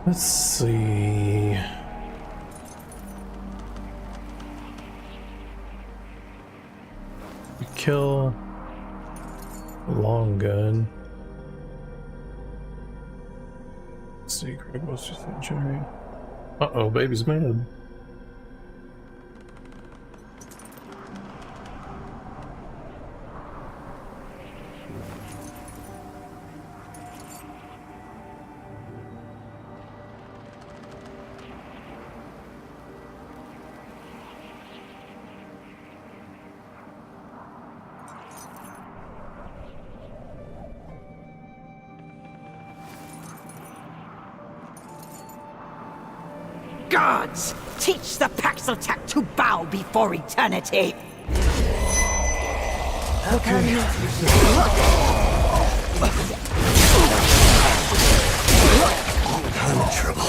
Let's see. You kill a long gun. Let's see, critical generate. Uh-oh, baby's mad. Gods! Teach the Paxeltech to bow before eternity! Okay. I'm in trouble.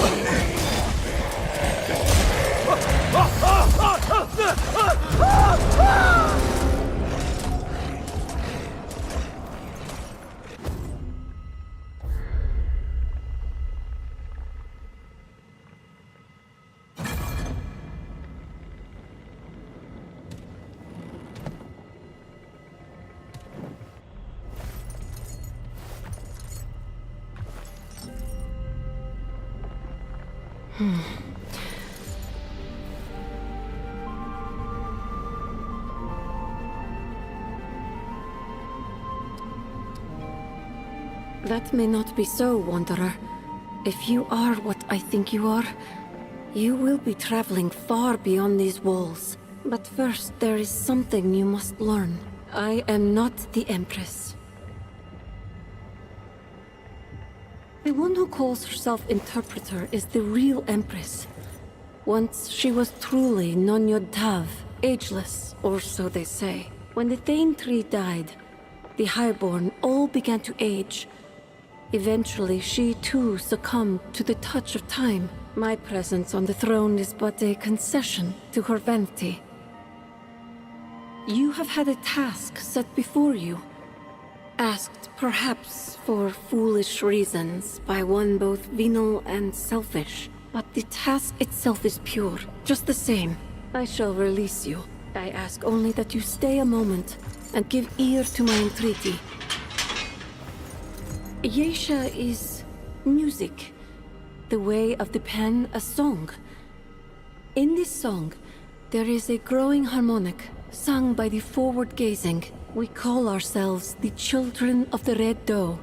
That may not be so, Wanderer. If you are what I think you are, you will be traveling far beyond these walls. But first, there is something you must learn. I am not the Empress. The one who calls herself Interpreter is the real Empress. Once she was truly non Yod Tav, ageless, or so they say. When the Thane tree died, the Highborn all began to age. Eventually, she too succumbed to the touch of time. My presence on the throne is but a concession to her vanity. You have had a task set before you. Asked, perhaps, for foolish reasons by one both venal and selfish. But the task itself is pure, just the same. I shall release you. I ask only that you stay a moment and give ear to my entreaty. Yeisha is music, the way of the pen a song. In this song, there is a growing harmonic, sung by the forward-gazing. We call ourselves the Children of the Red Doe.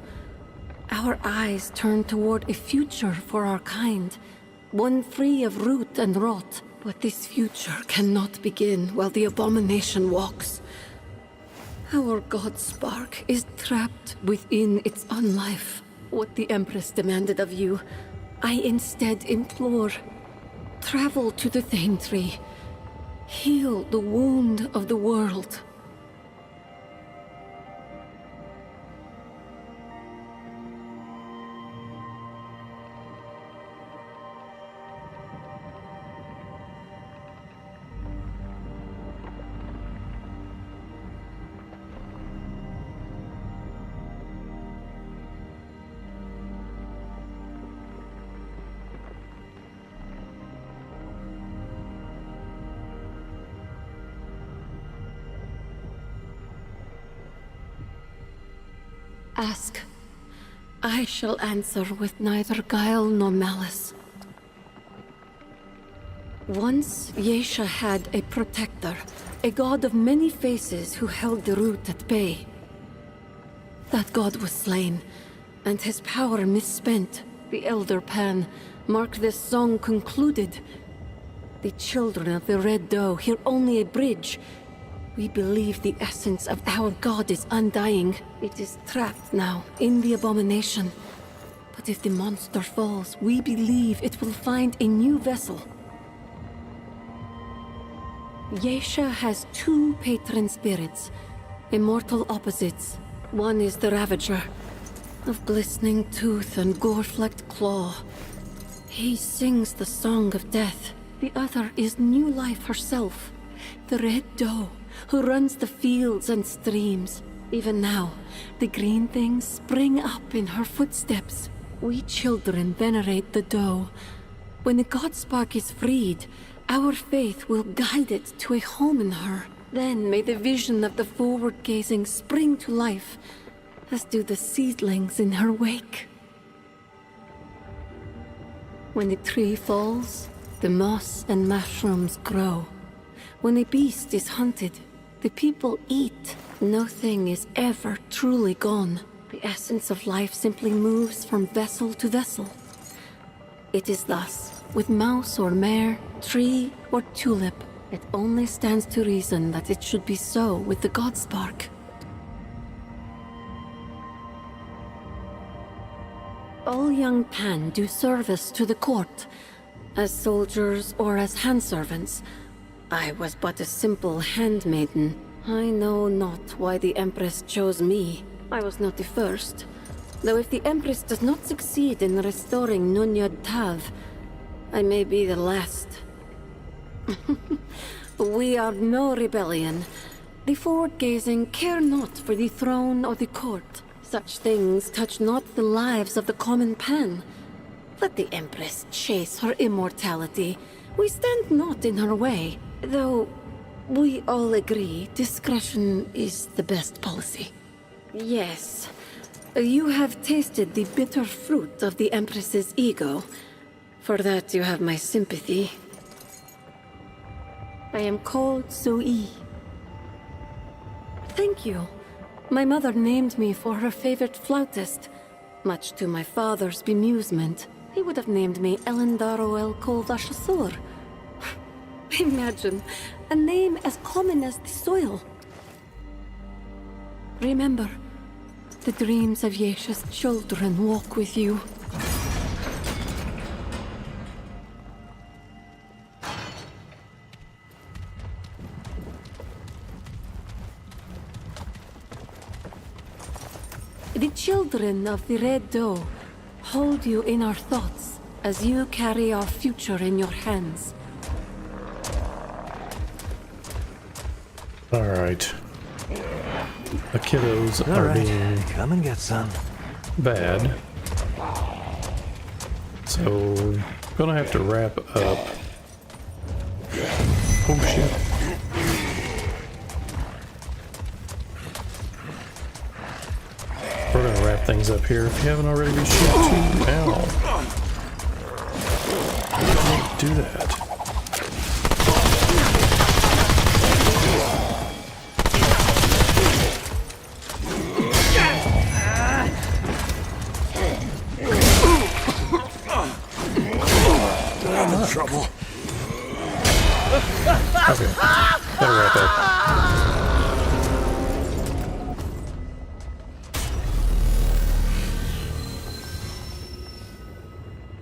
Our eyes turn toward a future for our kind, one free of root and rot. But this future cannot begin while the abomination walks. Our god spark is trapped within its unlife. What the Empress demanded of you, I instead implore. Travel to the Thane tree. Heal the wound of the world. Ask. I shall answer with neither guile nor malice. Once, Yeisha had a protector, a god of many faces who held the root at bay. That god was slain, and his power misspent. The Elder Pan marked this song concluded. The Children of the Red Doe hear only a bridge. We believe the essence of our god is undying. It is trapped now in the abomination. But if the monster falls, we believe it will find a new vessel. Yeisha has two patron spirits, immortal opposites. One is the Ravager, of glistening tooth and gore-flecked claw. He sings the song of death. The other is new life herself, the Red Doe, who runs the fields and streams. Even now, the green things spring up in her footsteps. We children venerate the Doe. When the god spark is freed, our faith will guide it to a home in her. Then may the vision of the forward-gazing spring to life, as do the seedlings in her wake. When the tree falls, the moss and mushrooms grow. When a beast is hunted, the people eat. No thing is ever truly gone. The essence of life simply moves from vessel to vessel. It is thus, with mouse or mare, tree or tulip. It only stands to reason that it should be so with the god spark. All young Pan do service to the court, As soldiers or as handservants, I was but a simple handmaiden. I know not why the Empress chose me. I was not the first. Though if the Empress does not succeed in restoring Nunyod Tav, I may be the last. We are no rebellion. The forward-gazing care not for the throne or the court. Such things touch not the lives of the common pan. Let the Empress chase her immortality. We stand not in her way, though we all agree discretion is the best policy. Yes, you have tasted the bitter fruit of the Empress's ego. For that you have my sympathy. I am called Sui. Thank you. My mother named me for her favorite flautist. Much to my father's bemusement, he would have named me Elendaro El Kolvashasur. Imagine, a name as common as the soil. Remember, the dreams of Yesha's children walk with you. The children of the Red Doe hold you in our thoughts as you carry our future in your hands. All right. The kiddos are being come and get some. bad. So, gonna have to wrap up. Oh shit. We're gonna wrap things up here. If you haven't already, be sure to do that. I'm in trouble. Okay, gotta wrap up.